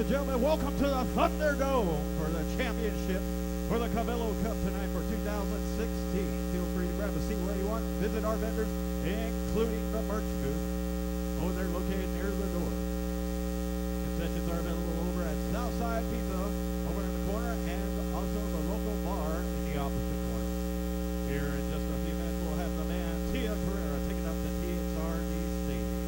and gentlemen, welcome to the Thunderdome for the championship for the Cavello Cup tonight for 2016. Feel free to grab a seat where you want. Visit our vendors, including the merch booth. Oh, they're located near the door. Concessions are available over at Southside Pizza over in the corner and also the local bar in the opposite corner. Here in just a few minutes, we'll have the man Tia Carrera taking up the TXRD stage.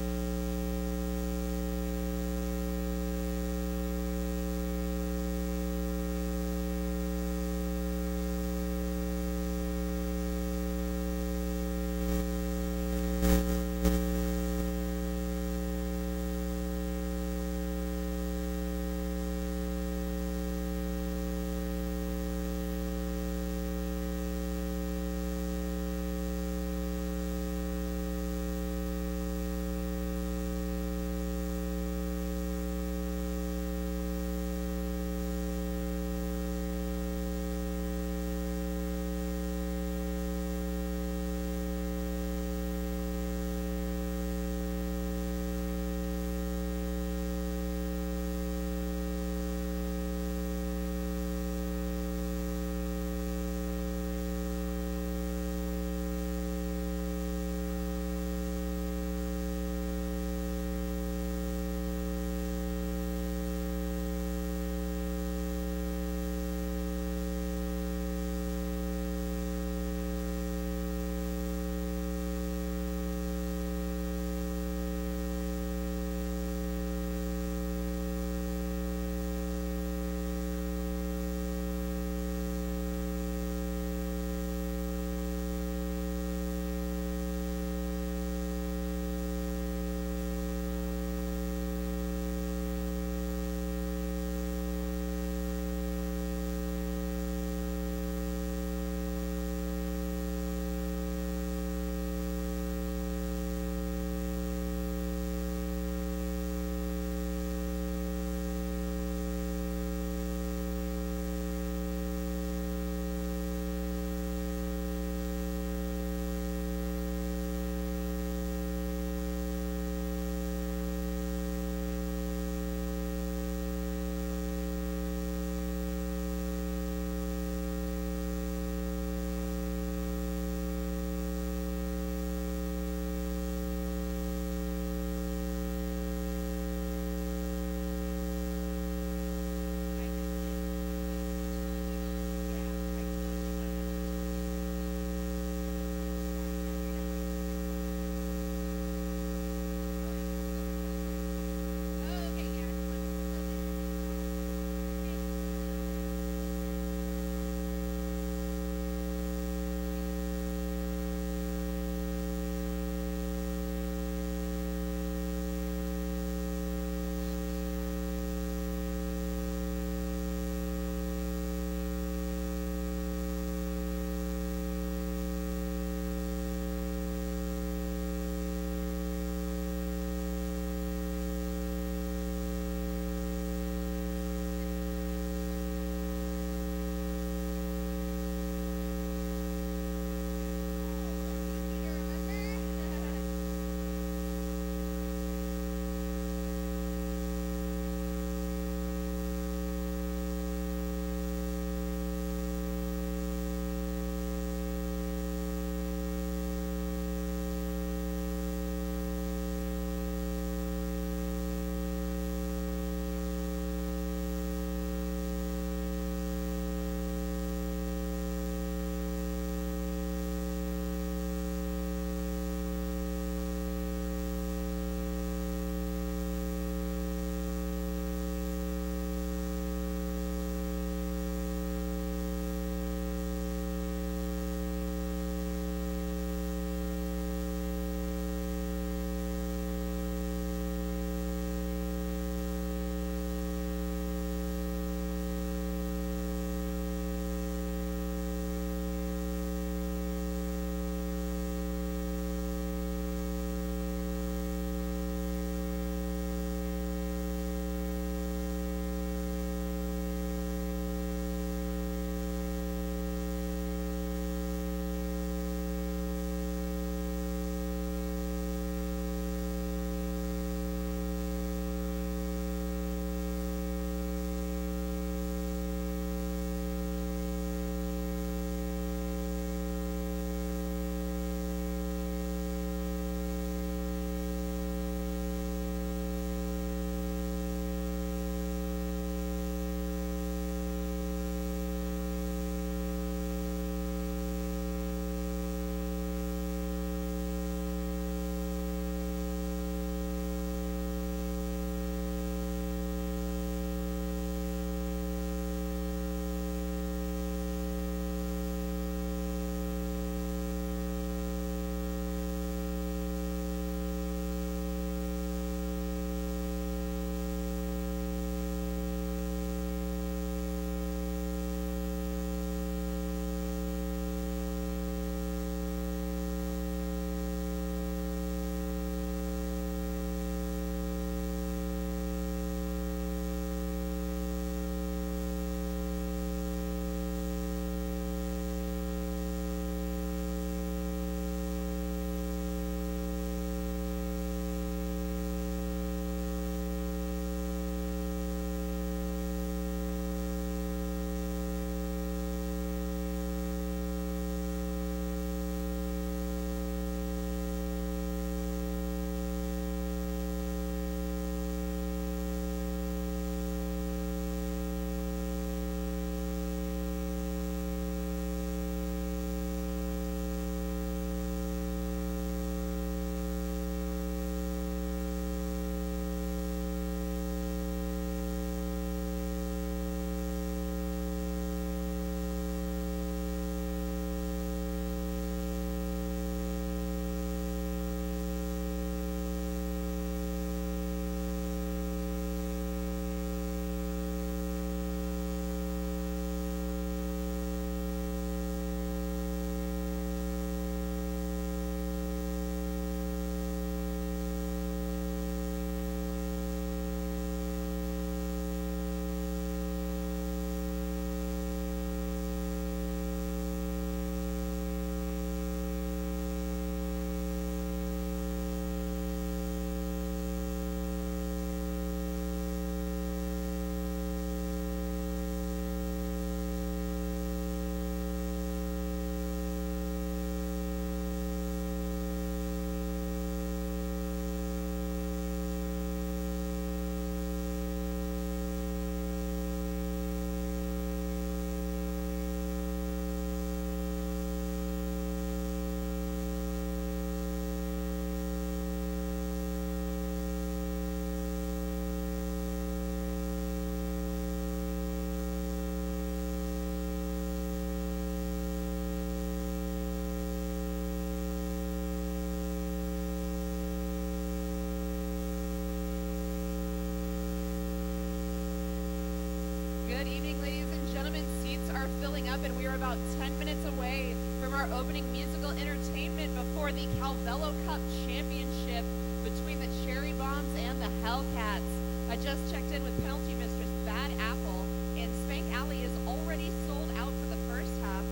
little entertainment before the Cavello Cup Championship between the Cherry Bombs and the Hellcats. I just checked in with penalty mistress Bad Apple, and Spank Alley is already sold out for the first half.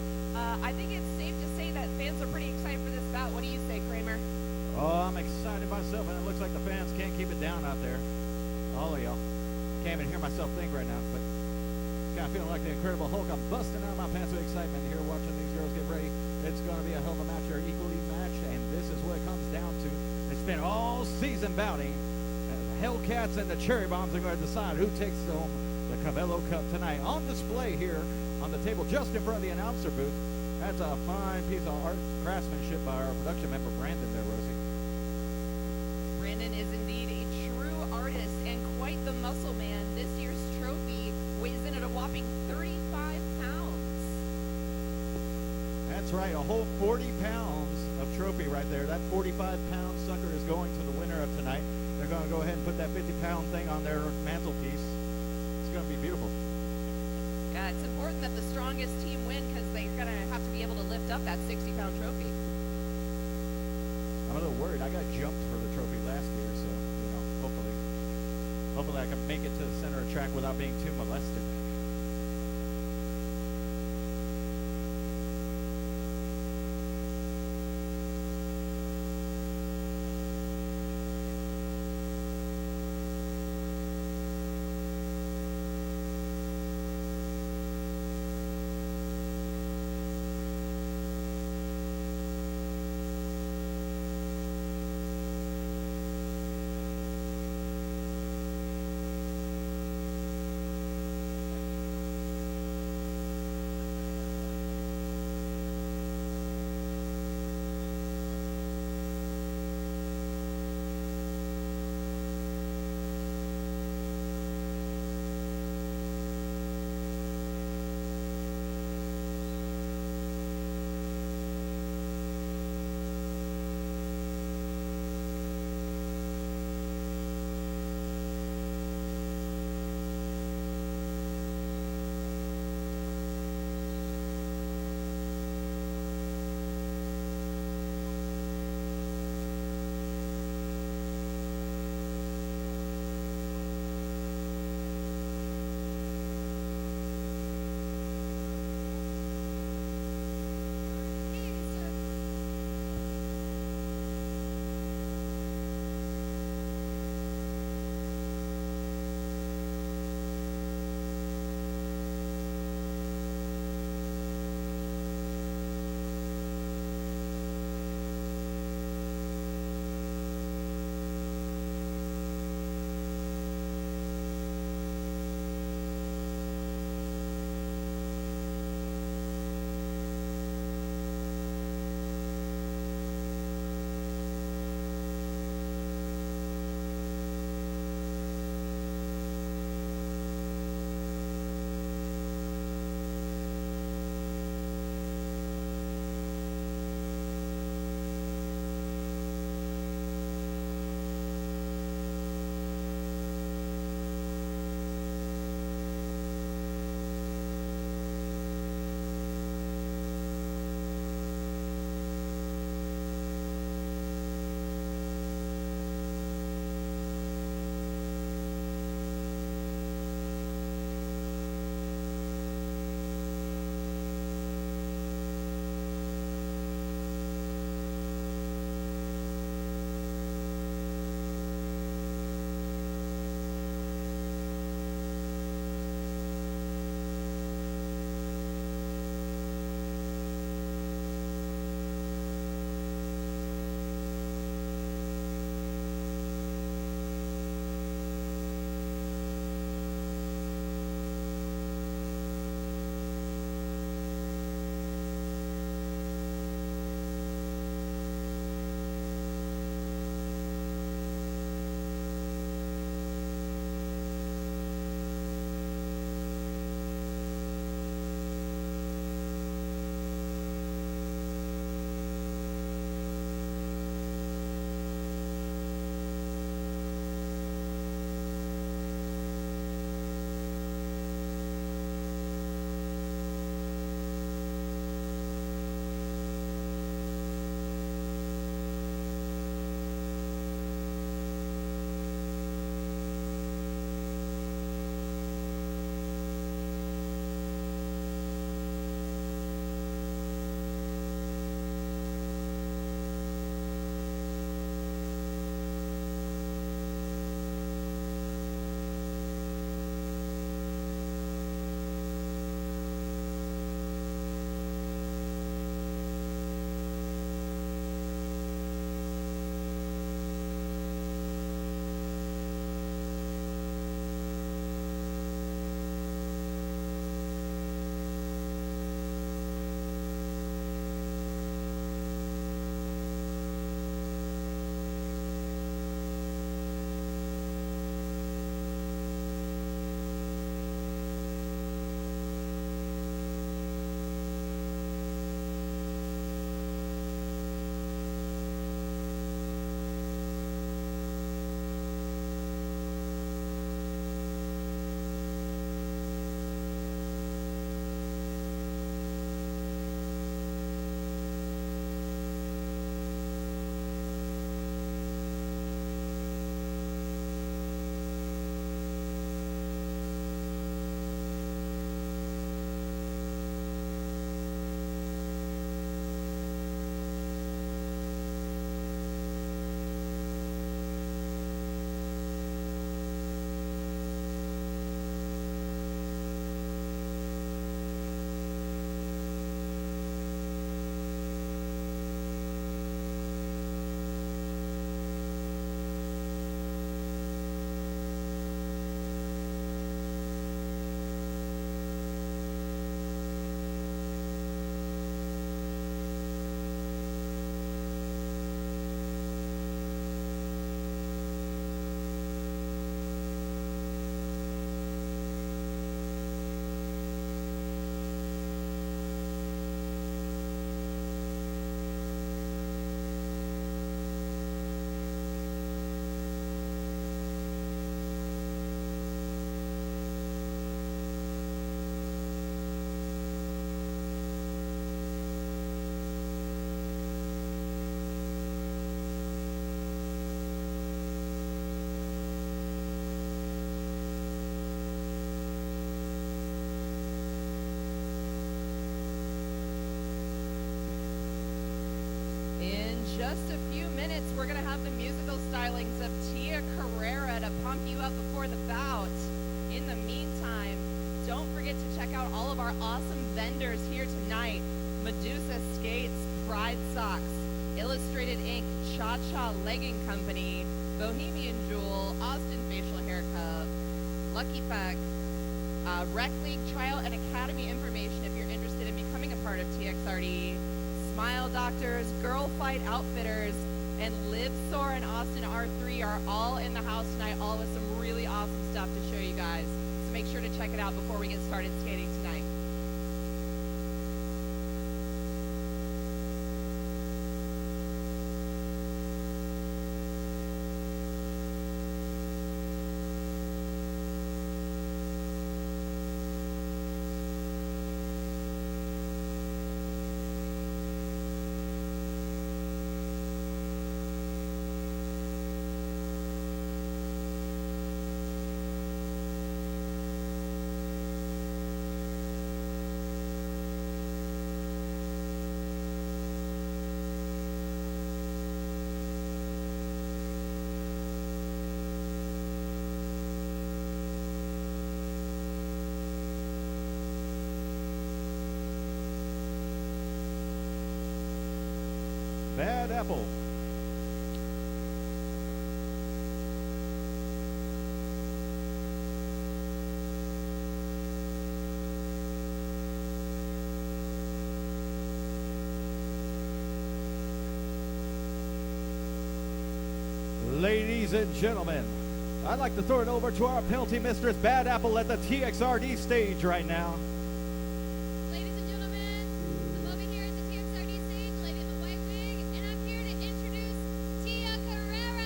I think it's safe to say that fans are pretty excited for this bout. What do you say, Kramer? Oh, I'm excited myself, and it looks like the fans can't keep it down out there. All of y'all. Can't even hear myself think right now, but kind of feeling like the Incredible Hulk. I'm busting out my pants with excitement here watching these girls get ready. It's going to be a hell of a match. They're equally matched, and this is what it comes down to. It's been all season bouting. The Hellcats and the Cherry Bombs are going to decide who takes home the Cavello Cup tonight. On display here on the table just in front of the announcer booth. That's a fine piece of art craftsmanship by our production member, Brandon there, Rosie. Brandon is indeed a true artist and quite the muscle man. This year's trophy weighs in at a whopping 35 pounds. That's right, a whole 40 pounds of trophy right there. That 45-pound sucker is going to the winner of tonight. They're going to go ahead and put that 50-pound thing on their mantelpiece. It's going to be beautiful. Yeah, it's important that the strongest team win because they're going to have to be able to lift up that 60-pound trophy. I'm a little worried. I got jumped for the trophy last year, so, hopefully I can make it to the center of track without being too molested. stylings of Tia Carrera to pump you up before the bout. In the meantime, don't forget to check out all of our awesome vendors here tonight. Medusa Skates, Pride Socks, Illustrated Ink, Cha Cha Legging Company, Bohemian Jewel, Austin Facial Haircut, Lucky Pack, Rec League Trial and Academy information if you're interested in becoming a part of TXRD, Smile Doctors, Girl Fight Outfitters, and Live Soar and Austin R3 are all in the house tonight, all with some really awesome stuff to show you guys. So make sure to check it out before we get started skating tonight. Bad Apple. Ladies and gentlemen, I'd like to throw it over to our penalty mistress, Bad Apple, at the TXRD stage right now. Ladies and gentlemen, I'm over here at the TXRD stage, lady in the white wig, and I'm here to introduce Tia Carrera.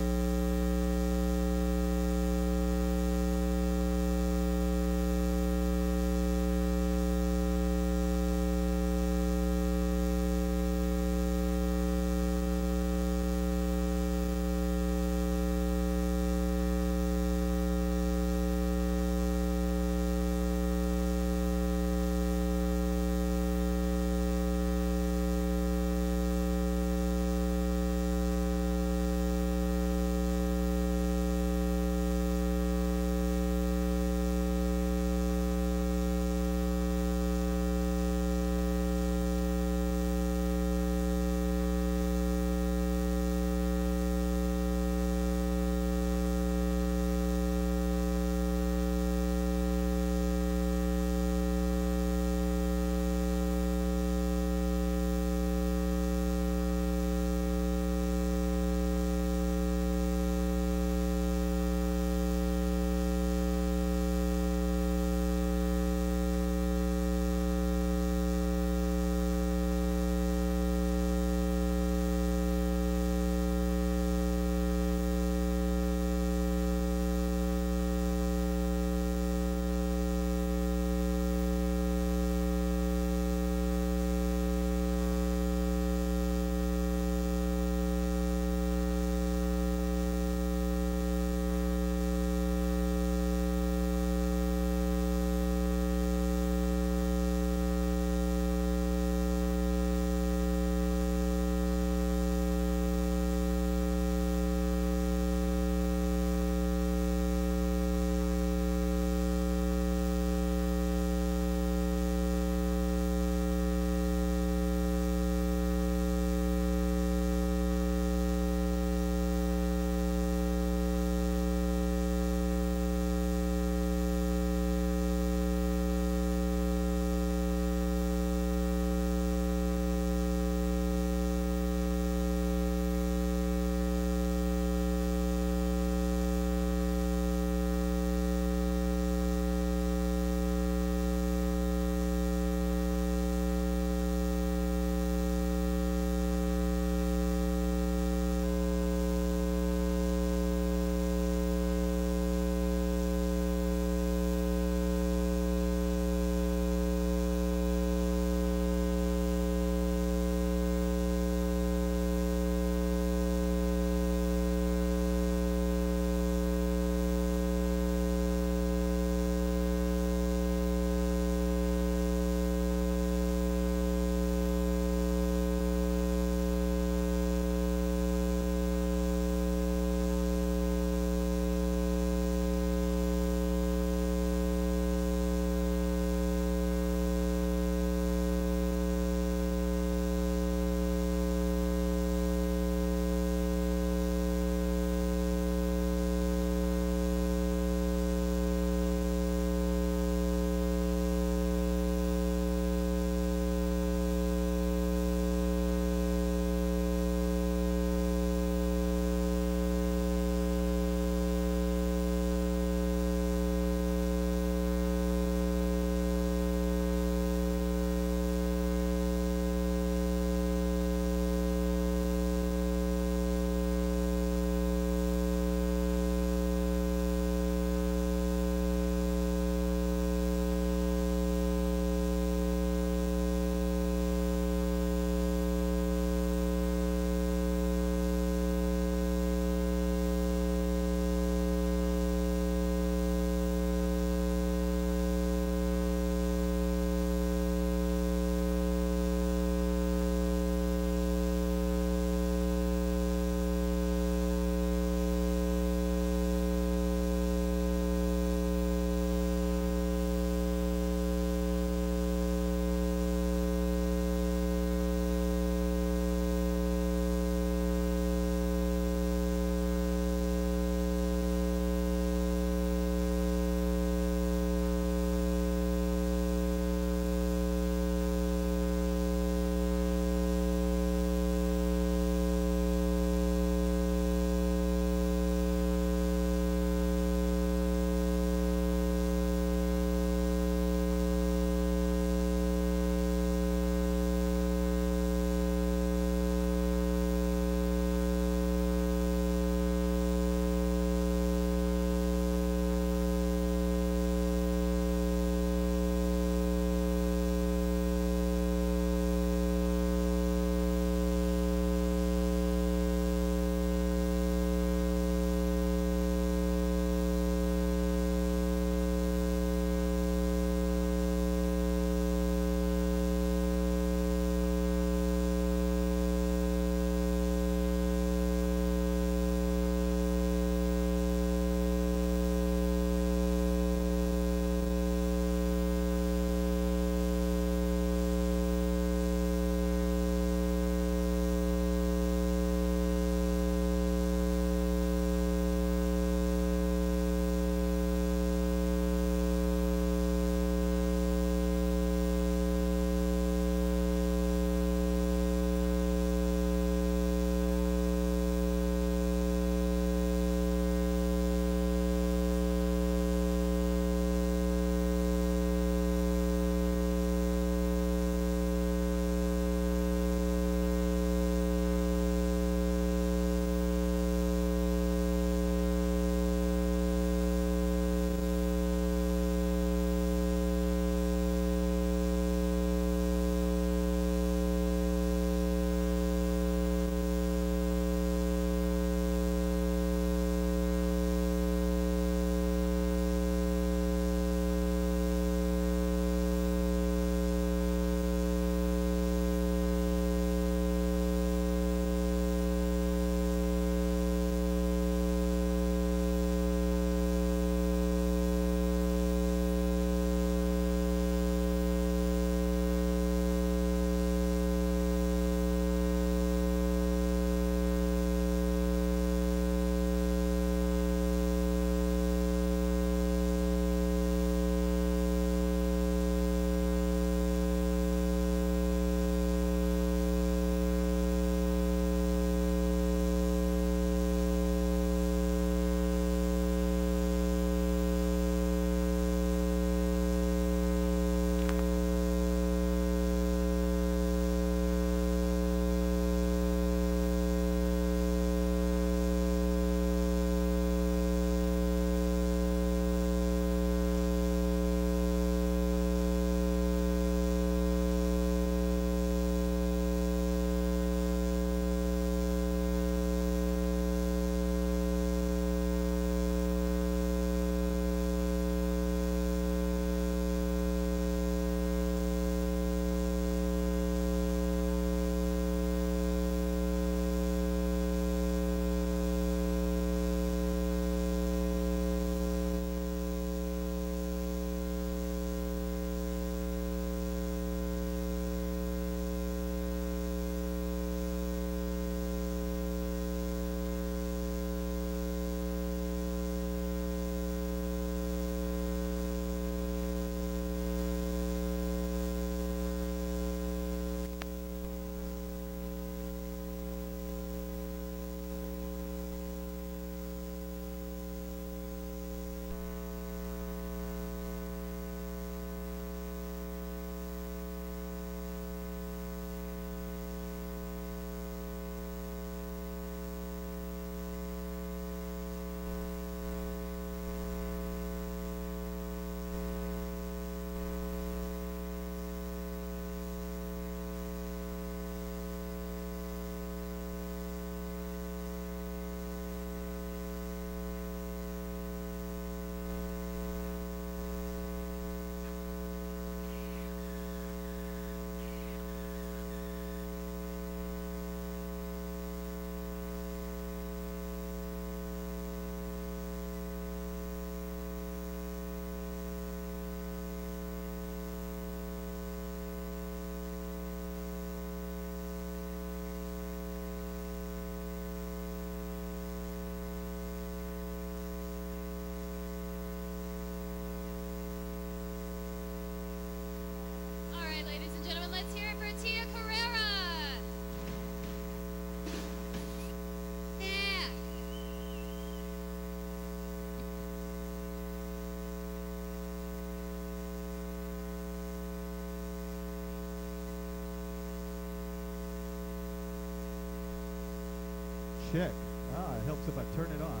check. It helps if I turn it on.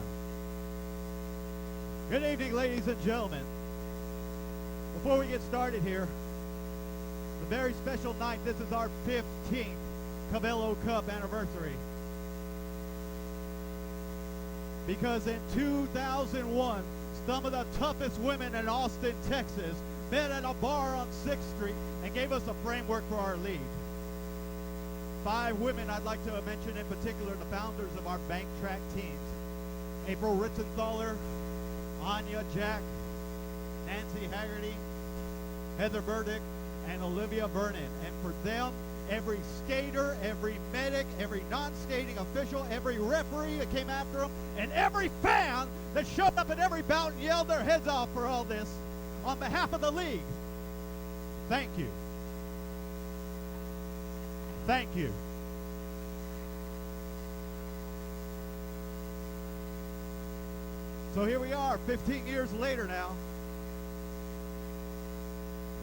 Good evening, ladies and gentlemen. Before we get started here, it's a very special night. This is our 15th Cavello Cup anniversary. Because in 2001, some of the toughest women in Austin, Texas, met at a bar on 6th Street and gave us a framework for our league. 5 women I'd like to mention in particular, the founders of our bank track teams. April Ritzenthaler, Anya Jack, Nancy Haggerty, Heather Burdick, and Olivia Vernon. And for them, every skater, every medic, every non-skating official, every referee that came after them, and every fan that showed up at every bout and yelled their heads off for all this, on behalf of the league, thank you. Thank you. So here we are, 15 years later now.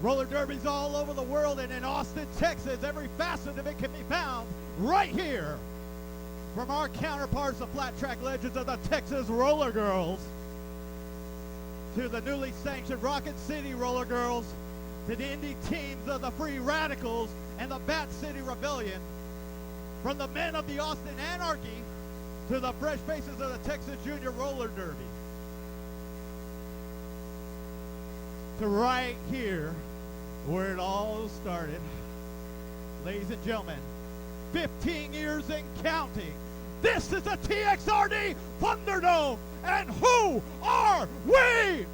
Roller derbies all over the world, and in Austin, Texas, every facet of it can be found right here. From our counterparts, the flat track legends of the Texas Roller Girls, to the newly sanctioned Rocket City Roller Girls, to the indie teams of the Free Radicals and the Bat City Rebellion, from the men of the Austin Anarchy to the fresh faces of the Texas Junior Roller Derby, to right here where it all started. Ladies and gentlemen, 15 years and counting. This is the TXRD Thunderdome, and who are we?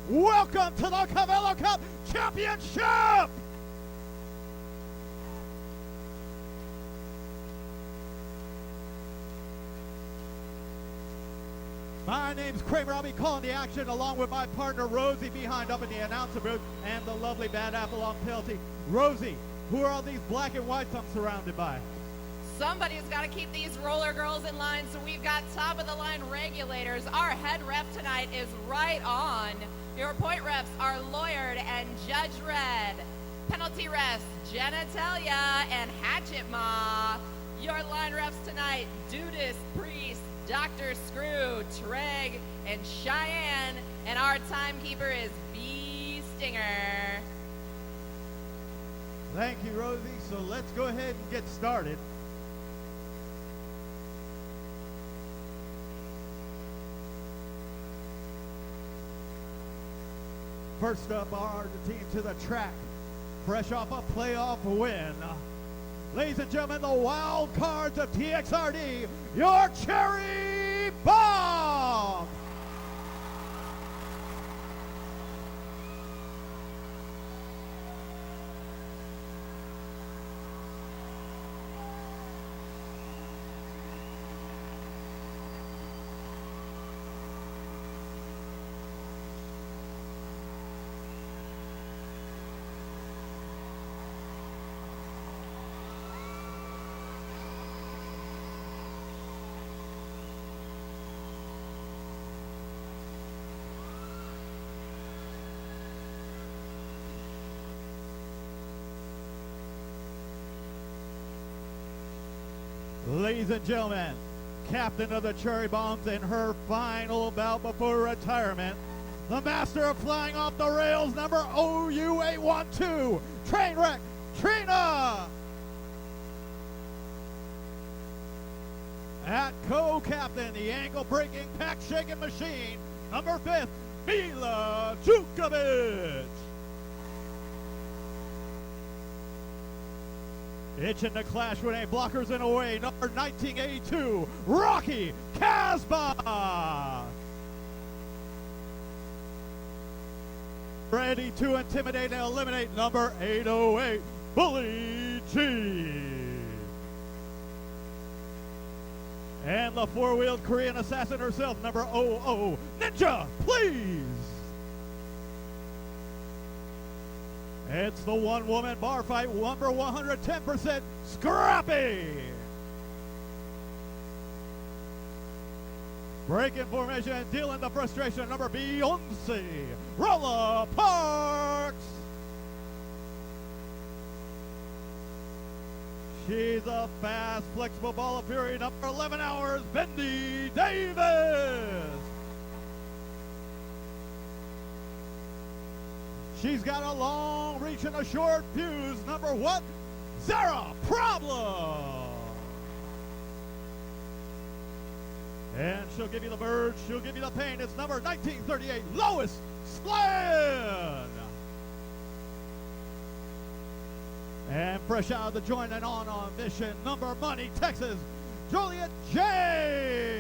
Welcome to the Cavello Cup Championship! My name's Kramer. I'll be calling the action along with my partner Rosie behind up in the announcer booth and the lovely Bad Apple on penalty. Rosie, who are all these black and whites I'm surrounded by? Somebody's got to keep these roller girls in line, so we've got top of the line regulators. Our head ref tonight is right on. Your point refs are Lawyered and Judge Red. Penalty refs, Genitalia and Hatchet Ma. Your line refs tonight, Dudas, Priest, Dr. Screw, Treg, and Cheyenne. And our timekeeper is B. Stinger. Thank you, Rosie. So let's go ahead and get started. First up are the team to the track, fresh off a playoff win. Ladies and gentlemen, the wild cards of TXRD, your Cherry Bomb! Ladies and gentlemen, captain of the Cherry Bombs in her final bout before retirement, the master of flying off the rails, number OU812, Trainwreck Trina. At co-captain, the ankle-breaking, pack-shaking machine, number 5, Mila Jukovic. Itching to clash with any blockers in a way, number 1982, Rocky Casbah. Ready to intimidate and eliminate, number 808, Bully G. And the four-wheeled Korean assassin herself, number 00, Ninja, please. It's the one-woman bar fight, number 110%, Scrappy. Breaking formation and dealing the frustration, number Beyonce, Rolla Parks. She's a fast, flexible ball of fury. Number 11 hours, Bendy Davis. She's got a long reach and a short fuse. Number 1, Zara Problem. And she'll give you the bird, she'll give you the pain. It's number 1938, Lois Splin. And fresh out of the joint and on mission, number Money, Texas, Juliet J.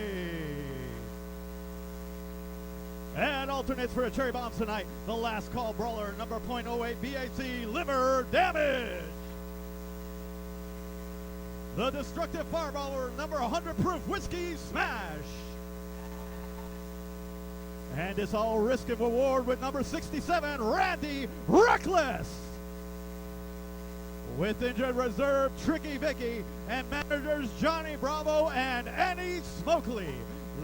And alternates for a Cherry Bombs tonight, the last call brawler, number .08 BAC, Liver Damage. The destructive fireballer, number 100 proof Whiskey Smash. And it's all risk and reward with number 67, Randy Reckless. With injured reserve, Tricky Vicky, and managers Johnny Bravo and Annie Smokley.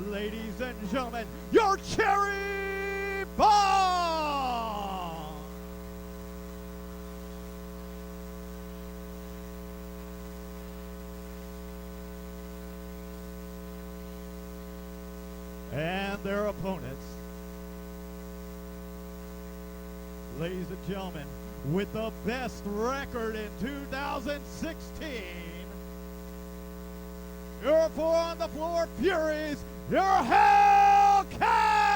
Ladies and gentlemen, your Cherry Bomb! And their opponents, ladies and gentlemen, with the best record in 2016, your 4 on the floor Furies, your Hellcats!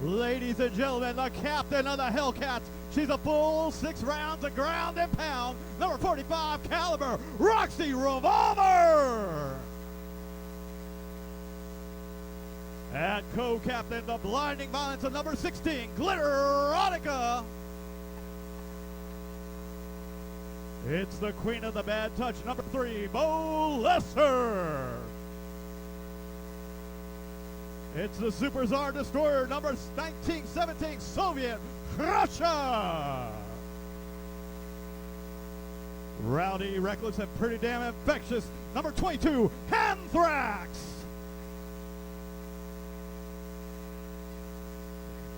Ladies and gentlemen, the captain of the Hellcats. She's a full 6 rounds of ground and pound. Number 45 caliber, Roxy Revolver. And co-captain, the blinding violence of number 16, Glitterotica. It's the queen of the bad touch, number 3, Bo Lesser. It's the Super Tsar Destroyer, number 1917, Soviet Russia. Rowdy, reckless, and pretty damn infectious, number 22, Anthrax.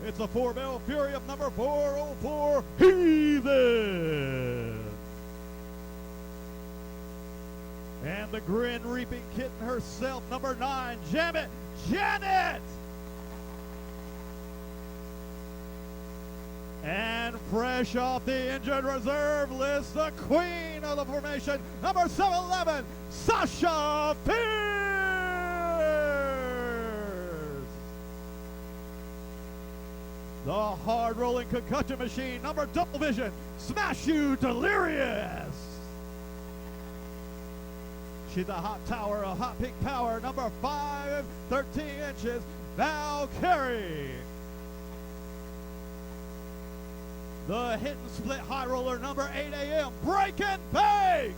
It's the 4-bell fury of number 404, Heathen. And the grin reaping kitten herself, number 9, Janet. And fresh off the injured reserve list, the queen of the formation, number 711, Sasha Fierce. The hard-rolling concussion machine, number double vision, Smash You Delirious. She's a hot tower, a hot pink power, number 5, 13 inches, Valkyrie. The hit and split high roller, number 8 AM, Break and Bake.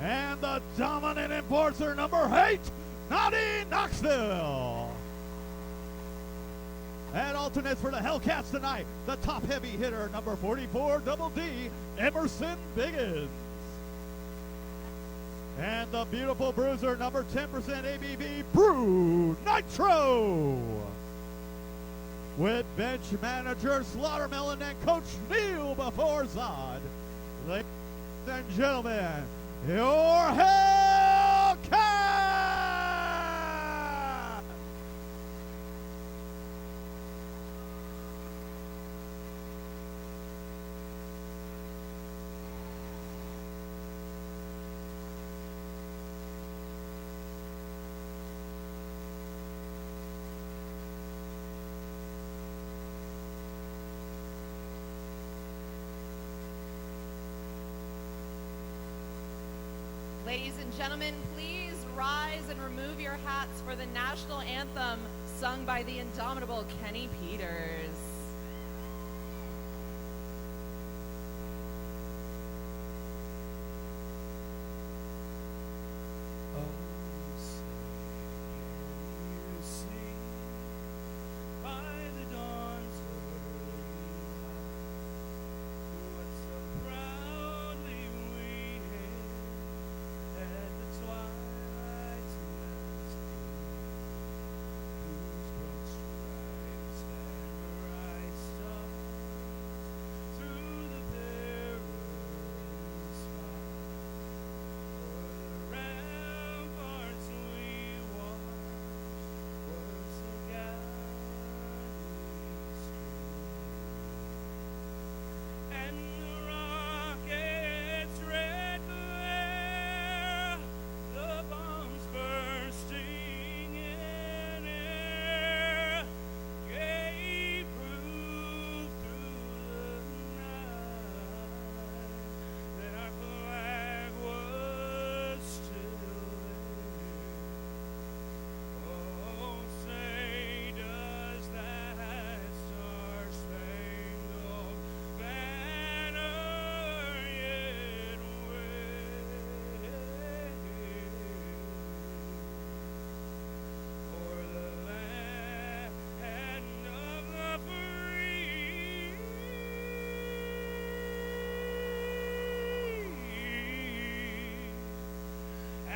And the dominant enforcer, number 8, Naughty Knoxville. And alternates for the Hellcats tonight, the top heavy hitter, number 44, Double D, Emerson Biggins. And the beautiful bruiser, number 10% ABV, Brew Nitro. With bench manager Slaughtermelon and Coach Neil before Zod. Ladies and gentlemen, your Hellcat! Ladies and gentlemen, please rise and remove your hats for the national anthem sung by the indomitable Kenny Peters.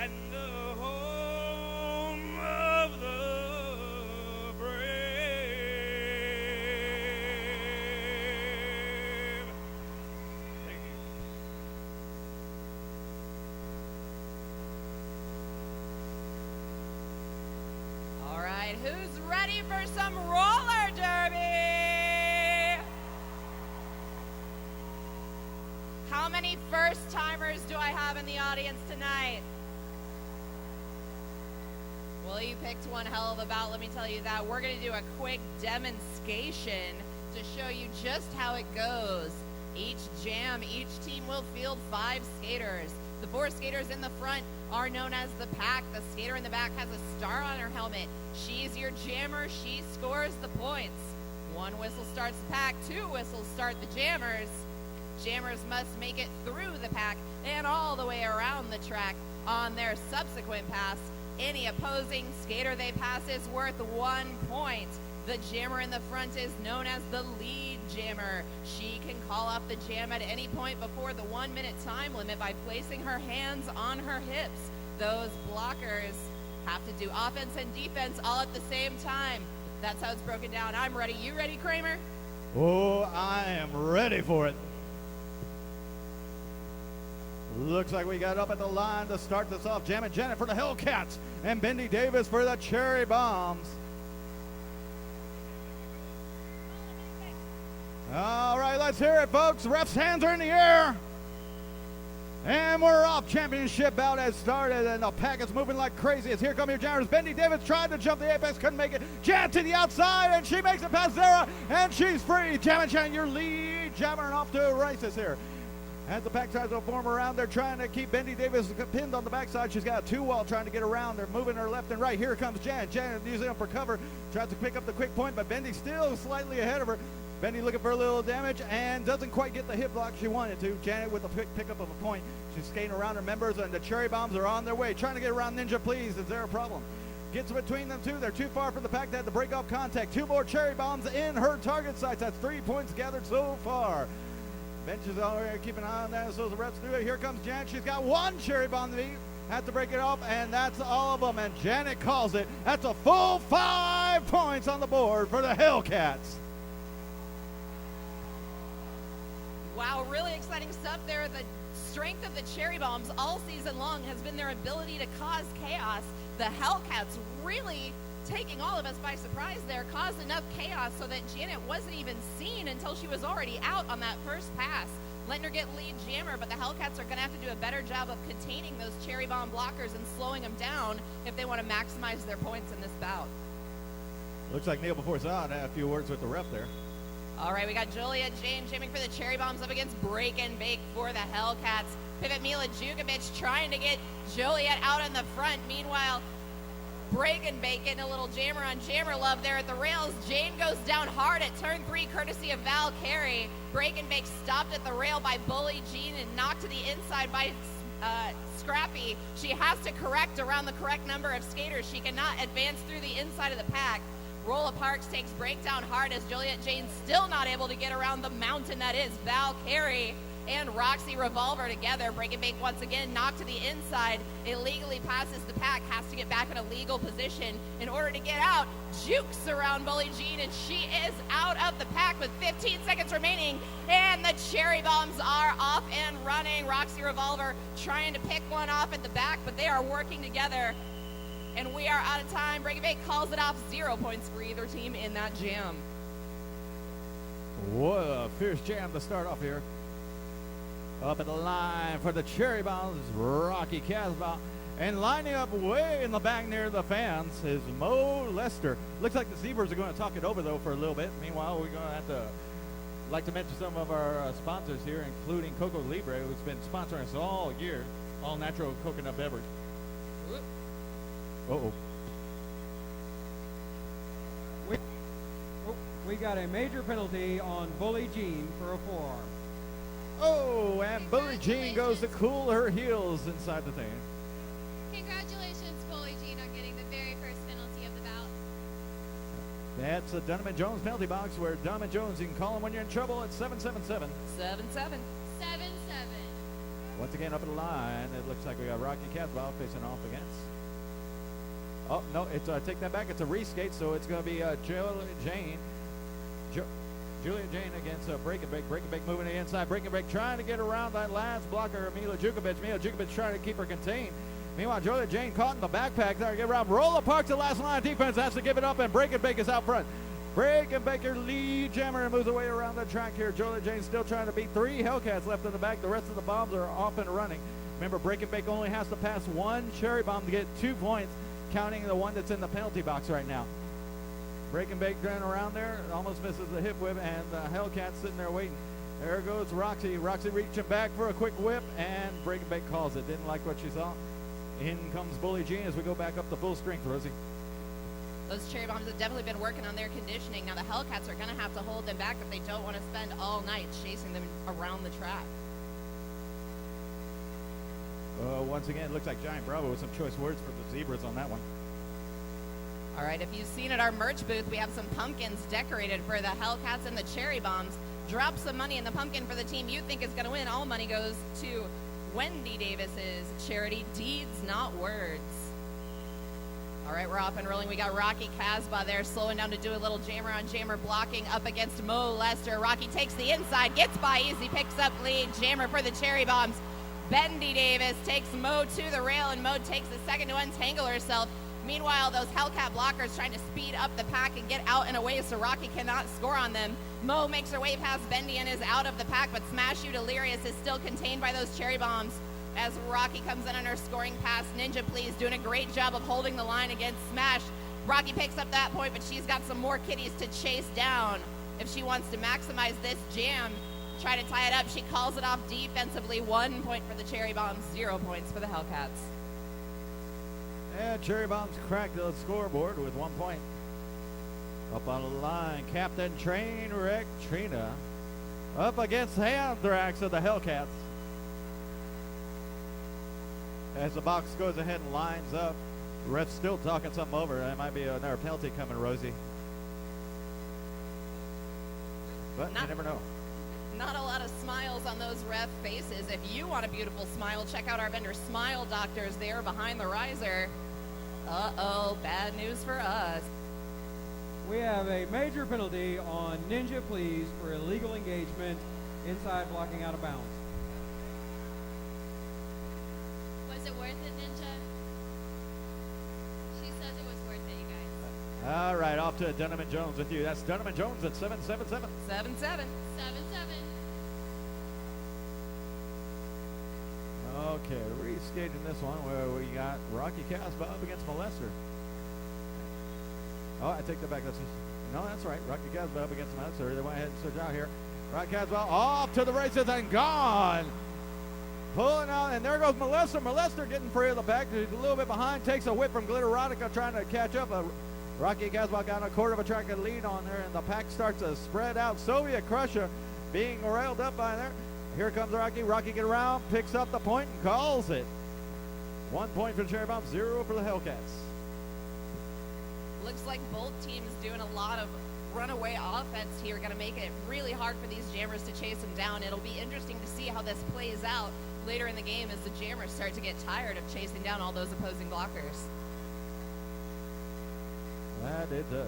And the home of the brave. Thank you. All right, who's ready for some roller derby? How many first-timers do I have in the audience tonight? Well, you picked one hell of a bout, let me tell you that. We're going to do a quick demonstration to show you just how it goes. Each jam, each team will field 5 skaters. The 4 skaters in the front are known as the pack. The skater in the back has a star on her helmet. She's your jammer. She scores the points. 1 whistle starts the pack. 2 whistles start the jammers. Jammers must make it through the pack and all the way around the track. On their subsequent pass, any opposing skater they pass is worth 1 point. The jammer in the front is known as the lead jammer. She can call off the jam at any point before the 1-minute time limit by placing her hands on her hips. Those blockers have to do offense and defense all at the same time. That's how it's broken down. I'm ready. You ready, Kramer? Oh, I am ready for it. Looks like we got up at the line to start this off. Jammin' Janet for the Hellcats and Bendy Davis for the Cherry Bombs. All right, let's hear it, folks. Ref's hands are in the air. And we're off. Championship bout has started, and the pack is moving like crazy. As here come your jammers. Bendy Davis tried to jump the apex, couldn't make it. Jan to the outside, and she makes it past Zara, and she's free. Jammin' Jan, your lead jammer, and off to races here. As the pack tries to form around, they're trying to keep Bendy Davis pinned on the backside. She's got a 2-wall trying to get around. They're moving her left and right. Here comes Jan. Jan using them for cover. Tries to pick up the quick point, but Bendy still slightly ahead of her. Bendy looking for a little damage and doesn't quite get the hip block she wanted to. Janet with a quick pickup of a point. She's skating around her members, and the Cherry Bombs are on their way. Trying to get around Ninja, please. Is there a problem? Gets between them two. They're too far from the pack. They had to break off contact. 2 more Cherry Bombs in her target sights. That's 3 points gathered so far. Bench is already keeping an eye on that, so the reps do it. Here comes Janet. She's got 1 Cherry Bomb to beat. Have to break it off, and that's all of them. And Janet calls it. That's a full 5 points on the board for the Hellcats. Wow, really exciting stuff there. The strength of the Cherry Bombs all season long has been their ability to cause chaos. The Hellcats really taking all of us by surprise there, caused enough chaos so that Janet wasn't even seen until she was already out on that first pass. Letting her get lead jammer, but the Hellcats are going to have to do a better job of containing those Cherry Bomb blockers and slowing them down if they want to maximize their points in this bout. Looks like Neil before Zod had a few words with the ref there. All right, we got Julia James jamming for the Cherry Bombs up against Break and Bake for the Hellcats. Pivot Mila Jukovic trying to get Joliet out in the front. Meanwhile, Breakin' Bacon, a little jammer on jammer love there at the rails. Jane goes down hard at turn 3, courtesy of Val Carey. Breakin' Bake stopped at the rail by Bully Jean and knocked to the inside by Scrappy. She has to correct around the correct number of skaters. She cannot advance through the inside of the pack. Rolla Parks takes breakdown hard as Joliet Jane still not able to get around the mountain that is Val Carey and Roxy Revolver together. Break and Bake once again knocked to the inside, illegally passes the pack, has to get back in a legal position in order to get out. Jukes around Bully Jean, and she is out of the pack with 15 seconds remaining, and the Cherry Bombs are off and running. Roxy Revolver trying to pick one off at the back, but they are working together, and we are out of time. Break and Bake calls it off. 0 points for either team in that jam. What a fierce jam to start off here. Up at the line for the Cherry Bombs, Rocky Casbah. And lining up way in the back near the fans is Mo Lester. Looks like the Zebras are going to talk it over, though, for a little bit. Meanwhile, we're going to have to like to mention some of our sponsors here, including Coco Libre, who's been sponsoring us all year, all natural coconut beverage. Uh-oh. We got a major penalty on Bully Jean for a forearm. Oh, and Bully Jean goes to cool her heels inside the thing. Congratulations, Bully Jean, on getting the very first penalty of the bout. That's a Dunham & Jones penalty box where Dunham & Jones, you can call them when you're in trouble at 777. 7-7. 7-7. Once again, up at the line, it looks like we got Rocky Casbah facing off against. Oh, no, it's take that back. It's a reskate, so it's going to be Juliet Jane against Break and Bake. Break and Bake moving to the inside. Break and Bake trying to get around that last blocker, Mila Jukovic. Mila Jukovic trying to keep her contained. Meanwhile, Juliet Jane caught in the backpack there. Get around. Rolla Parks, the last line of defense, has to give it up, and Break and Bake is out front. Break and Baker lead jammer and moves away around the track here. Juliet Jane still trying to beat 3 Hellcats left in the back. The rest of the bombs are off and running. Remember, Break and Bake only has to pass 1 Cherry Bomb to get 2 points, counting the one that's in the penalty box right now. Break and Bake running around there, almost misses the hip whip, and Hellcat sitting there waiting. There goes Roxy. Roxy reaching back for a quick whip, and Break and Bake calls it. Didn't like what she saw. In comes Bully Jean as we go back up to full strength, Rosie. Those Cherry Bombs have definitely been working on their conditioning. Now the Hellcats are going to have to hold them back if they don't want to spend all night chasing them around the track. Once again, it looks like Giant Bravo with some choice words for the Zebras on that one. All right, if you've seen at our merch booth, we have some pumpkins decorated for the Hellcats and the Cherry Bombs. Drop some money in the pumpkin for the team you think is going to win. All money goes to Wendy Davis's charity, Deeds Not Words. All right, we're off and rolling. We got Rocky Casbah there slowing down to do a little jammer on jammer blocking up against Mo Lester. Rocky takes the inside, gets by easy, picks up lead. Jammer for the Cherry Bombs. Bendy Davis takes Mo to the rail, and Mo takes a second to untangle herself. Meanwhile, those Hellcat blockers trying to speed up the pack and get out and away so Rocky cannot score on them. Mo makes her way past Bendy and is out of the pack, but Smash You Delirious is still contained by those Cherry Bombs as Rocky comes in on her scoring pass. Ninja Please doing a great job of holding the line against Smash. Rocky picks up that point, but she's got some more kitties to chase down if she wants to maximize this jam. Try to tie it up. She calls it off defensively. 1 point for the Cherry Bombs, 0 points for the Hellcats. And Cherry Bombs cracked the scoreboard with 1 point. Up on the line, Captain Trainwreck Trina up against Anthrax of the Hellcats. As the box goes ahead and lines up, the ref's still talking something over. There might be another penalty coming, Rosie. But you never know. Not a lot of smiles on those ref faces. If you want a beautiful smile, check out our vendor Smile Doctors there behind the riser. Uh-oh, bad news for us. We have a major penalty on Ninja Please for illegal engagement inside blocking out of bounds. Was it worth it, Ninja? She says it was worth it, you guys. All right, off to Dunham & Jones with you. That's Dunham & Jones at 777. 7-7. 7-7. Okay, restaging this one where we got Rocky Casbah up against Molester. Oh, I take that back. No, that's right. Rocky Casbah up against Molester. They went ahead and switch out here. Rocky Casbah off to the races and gone. Pulling out, and there goes Melissa. Melissa getting free of the pack. She's a little bit behind. Takes a whip from Glitterotica trying to catch up. Rocky Caswell got a quarter of a track lead on there, and the pack starts to spread out. Soviet Crusher being railed up by there. Here comes Rocky. Rocky get around, picks up the point, and calls it. 1 point for the Cherry Bombs, 0 for the Hellcats. Looks like both teams doing a lot of runaway offense here, going to make it really hard for these jammers to chase them down. It'll be interesting to see how this plays out later in the game as the jammers start to get tired of chasing down all those opposing blockers. That it does.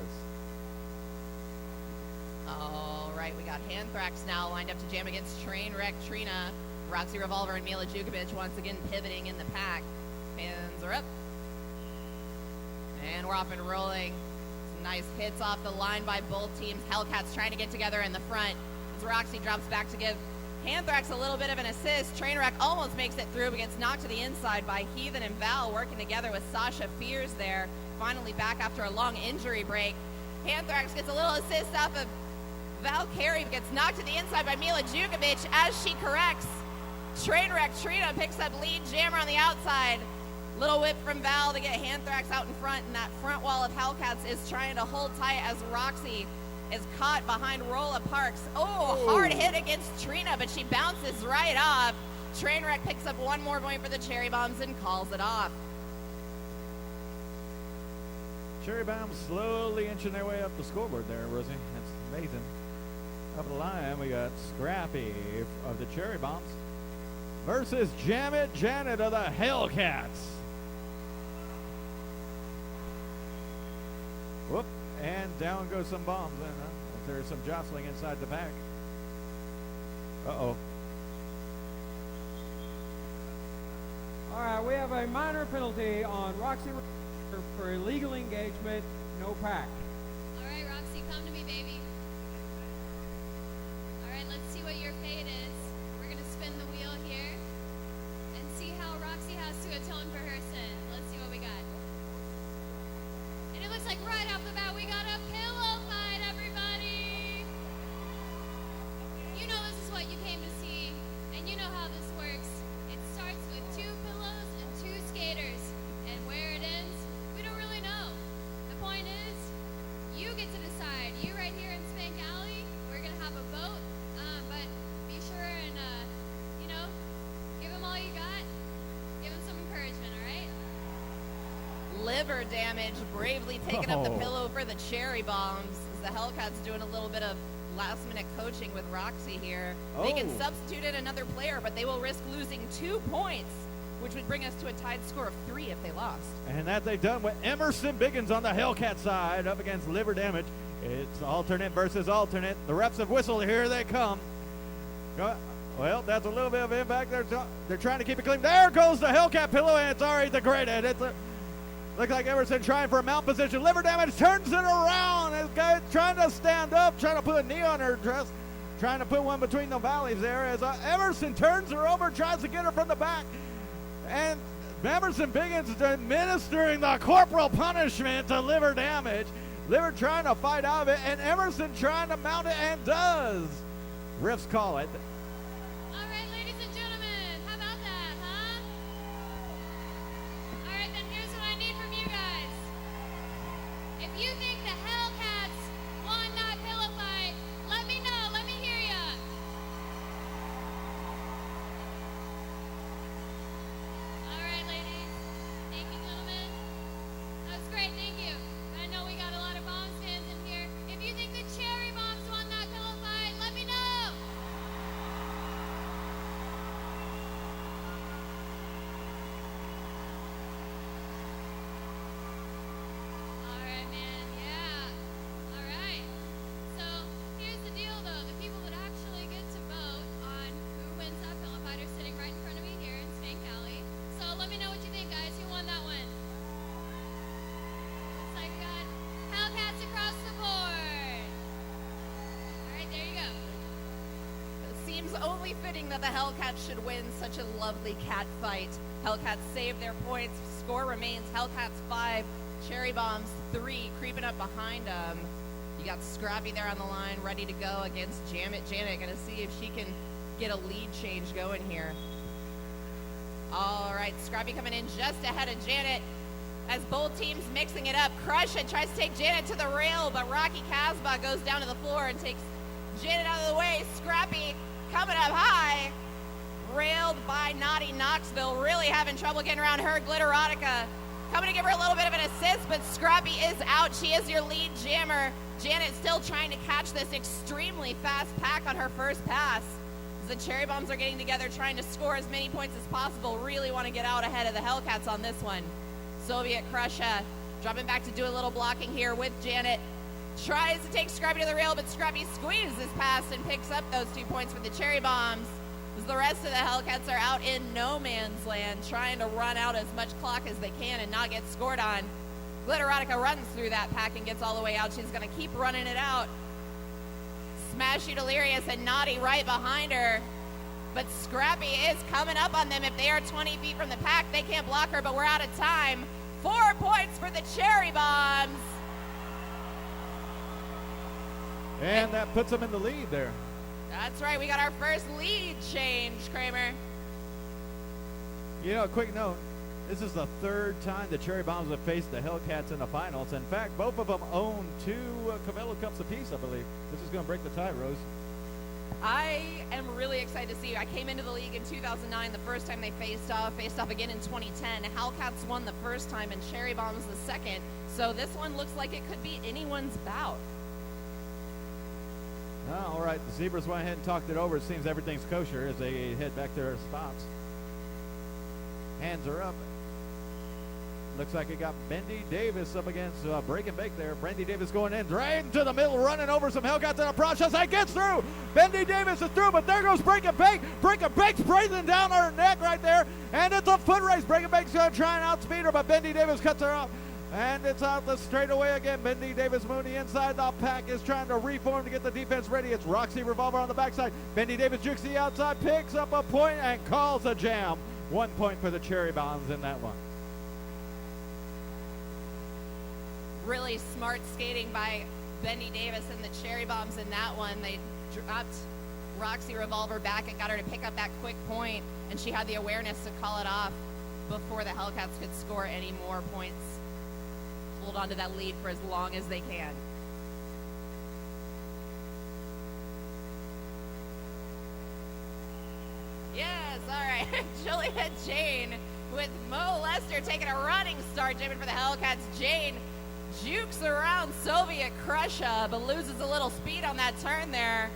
All right, we got Anthrax now lined up to jam against Trainwreck Trina. Roxy Revolver and Mila Jukovic once again pivoting in the pack. Hands are up. And we're off and rolling. Some nice hits off the line by both teams. Hellcats trying to get together in the front as Roxy drops back to give Anthrax a little bit of an assist. Trainwreck almost makes it through, but gets knocked to the inside by Heathen and Val, working together with Sasha Fears there. Finally back after a long injury break. Anthrax gets a little assist off of Val Carey, but gets knocked to the inside by Mila Jukovic as she corrects. Trainwreck Trina picks up lead jammer on the outside. Little whip from Val to get Anthrax out in front, and that front wall of Hellcats is trying to hold tight as Roxy is caught behind Rolla Parks. Oh, hard hit against Trina, but she bounces right off. Trainwreck picks up one more point for the Cherry Bombs and calls it off. Cherry Bombs slowly inching their way up the scoreboard there, Rosie. That's amazing. Up the line, we got Scrappy of the Cherry Bombs versus Janet Janet of the Hellcats. Whoop, and down goes some bombs then, huh? There's some jostling inside the pack. Uh-oh. All right, we have a minor penalty on Roxy for illegal engagement, no pack. All right, Roxy, come to me, baby. All right, let's see what your fate is. We're going to spin the wheel here and see how Roxy has to atone for her sin. Let's see what we got. And it looks like right off the bat, we got a pillow fight, everybody. You know this is what you came to see, and you know how this works. It starts with 2 pillows and 2 skaters, and where it ends, we don't really know. The point is, you get to decide. You right here in Spank Alley, we're going to have a vote, but be sure and, give them all you got. Give them some encouragement, all right? Liver damage, bravely taking up the pillow for the Cherry Bombs. As the Hellcats doing a little bit of last-minute coaching with Roxy here. They can substitute in another player, but they will risk losing 2 points, which would bring us to a tied score of 3 if they lost. And that they've done with Emerson Biggins on the Hellcat side up against Liver Damage. It's alternate versus alternate. The refs have whistled. Here they come. Well, that's a little bit of impact. They're trying to keep it clean. There goes the Hellcat pillow, and it's already degraded. Looks like Emerson trying for a mount position. Liver Damage turns it around. This guy trying to stand up, trying to put a knee on her dress, trying to put one between the valleys there as Emerson turns her over, tries to get her from the back. And Emerson Biggins is administering the corporal punishment to Liver Damage. Liver trying to fight out of it, and Emerson trying to mount it, and does. Refs call it. All right, ladies and gentlemen, how about that, huh? All right, then here's what I need from you guys. If you think the Hellcats won that pillow fight, let me know. Let me hear ya. All right, ladies. Thank you, gentlemen. That was great. Thank you. I know we got a lot of Bombs fans in here. If you think the Cherry Bombs won that pillow fight, let me know. All right, man. Yeah. All right. So here's the deal, though. The people that actually get to vote on who wins that pillow fight are sitting right in front of me here in Spank Alley. So let me know what you think, guys. Who won that one? Looks like we got Hellcats across the board. All right, there you go. It seems only fitting that the Hellcats should win such a lovely cat fight. Hellcats save their points. Score remains Hellcats 5, Cherry Bombs 3, creeping up behind them. You got Scrappy there on the line, ready to go against Janet. Janet, gonna see if she can get a lead change going here. All right, Scrappy coming in just ahead of Janet as both teams mixing it up. Crusha tries to take Janet to the rail, but Rocky Casbah goes down to the floor and takes Janet out of the way. Scrappy coming up high, railed by Naughty Knoxville, really having trouble getting around her. Glitterotica coming to give her a little bit of an assist, but Scrappy is out. She is your lead jammer. Janet still trying to catch this extremely fast pack on her first pass. The Cherry Bombs are getting together, trying to score as many points as possible. Really want to get out ahead of the Hellcats on this one. Soviet Crusha dropping back to do a little blocking here with Janet. Tries to take Scrappy to the rail, but Scrappy squeezes past and picks up those 2 points for the Cherry Bombs. As the rest of the Hellcats are out in no man's land, trying to run out as much clock as they can and not get scored on. Glitterotica runs through that pack and gets all the way out. She's going to keep running it out. Smash You Delirious and Naughty right behind her. But Scrappy is coming up on them. If they are 20 feet from the pack, they can't block her, but we're out of time. 4 points for the Cherry Bombs. And that puts them in the lead there. That's right, we got our first lead change, Kramer. You know, a quick note. This is the 3rd time the Cherry Bombs have faced the Hellcats in the finals. In fact, both of them own 2 Cavello Cups apiece, I believe. This is going to break the tie, Rose. I am really excited to see. I came into the league in 2009, the first time they faced off again in 2010. Hellcats won the first time and Cherry Bombs the second. So this one looks like it could be anyone's bout. All right, the Zebras went ahead and talked it over. It seems everything's kosher as they head back to their spots. Hands are up. Looks like it got Bendy Davis up against Break and Bake there. Bendy Davis going in, dragged to the middle, running over some Hellcats in the process. That gets through. Bendy Davis is through, but there goes Break and Bake. Break and Bake's breathing down her neck right there, and it's a foot race. Break and Bake's going to try and outspeed her, but Bendy Davis cuts her off. And it's out the straightaway again. Bendy Davis moving inside. The pack is trying to reform to get the defense ready. It's Roxy Revolver on the backside. Bendy Davis jukes the outside, picks up a point, and calls a jam. 1 point for the Cherry Bombs in that one. Really smart skating by Bendy Davis and the Cherry Bombs in that one. They dropped Roxy Revolver back and got her to pick up that quick point, and she had the awareness to call it off before the Hellcats could score any more points. Hold on to that lead for as long as they can. Yes, all right. Juliet Jane with Mo Lester taking a running start, jamming for the Hellcats. Jane jukes around Soviet Crusha, but loses a little speed on that turn there.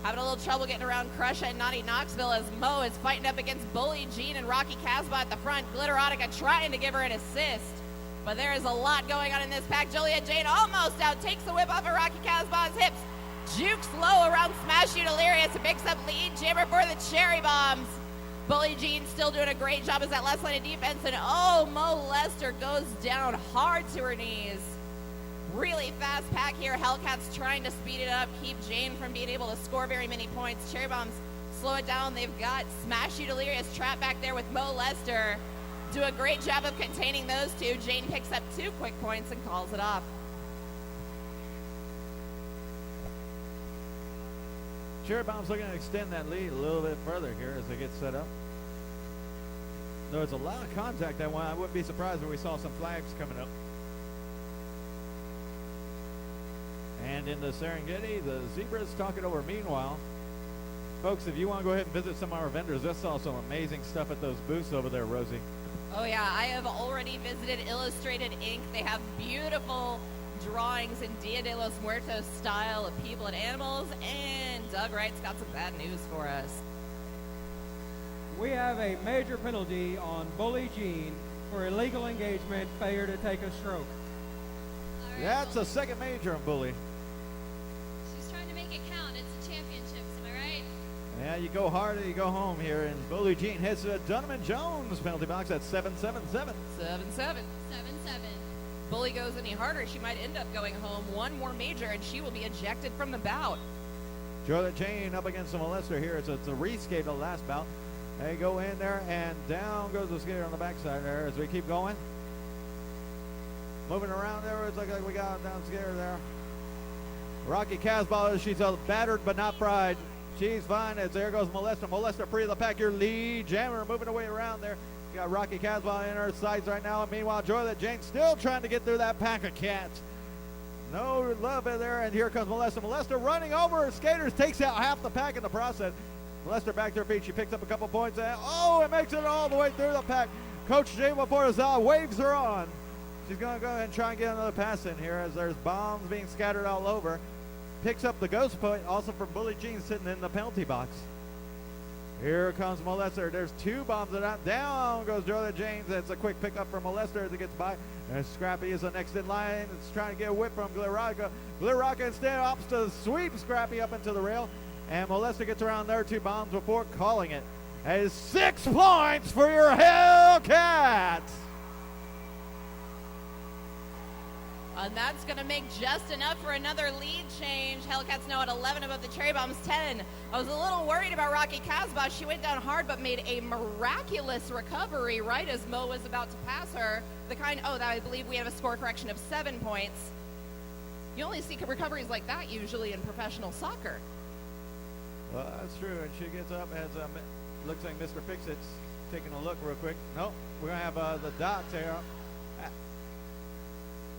Having a little trouble getting around Crusha and Naughty Knoxville as Mo is fighting up against Bully Jean and Rocky Casbah at the front. Glitterotica trying to give her an assist. But there is a lot going on in this pack. Juliet Jane almost out, takes the whip off of Rocky Casbah's hips. Jukes low around Smash You Delirious and picks up lead jammer for the Cherry Bombs. Bully Jean still doing a great job as that last line of defense. And oh, Mo Lester goes down hard to her knees. Really fast pack here. Hellcats trying to speed it up, keep Jane from being able to score very many points. Cherry Bombs slow it down. They've got Smash You Delirious trapped back there with Mo Lester. Do a great job of containing those two. Jane picks up 2 quick points and calls it off. Cherry Bombs looking to extend that lead a little bit further here as they get set up. There's a lot of contact that one. I wouldn't be surprised if we saw some flags coming up. And in the Serengeti, the Zebras talk it over. Meanwhile, folks, if you want to go ahead and visit some of our vendors, I saw some amazing stuff at those booths over there, Rosie. Oh yeah, I have already visited Illustrated Ink. They have beautiful drawings in Dia de los Muertos style of people and animals, and Doug Wright's got some bad news for us. We have a major penalty on Bully Jean for illegal engagement, failure to take a stroke. All right, That's a second major on Bully. she's trying to make it count. It's a championships, am I right? Yeah, you go hard or you go home here. And Bully Jean heads to Dunham Jones penalty box at 7-7-7. 7-7. 7-7. Bully goes any harder, she might end up going home. One more major, and she will be ejected from the bout. Juliet Jane up against the molester here. It's a reskate of the last bout. They go in there, and down goes the skater on the backside there as we keep going. Moving around there, it's like we got down skater there. Rocky Casbah, she's a battered but not fried. She's fine as there goes Molester. Molester free of the pack. Your lead jammer moving away around there. got Rocky Casbah in her sights right now. Meanwhile, Joylet Jane still trying to get through that pack of cats. No love in there, and here comes Molester. Molester running over her skaters, takes out half the pack in the process. Molester back to her feet. She picks up a couple points, and it makes it all the way through the pack. Coach Jayla Forzal waves her on. She's going to go ahead and try and get another pass in here as there's bombs being scattered all over. Picks up the ghost point, also from Bully Jean sitting in the penalty box. Here comes Molester. There's 2 bombs that out. Down goes Joylet James. It's a quick pickup for Molester as it gets by. And Scrappy is the next in line. It's trying to get a whip from Gliraka. Gliraka instead opts to sweep Scrappy up into the rail. And Molester gets around their 2 bombs before calling it. As 6 points for your Hellcats. And that's going to make just enough for another lead change. Hellcats now at 11 above the Cherry Bombs 10. I was a little worried about Rocky Casbah. She went down hard but made a miraculous recovery right as Mo was about to pass her. I believe we have a score correction of 7 points. You only see recoveries like that usually in professional soccer. Well, that's true. And she gets up as looks like Mr. Fix-It's taking a look real quick. Nope, we're going to have the docs here.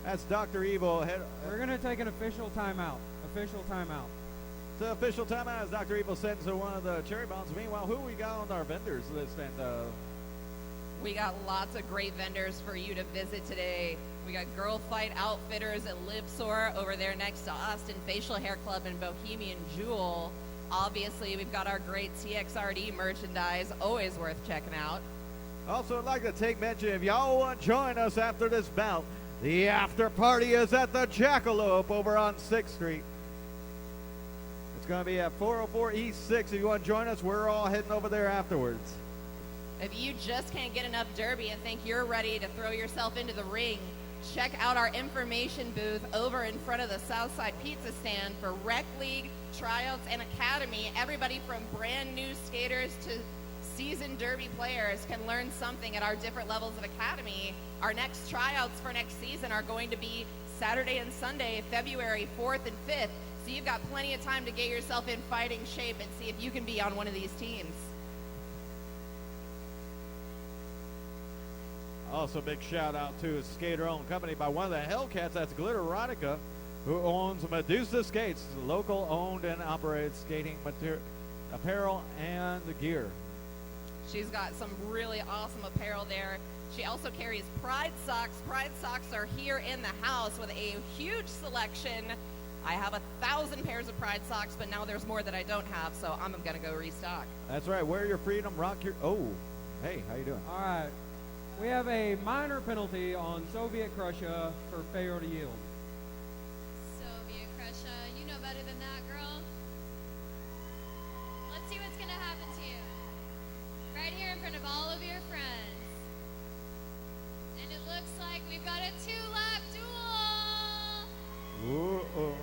That's Dr. Evil. We're going to take an official timeout. Official timeout. The official timeout as Dr. Evil sends to one of the Cherry Bombs. Meanwhile, who we got on our vendors list? And we got lots of great vendors for you to visit today. We got Girl Fight Outfitters at Libsor over there next to Austin Facial Hair Club and Bohemian Jewel. Obviously, we've got our great TXRD merchandise, always worth checking out. Also, I'd like to take mention, if y'all want to join us after this bout, the after party is at the Jackalope over on 6th Street. It's going to be at 404 East 6. If you want to join us, we're all heading over there afterwards. If you just can't get enough derby and think you're ready to throw yourself into the ring, check out our information booth over in front of the Southside Pizza stand for Rec League, Tryouts, and Academy. Everybody from brand new skaters to seasoned derby players can learn something at our different levels of academy. Our next tryouts for next season are going to be Saturday and Sunday, February 4th and 5th. So you've got plenty of time to get yourself in fighting shape and see if you can be on one of these teams. Also, big shout out to a skater-owned company by one of the Hellcats. That's Glitter Erotica, who owns Medusa Skates, local owned and operated skating apparel and gear. She's got some really awesome apparel there. She also carries Pride Socks. Pride Socks are here in the house with a huge selection. I have 1,000 pairs of Pride Socks, but now there's more that I don't have, so I'm going to go restock. That's right. Wear your freedom, rock your... Oh, hey, how you doing? All right. We have a minor penalty on Soviet Crusher for failure to yield. Soviet Crusher, you know better than that, girl. Let's see what's going to happen to you. Right here in front of all of your friends. And it looks like we've got a 2-lap duel. Uh-oh.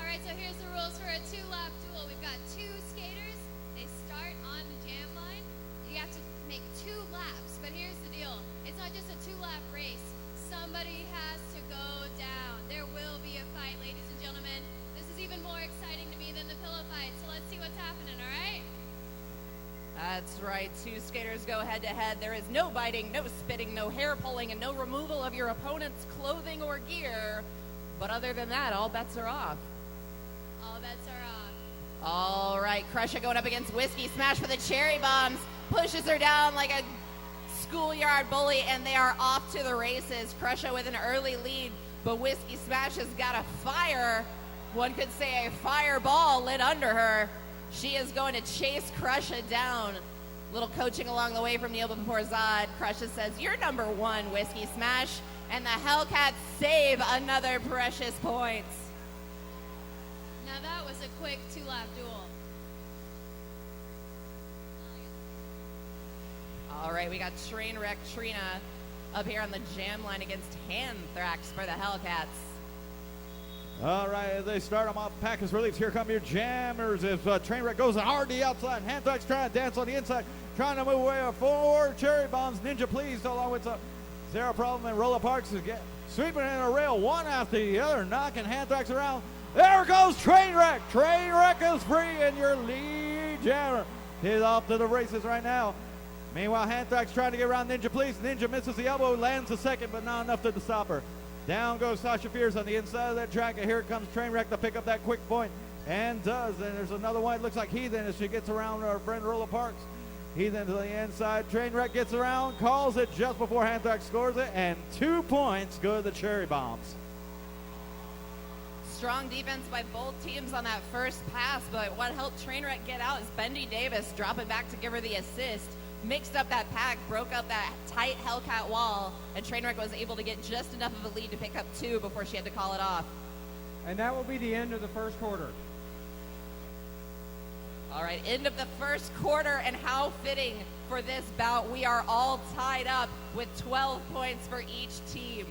All right, so here's the rules for a 2-lap duel. We've got 2 skaters. They start on the jam line. You have to make 2 laps, but here's the deal. It's not just a 2-lap race. Somebody has to go down. There will be a fight, ladies and gentlemen. This is even more exciting to me than the pillow fight, so let's see what's happening, all right? That's right. 2 skaters go head-to-head. There is no biting, no spitting, no hair pulling, and no removal of your opponent's clothing or gear. But other than that, all bets are off. All bets are off. All right, Crusher going up against Whiskey Smash for the Cherry Bombs. Pushes her down like a schoolyard bully, and they are off to the races. Crusher with an early lead, but Whiskey Smash has got a fire. One could say a fireball lit under her. She is going to chase Crusher down. Little coaching along the way from Neil Porzad. Crusher says, "You're number 1, Whiskey Smash." And the Hellcats save another precious points. Now that was a quick 2-lap duel. All right, we got Trainwreck Trina up here on the jam line against Anthrax for the Hellcats. All right, as they start them off, pack is released. Here come your jammers as Trainwreck goes hard the outside. Anthrax trying to dance on the inside, trying to move away forward. Cherry Bombs, Ninja Please, along with Zero Problem and Roller Parks is sweeping in a rail one after the other, knocking Anthrax around. There goes Trainwreck. Trainwreck is free, and your lead jammer is off to the races right now. Meanwhile, Anthrax trying to get around Ninja Police. Ninja misses the elbow, lands the second, but not enough to stop her. Down goes Sasha Fierce on the inside of that track, and here comes Trainwreck to pick up that quick point, and does. And there's another one. It looks like Heathen as she gets around our friend Rolla Parks. Heathen to the inside. Trainwreck gets around, calls it just before Anthrax scores it, and 2 points go to the Cherry Bombs. Strong defense by both teams on that first pass, but what helped Trainwreck get out is Bendy Davis dropping back to give her the assist. Mixed up that pack, broke up that tight Hellcat wall, and Trainwreck was able to get just enough of a lead to pick up 2 before she had to call it off. And that will be the end of the first quarter. All right, end of the first quarter, and how fitting for this bout. We are all tied up with 12 points for each team.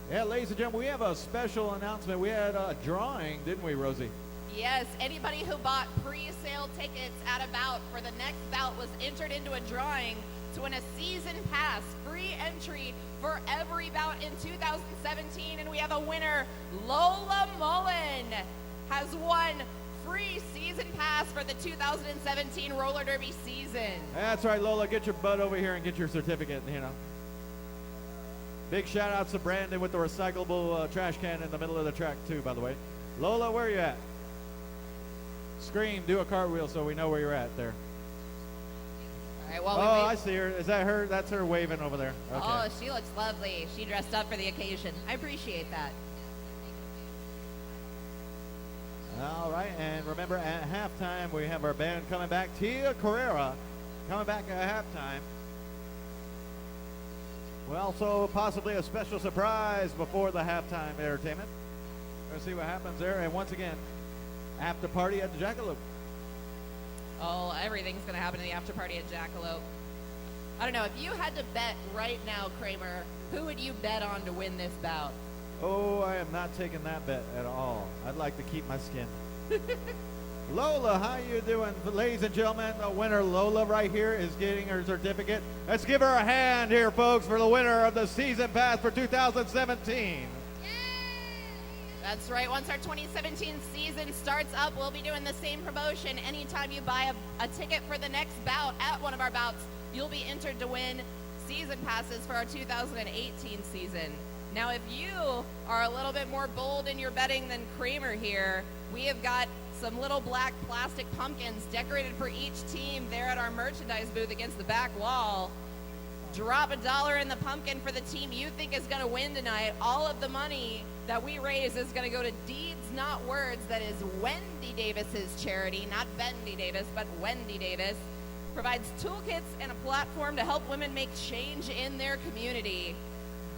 Yeah, ladies and gentlemen, we have a special announcement. We had a drawing, didn't we, Rosie? Yes, anybody who bought pre-sale tickets at a bout for the next bout was entered into a drawing to win a season pass, free entry for every bout in 2017. And we have a winner. Lola Mullen has won free season pass for the 2017 roller derby season. That's right, Lola. Get your butt over here and get your certificate, you know. Big shout outs to Brandon with the recyclable trash can in the middle of the track, too, by the way. Lola, where are you at? Scream, do a cartwheel so we know where you're at there. All right, well, Oh, I see her. Is that her? That's her waving over there. Okay. Oh, she looks lovely. She dressed up for the occasion. I appreciate that. All right, and remember at halftime we have our band coming back. Tia Carrera coming back at halftime. We also possibly a special surprise before the halftime entertainment. Let's see what happens there. And once again, after party at the Jackalope. Oh, everything's going to happen in the after party at Jackalope. I don't know. If you had to bet right now, Kramer, who would you bet on to win this bout? Oh, I am not taking that bet at all. I'd like to keep my skin. Lola, how you doing? Ladies and gentlemen, the winner, Lola, right here, is getting her certificate. Let's give her a hand here, folks, for the winner of the season pass for 2017. That's right. Once our 2017 season starts up, we'll be doing the same promotion. Anytime you buy a ticket for the next bout at one of our bouts, you'll be entered to win season passes for our 2018 season. Now, if you are a little bit more bold in your betting than Kramer here, we have got some little black plastic pumpkins decorated for each team there at our merchandise booth against the back wall. Drop $1 in the pumpkin for the team you think is going to win tonight. All of the money that we raise is going to go to Deeds Not Words. That is Wendy Davis's charity, not Bendy Davis, but Wendy Davis. Provides toolkits and a platform to help women make change in their community.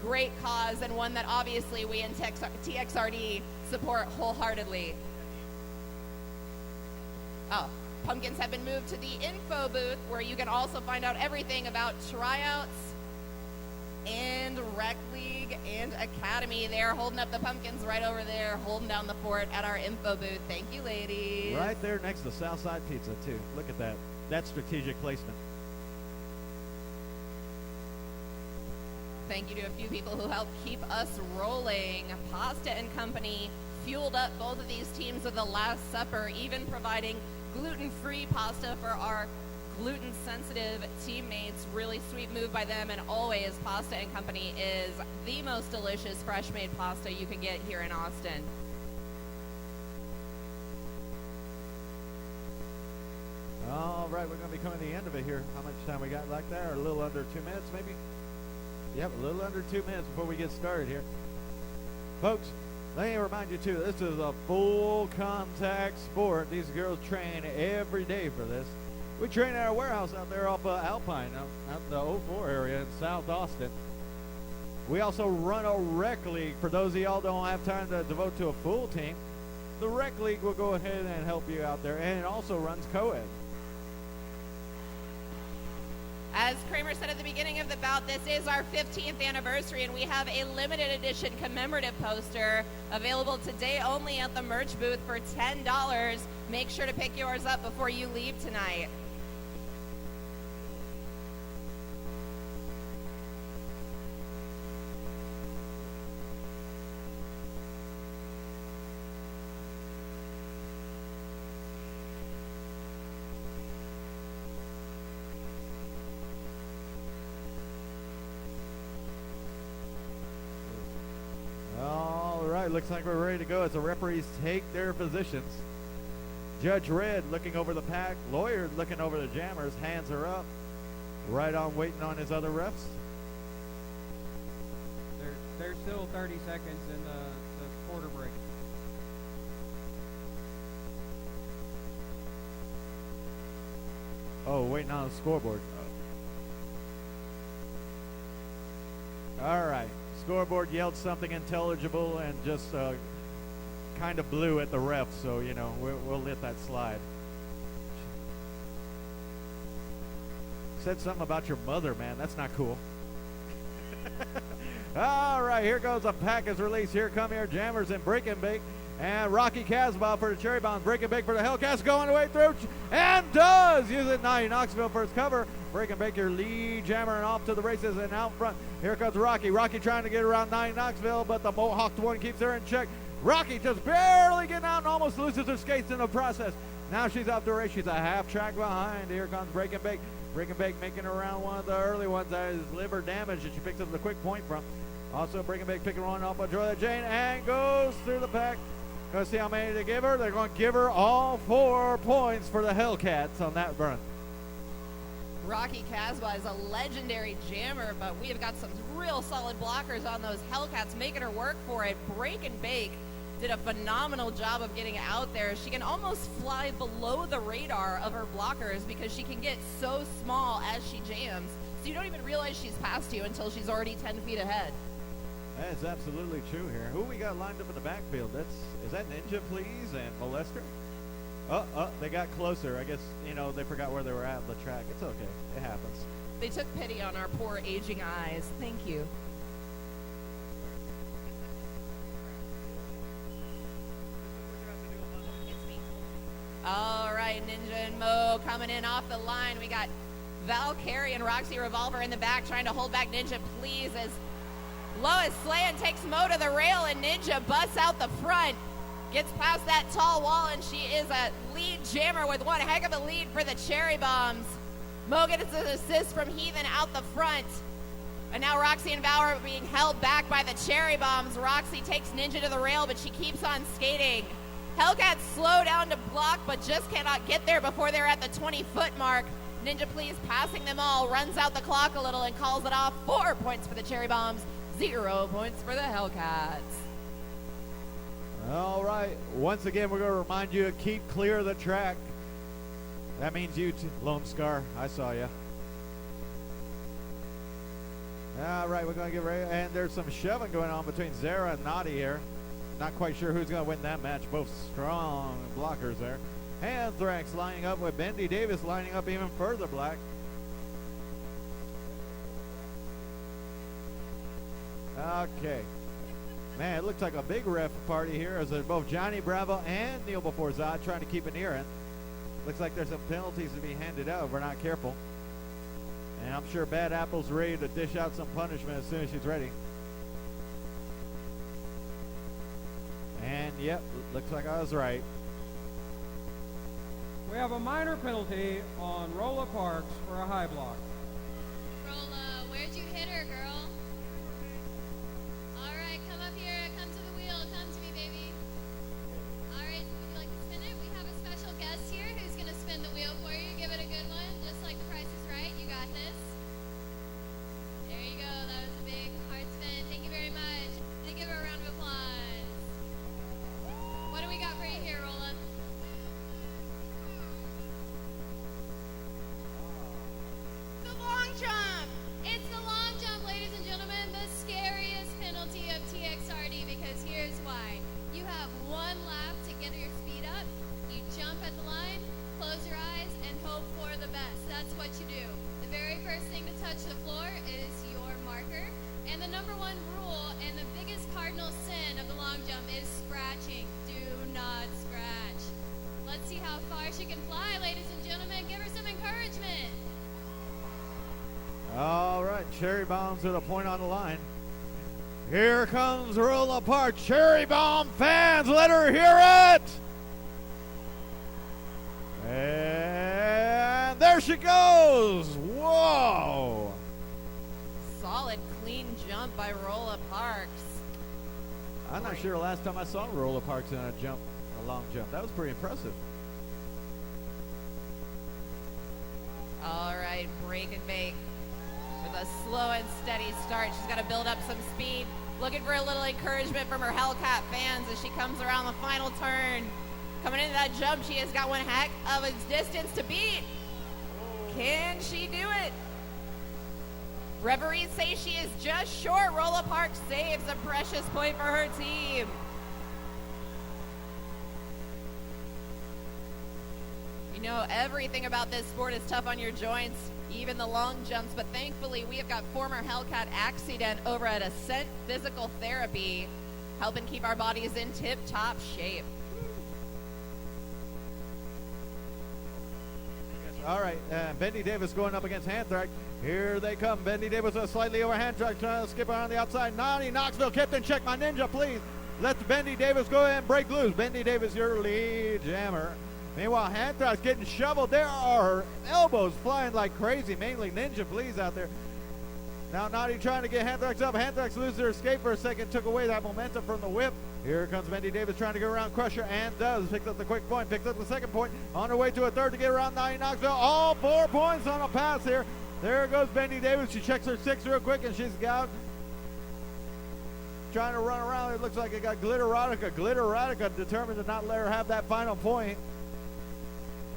Great cause, and one that obviously we in TXRD support wholeheartedly. Oh, pumpkins have been moved to the info booth, where you can also find out everything about tryouts and rec league and academy. They're holding up the pumpkins right over there, holding down the fort at our info booth. Thank you, ladies. Right there next to Southside Pizza, too. Look at that. That's strategic placement. Thank you to a few people who helped keep us rolling. Pasta and Company fueled up both of these teams with the Last Supper, even providing gluten-free pasta for our gluten-sensitive teammates. Really sweet move by them, and always Pasta and Company is the most delicious fresh-made pasta you can get here in Austin. All right, we're going to be coming to the end of it here. How much time we got like that? Or a little under 2 minutes, maybe? Yep, a little under 2 minutes before we get started here. Folks, let me remind you, too, this is a full contact sport. These girls train every day for this. We train at our warehouse out there off of Alpine, out in the 04 area in South Austin. We also run a rec league. For those of y'all don't have time to devote to a full team, the rec league will go ahead and help you out there. And it also runs co-ed. As Kramer said at the beginning of the bout, this is our 15th anniversary, and we have a limited edition commemorative poster available today only at the merch booth for $10. Make sure to pick yours up before you leave tonight. looks like we're ready to go as the referees take their positions. Judge Red looking over the pack. Lawyer looking over the jammers. Hands are up. Right on waiting on his other refs. There's still 30 seconds in the quarter break. Oh, waiting on the scoreboard. Oh. All right. Scoreboard yelled something intelligible and just kind of blew at the ref, so, you know, we'll let that slide. Said something about your mother, man. That's not cool. All right, here goes a pack is released. Here come your jammers and break and bake. And Rocky Casbah for the Cherry Bombs. Break and bake for the Hellcats going the way through. And does use it. Now Knoxville for his cover. Break and bake your lead jammer and off to the races and out front. Here comes Rocky. Rocky trying to get around 9 Knoxville, but the Mohawked one keeps her in check. Rocky just barely getting out and almost loses her skates in the process. Now she's off the race. She's a half track behind. Here comes Break and Bake. Break and Bake making her around one of the early ones that is liver damage that she picks up the quick point from. Also Break and Bake picking one off by Joy Jane and goes through the pack. Gonna see how many they give her. They're gonna give her all 4 points for the Hellcats on that run. Rocky Casbah is a legendary jammer, but we have got some real solid blockers on those Hellcats, making her work for it. Break and Bake did a phenomenal job of getting out there. She can almost fly below the radar of her blockers because she can get so small as she jams, so you don't even realize she's past you until she's already 10 feet ahead. That is absolutely true here. Who we got lined up in the backfield? Is that Ninja Please and Molester? They got closer. I guess, you know, they forgot where they were at on the track. It's okay. It happens. They took pity on our poor aging eyes. Thank you. All right, Ninja and Mo coming in off the line. We got Val Carey and Roxy Revolver in the back trying to hold back Ninja Please as Lois Slan takes Mo to the rail and Ninja busts out the front. Gets past that tall wall and she is a lead jammer with one heck of a lead for the Cherry Bombs. Mo gets an assist from Heathen out the front. And now Roxy and Val are being held back by the Cherry Bombs. Roxy takes Ninja to the rail, but she keeps on skating. Hellcats slow down to block, but just cannot get there before they're at the 20-foot mark. Ninja Please passing them all, runs out the clock a little and calls it off. 4 points for the Cherry Bombs, 0 points for the Hellcats. All right. Once again, we're going to remind you to keep clear of the track. That means you, Lone Scar. I saw you. All right, we're going to get ready. And there's some shoving going on between Zara and Naughty here. Not quite sure who's going to win that match. Both strong blockers there. Anthrax lining up with Bendy Davis lining up even further black. Okay. Man, it looks like a big ref party here as both Johnny Bravo and Neil Before Zod trying to keep it near it. Looks like there's some penalties to be handed out if we're not careful. And I'm sure Bad Apple's ready to dish out some punishment as soon as she's ready. And, yep, looks like I was right. We have a minor penalty on Rolla Parks for a high block. Rolla, where'd you hit her, girl? All right, come up here. Come to the wheel. Come to me, baby. All right, would you like to spin it? We have a special guest here who's going to spin the wheel for you. Give it a good one, just like The Price is Right. You got this. There you go. That was a big hard spin. Thank you very much. Let's give her a round of applause. What do we got for you here, Rolla? The long jump. It's the long jump, ladies and gentlemen, the scariest penalty of TXRD, because here's why. You have 1 lap to get your speed up. You jump at the line, close your eyes, and hope for the best. That's what you do. The very first thing to touch the floor is your marker. And the number 1 rule and the biggest cardinal sin of the long jump is scratching. Do not scratch. Let's see how far she can fly, ladies and gentlemen. Give her some encouragement. All right, Cherry Bombs with a point on the line. Here comes Roll Apart. Cherry Bomb fans, let her hear it! And there she goes! Whoa! Solid, clean jump by Rolla Parks. I'm not Great. sure the last time I saw Roller Parks in a long jump. That was pretty impressive. All right, break and bake with a slow and steady start. She's got to build up some speed. Looking for a little encouragement from her Hellcat fans as she comes around the final turn. Coming into that jump, she has got one heck of a distance to beat. Can she do it? Referees say she is just short. Rolla Parks saves a precious point for her team. You know, everything about this sport is tough on your joints, even the long jumps, but thankfully we have got former Hellcat accident over at Ascent Physical Therapy, helping keep our bodies in tip-top shape. All right, Bendy Davis going up against Hanthrax. Here they come. Bendy Davis slightly over Hanthrax, trying to skip around the outside. Naughty Knoxville, Captain, check my ninja, please. Let Bendy Davis go ahead and break loose. Bendy Davis, your lead jammer. Meanwhile, Hanthrax getting shoveled. There are elbows flying like crazy, mainly Ninja Please out there. Now Naughty trying to get Hanthrax up. Hanthrax loses her escape for a second, took away that momentum from the whip. Here comes Bendy Davis trying to go around Crusher, and does. Picks up the quick point, picks up the second point. On her way to a third to get around Naughty Knoxville. All 4 points on a pass here. There goes Bendy Davis. She checks her 6 real quick, and she's out. Trying to run around. It looks like it got Glitterotica. Glitterotica determined to not let her have that final point.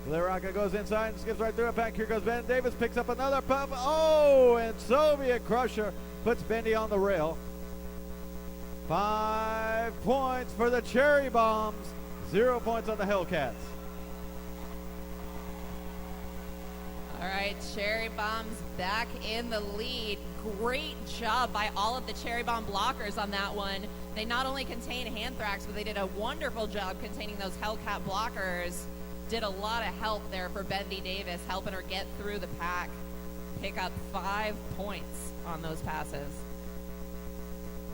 Glitterotica goes inside and skips right through it. Back here goes Bendy Davis. Picks up another puff. Oh, and Soviet Crusher puts Bendy on the rail. 5 points for the Cherry Bombs. 0 points on the Hellcats. All right, Cherry Bombs back in the lead. Great job by all of the Cherry Bomb blockers on that one. They not only contained Hanthrax, but they did a wonderful job containing those Hellcat blockers. Did a lot of help there for Bendy Davis, helping her get through the pack. Pick up 5 points on those passes.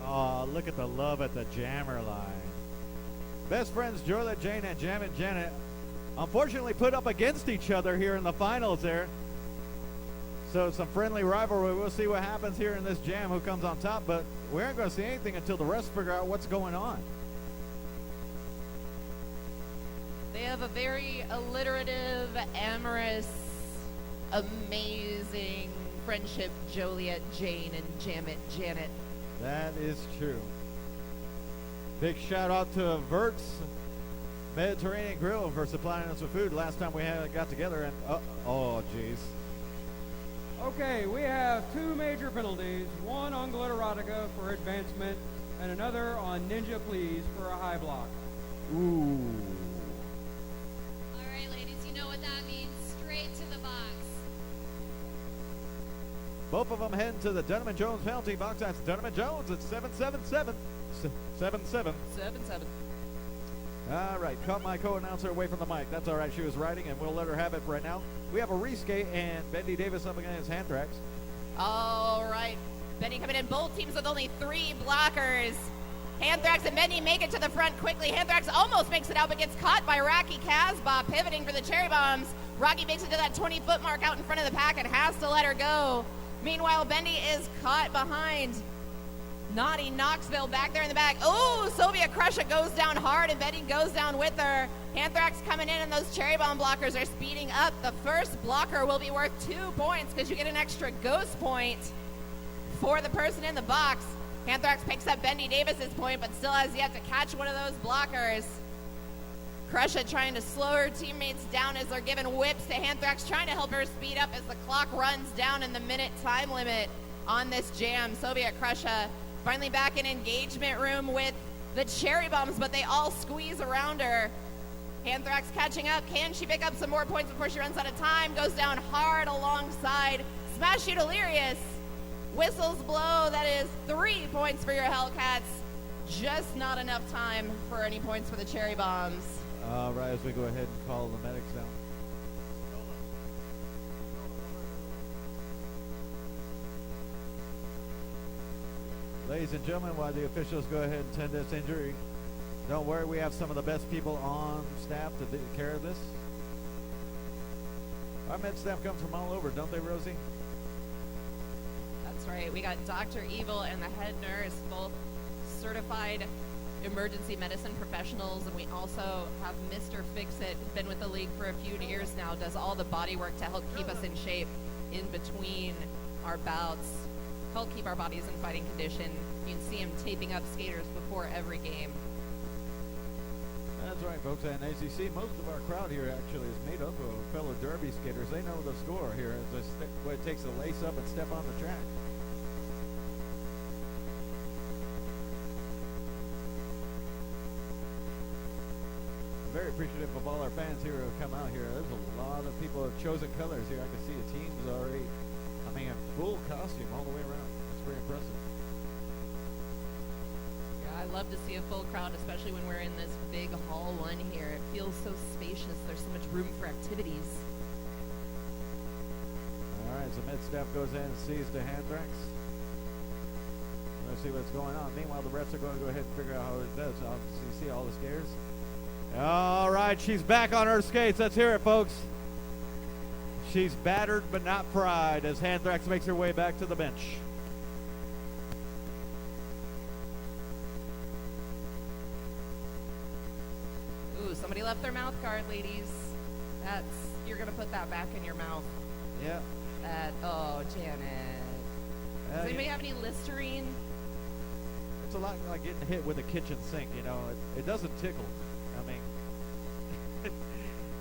Oh, look at the love at the jammer line. Best friends Jorla Jane and Jammin' Janet unfortunately put up against each other here in the finals there. So some friendly rivalry. We'll see what happens here in this jam, who comes on top, but we aren't going to see anything until the rest figure out what's going on. They have a very alliterative, amorous, amazing friendship, Joliet, Jane, and Jamit, Janet. That is true. Big shout out to Vert's Mediterranean Grill for supplying us with food last time we got together. And oh, jeez. Okay, we have 2 major penalties, one on Glitterotica for advancement and another on Ninja Please for a high block. Ooh. All right, ladies, you know what that means. Straight to the box. Both of them heading to the Dunham & Jones penalty box. That's Dunham & Jones at 7-7-7. 7-7. 7-7. All right, cut my co-announcer away from the mic. That's all right. She was writing, and we'll let her have it right now. We have a reskate and Bendy Davis up against Hanthrax. All right. Benny coming in. Both teams with only 3 blockers. Hanthrax and Benny make it to the front quickly. Hanthrax almost makes it out, but gets caught by Rocky Casbah, pivoting for the Cherry Bombs. Rocky makes it to that 20-foot mark out in front of the pack and has to let her go. Meanwhile, Bendy is caught behind Naughty Knoxville back there in the back. Oh, Soviet Crusher goes down hard, and Benny goes down with her. Hanthrax coming in, and those Cherry Bomb blockers are speeding up. The first blocker will be worth 2 points because you get an extra ghost point for the person in the box. Hanthrax picks up Bendy Davis's point, but still has yet to catch one of those blockers. Crusher trying to slow her teammates down as they're giving whips to Hanthrax, trying to help her speed up as the clock runs down in the minute time limit on this jam. Soviet Crusher finally back in engagement room with the Cherry Bombs, but they all squeeze around her. Hanthrax catching up. Can she pick up some more points before she runs out of time? Goes down hard alongside Smash You Delirious. Whistles blow. That is 3 points for your Hellcats. Just not enough time for any points for the Cherry Bombs. All right, as we go ahead and call the medics down. Ladies and gentlemen, while the officials go ahead and tend this injury, don't worry, we have some of the best people on staff to take care of this. Our med staff comes from all over, don't they, Rosie? That's right. We got Dr. Evil and the head nurse, both certified emergency medicine professionals, and we also have Mr. Fix-It, who's been with the league for a few years now, does all the body work to help keep us in shape in between our bouts, help keep our bodies in fighting condition. You can see him taping up skaters before every game. That's right, folks. And as you see, most of our crowd here actually is made up of fellow derby skaters. They know the score here as what it takes to lace up and step on the track. Very appreciative of all our fans here who have come out here. There's a lot of people who have chosen colors here. I can see the teams already, a full costume all the way around. It's very impressive. Yeah, I love to see a full crowd, especially when we're in this big hall one here. It feels so spacious. There's so much room for activities. All right, so mid-step goes in and sees the Handrax. Let's see what's going on. Meanwhile, the refs are going to go ahead and figure out how it does. So you see all the skaters? All right, she's back on her skates. Let's hear it, folks. She's battered but not fried as Handrax makes her way back to the bench. Ooh, somebody left their mouth guard, ladies. You're going to put that back in your mouth. Yeah. Oh, Janet. Does anybody have any Listerine? It's a lot like getting hit with a kitchen sink, you know. It doesn't tickle.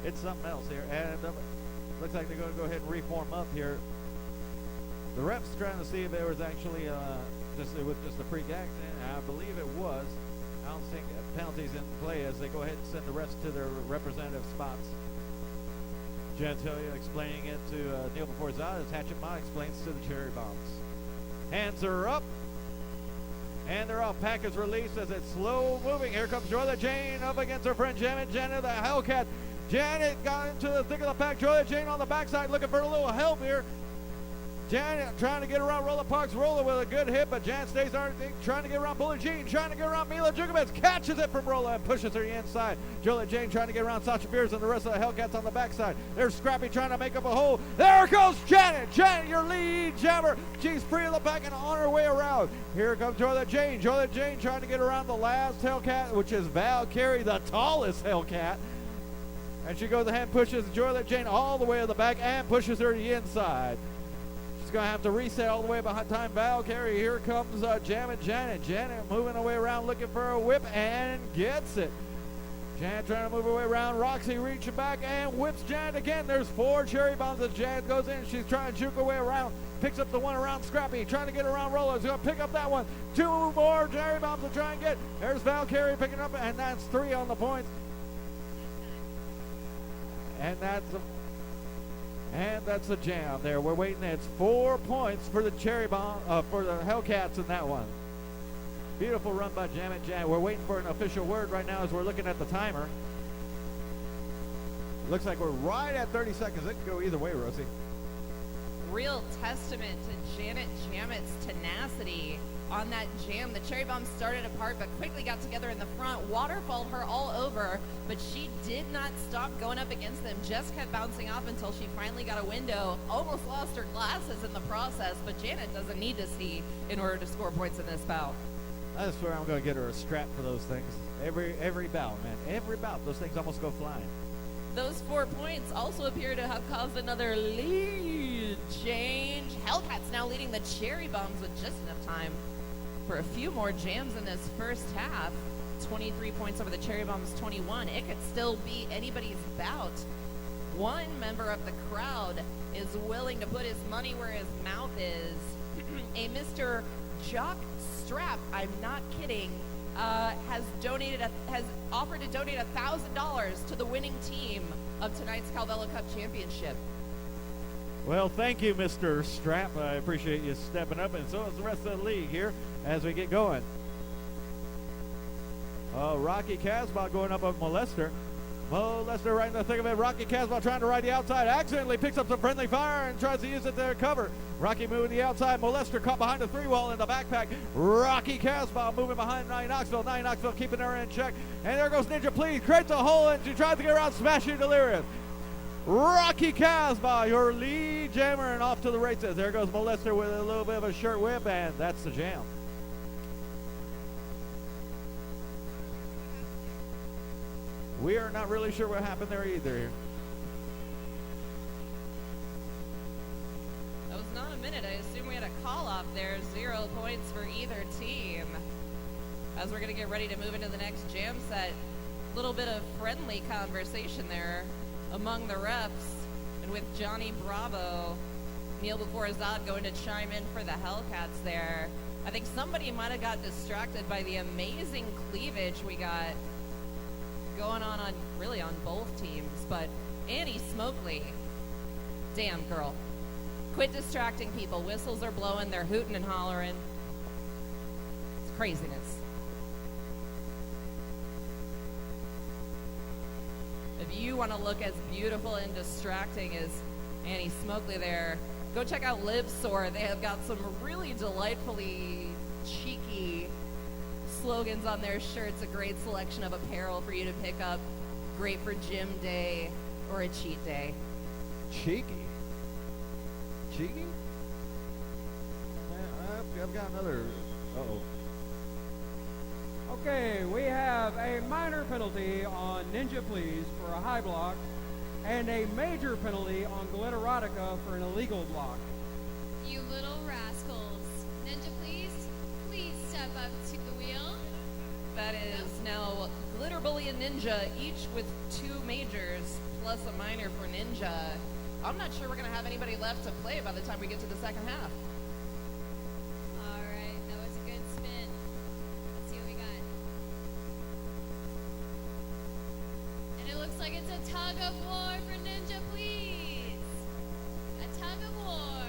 It's something else here. And looks like they're going to go ahead and reform up here. The ref's trying to see if there was actually just a pre-gag. And I believe it was. I don't think penalties in play as they go ahead and send the refs to their representative spots. Genitalia explaining it to Neil before his eyes. Hatchet Ma explains to the Cherry Bombs. Hands are up. And they're off. Pack is released as it's slow moving. Here comes Joyla Jane up against her friend Janet. Janet, the Hellcat. Janet got into the thick of the pack. Joyla Jane on the backside looking for a little help here. Janet trying to get around Rolla Parks. Rolla with a good hit, but Janet stays on her, trying to get around Bullet Jean, trying to get around Mila Jugovec, catches it from Rolla and pushes her inside. Joyla Jane trying to get around Sasha Fierce and the rest of the Hellcats on the backside. There's Scrappy trying to make up a hole. There goes Janet. Janet, your lead jammer. She's free of the pack and on her way around. Here comes Joyla Jane. Joyla Jane trying to get around the last Hellcat, which is Val Carey, the tallest Hellcat. And she goes ahead and pushes Joyla Jane all the way to the back and pushes her to the inside. She's going to have to reset all the way behind time. Val Carey. Here comes Janet. Janet moving her way around looking for a whip and gets it. Janet trying to move her way around. Roxy reaching back and whips Janet again. There's 4 cherry bombs as Janet goes in. She's trying to juke her way around. Picks up the one around Scrappy. Trying to get around Rolla. She's going to pick up that one. 2 more cherry bombs to try and get. There's Val Carey picking up, and that's 3 on the points. And that's a jam there. We're waiting. It's 4 points for the Cherry Bomb, for the Hellcats in that one. Beautiful run by Janet. We're waiting for an official word right now as we're looking at the timer. Looks like we're right at 30 seconds. It could go either way, Rosie. Real testament to Janet Jamet's tenacity on that jam. The Cherry Bombs started apart but quickly got together in the front, waterfalled her all over, but she did not stop going up against them, just kept bouncing off until she finally got a window, almost lost her glasses in the process, but Janet doesn't need to see in order to score points in this bout. I swear I'm going to get her a strap for those things. Every bout, man. Every bout. Those things almost go flying. Those 4 points also appear to have caused another lead change. Hellcats now leading the Cherry Bombs with just enough time for a few more jams in this first half. 23 points over the Cherry Bombs, 21. It could still be anybody's bout. One member of the crowd is willing to put his money where his mouth is. A Mr. Jock Strap, I'm not kidding, has offered to donate $1,000 to the winning team of tonight's Cavello Cup Championship. Well, thank you, Mr. Strap. I appreciate you stepping up, and so is the rest of the league here as we get going. Rocky Casbah going up with Molester. Molester right in the thick of it. Rocky Casbah trying to ride the outside. Accidentally picks up some friendly fire and tries to use it to cover. Rocky moving the outside. Molester caught behind the 3-wall in the backpack. Rocky Casbah moving behind Nye Knoxville. Nye Knoxville keeping her in check. And there goes Ninja Please. Creates a hole, and she tries to get around Smashing Delirious. Rocky Casbah, your lead jammer, and off to the races. There goes Molester with a little bit of a shirt whip, and that's the jam. We are not really sure what happened there either. That was not a minute. I assume we had a call off there. 0 points for either team. As we're going to get ready to move into the next jam set, a little bit of friendly conversation there among the refs. And with Johnny Bravo, Neil before Azad going to chime in for the Hellcats there. I think somebody might have got distracted by the amazing cleavage we got going on really on both teams. But Annie Smokeley, damn girl. Quit distracting people. Whistles are blowing. They're hooting and hollering. It's craziness. If you want to look as beautiful and distracting as Annie Smokeley there, go check out LiveSoar. They have got some really delightfully cheeky slogans on their shirts. A great selection of apparel for you to pick up. Great for gym day or a cheat day. Cheeky? Cheeky? I've got another. Uh-oh. Okay, we have a minor penalty on Ninja Please for a high block and a major penalty on Glitterotica for an illegal block. You little rascals. Ninja, please step up to the wheel. That is now Glitter Bully and Ninja, each with 2 majors plus a minor for Ninja. I'm not sure we're going to have anybody left to play by the time we get to the second half. All right, that was a good spin. Let's see what we got. And it looks like it's a tug of war for Ninja, please. A tug of war.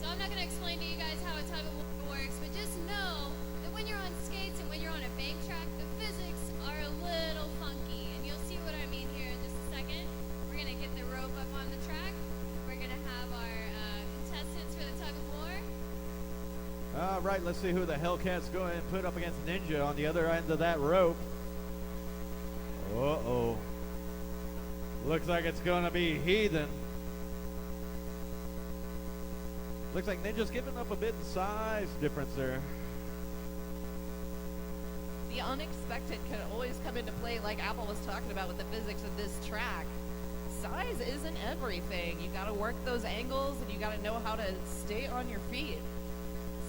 So I'm not going to explain to you guys how a tug of war works, but just know that when you're on skates and when you're on a bank track, the physics are a little funky. And you'll see what I mean here in just a second. We're going to get the rope up on the track. We're going to have our contestants for the tug of war. All right, let's see who the Hellcats go and put up against Ninja on the other end of that rope. Uh-oh. Looks like it's going to be Heathen. Looks like Ninja's giving up a bit in size difference there. The unexpected can always come into play, like Apple was talking about with the physics of this track. Size isn't everything. You got to work those angles, and you got to know how to stay on your feet.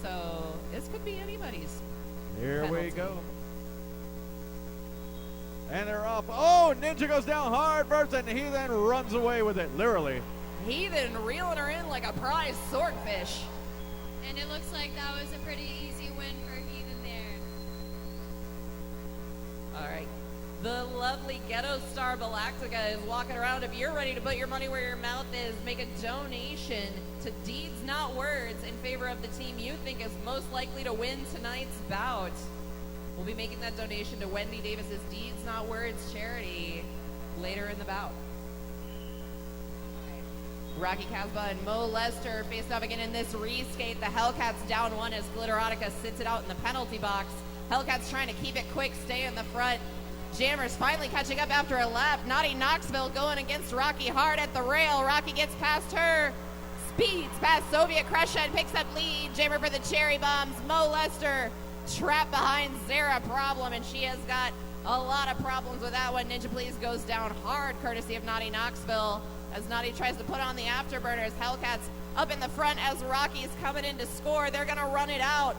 So this could be anybody's. Here penalty. we go. And they're off. Oh, Ninja goes down hard first, and he then runs away with it, literally. Heathen reeling her in like a prize swordfish. And it looks like that was a pretty easy win for Heathen there. All right. The lovely Ghetto Star Galactica is walking around. If you're ready to put your money where your mouth is, make a donation to Deeds Not Words in favor of the team you think is most likely to win tonight's bout. We'll be making that donation to Wendy Davis's Deeds Not Words charity later in the bout. Rocky Casbah and Mo Lester faced off again in this reskate. The Hellcats down 1 as Glitterotica sits it out in the penalty box. Hellcats trying to keep it quick, stay in the front. Jammers finally catching up after a lap. Naughty Knoxville going against Rocky hard at the rail. Rocky gets past her. Speeds past Soviet Crusher and picks up lead. Jammer for the Cherry Bombs. Mo Lester trapped behind Zara Problem, and she has got a lot of problems with that one. Ninja Please goes down hard courtesy of Naughty Knoxville as Naughty tries to put on the afterburners. Hellcats up in the front as Rocky's coming in to score. They're going to run it out.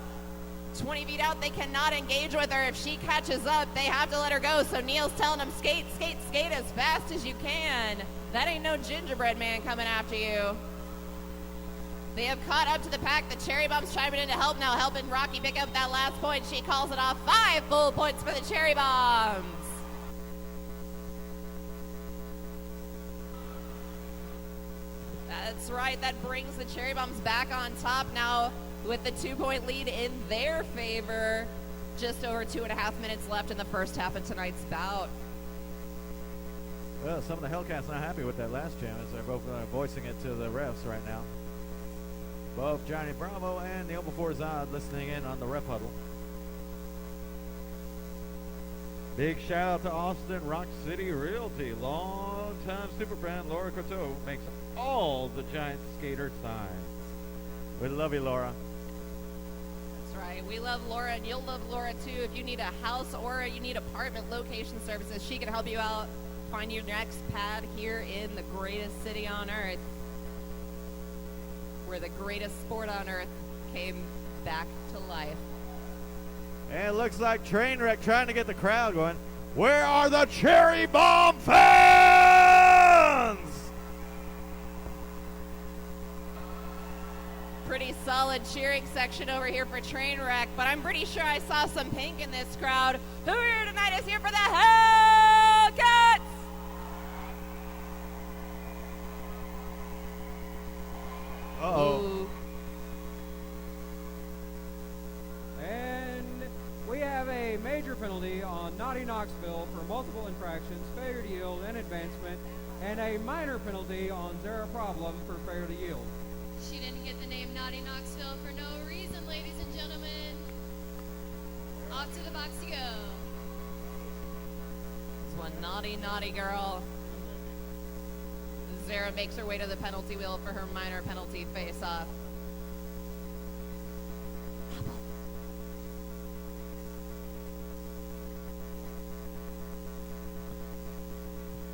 20 feet out, they cannot engage with her. If she catches up, they have to let her go. So Neil's telling them, skate, skate, skate as fast as you can. That ain't no gingerbread man coming after you. They have caught up to the pack. The Cherry Bombs chiming in to help now, helping Rocky pick up that last point. She calls it off. 5 full points for the Cherry Bombs. That's right. That brings the Cherry Bombs back on top now with the 2-point lead in their favor. Just over 2.5 minutes left in the first half of tonight's bout. Well, some of the Hellcats not happy with that last jam as they're both voicing it to the refs right now. Both Johnny Bravo and Neil before Zod listening in on the ref huddle. Big shout out to Austin Rock City Realty. Long-time super fan Laura Coteau makes all the Giant Skater signs. We love you, Laura. That's right. We love Laura, and you'll love Laura too. If you need a house or you need apartment location services, she can help you out. Find your next pad here in the greatest city on earth, where the greatest sport on earth came back to life. And it looks like Trainwreck trying to get the crowd going. Where are the Cherry Bomb fans? Pretty solid cheering section over here for Trainwreck, but I'm pretty sure I saw some pink in this crowd. Who here tonight is here for the Hellcats? Uh-oh. Ooh. And we have a major penalty on Naughty Knoxville for multiple infractions, failure to yield, and advancement, and a minor penalty on Zara Problem for failure to yield. She didn't get the name Naughty Knoxville for no reason, ladies and gentlemen. Off to the box you go. This one naughty, naughty girl. Zara makes her way to the penalty wheel for her minor penalty face-off.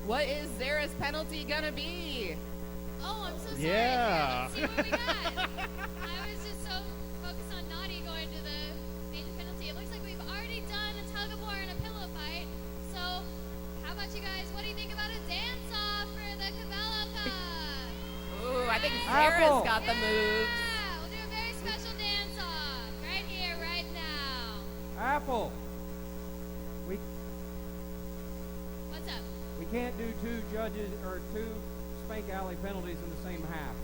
What is Zara's penalty gonna be? Oh, I'm so sorry. Yeah. Let's see what we got. I was just so focused on Naughty going to the major penalty. It looks like we've already done a tug of war and a pillow fight. So, how about you guys? What do you think about a dance-off for the Cavello Cup? Ooh, I think Apple. Zara's got the moves. Yeah, we'll do a very special dance-off right here, right now. Apple. What's up? We can't do two Spank Alley penalties in the same half.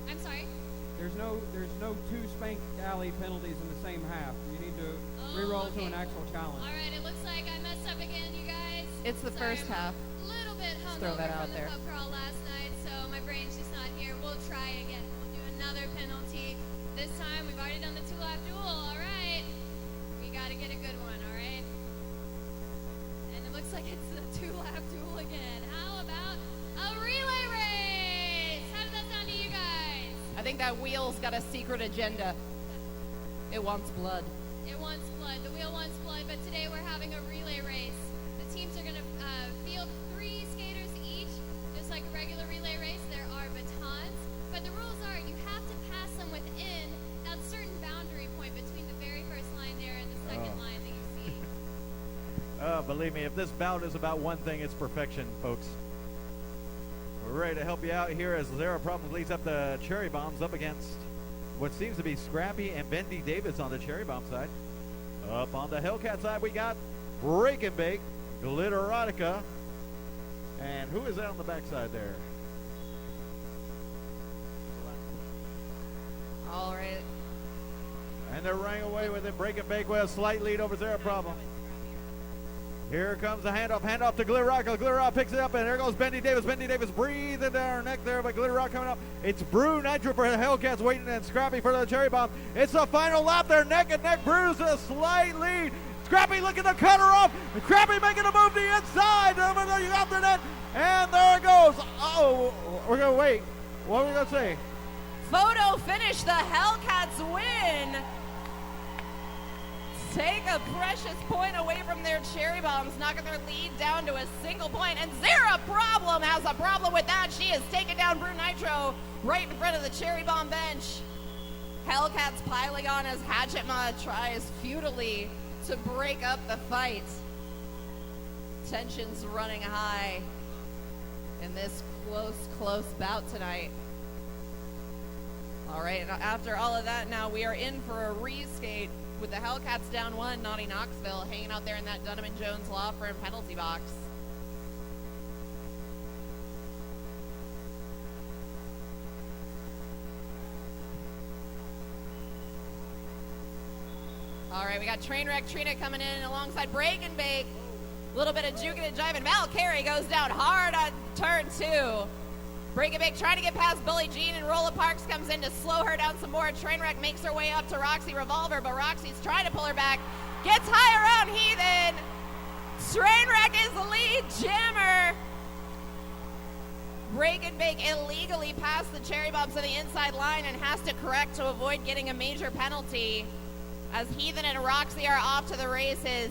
I'm sorry. There's no two Spank Alley penalties in the same half. You need to re-roll to an actual challenge. All right, it looks like I messed up again, you guys. It's the Sorry, first I'm half. A little bit throw hungover that out from there. the pub crawl last night, so my brain's just not here. We'll try again. We'll do another penalty. This time, we've already done the two-lap duel. All right. We got to get a good one, all right? And it looks like it's the two-lap duel again. How about a relay race? How does that sound to you guys? I think that wheel's got a secret agenda. It wants blood. It wants blood. The wheel wants blood, but today we're having a relay race. The teams are going to field 3 skaters each, just like a regular relay race. There are batons, but the rules are you have to pass them within a certain boundary point between the very first line there and the second line that you see. Believe me, if this bout is about one thing, it's perfection, folks. We're ready to help you out here as Zara Problem leads up the Cherry Bombs up against what seems to be Scrappy and Bendy Davis on the Cherry Bomb side. Up on the Hellcat side, we got Break and Bake, Glitterotica, and who is that on the backside there? All right. And they're running away with it. Break and Bake with a slight lead over Zara Problem. Here comes the handoff to Glitterotica. Glitterotica picks it up, and there goes Bendy Davis. Bendy Davis breathing down her neck there, but Glitterotica coming up. It's Brew Nitro for the Hellcats waiting, and Scrappy for the Cherry Bomb. It's the final lap there, neck and neck. Brew's a slight lead. Scrappy looking to cut her off. Scrappy making a move to the inside. You got the net, and there it goes. Oh, we're going to wait. What are we going to say? Photo finish, the Hellcats win. Take a precious point away from their Cherry Bombs, knocking their lead down to a single point. And Zara Problem has a problem with that. She has taken down Brew Nitro right in front of the Cherry Bomb bench. Hellcats piling on as Hatchetma tries futilely to break up the fight. Tensions running high in this close bout tonight. All right, after all of that, now we are in for a reskate with the Hellcats down 1, Naughty Knoxville hanging out there in that Dunham & Jones Law Firm penalty box. All right, we got Trainwreck Trina coming in alongside Break and Bake. A little bit of juking and jiving. Val Carey goes down hard on turn 2. Break and Bake trying to get past Billie Jean, and Rolla Parks comes in to slow her down some more. Trainwreck makes her way up to Roxy Revolver, but Roxy's trying to pull her back. Gets high around Heathen. Trainwreck is the lead jammer. Break and Bake illegally passed the Cherry Bombs to the inside line and has to correct to avoid getting a major penalty. as Heathen and Roxy are off to the races.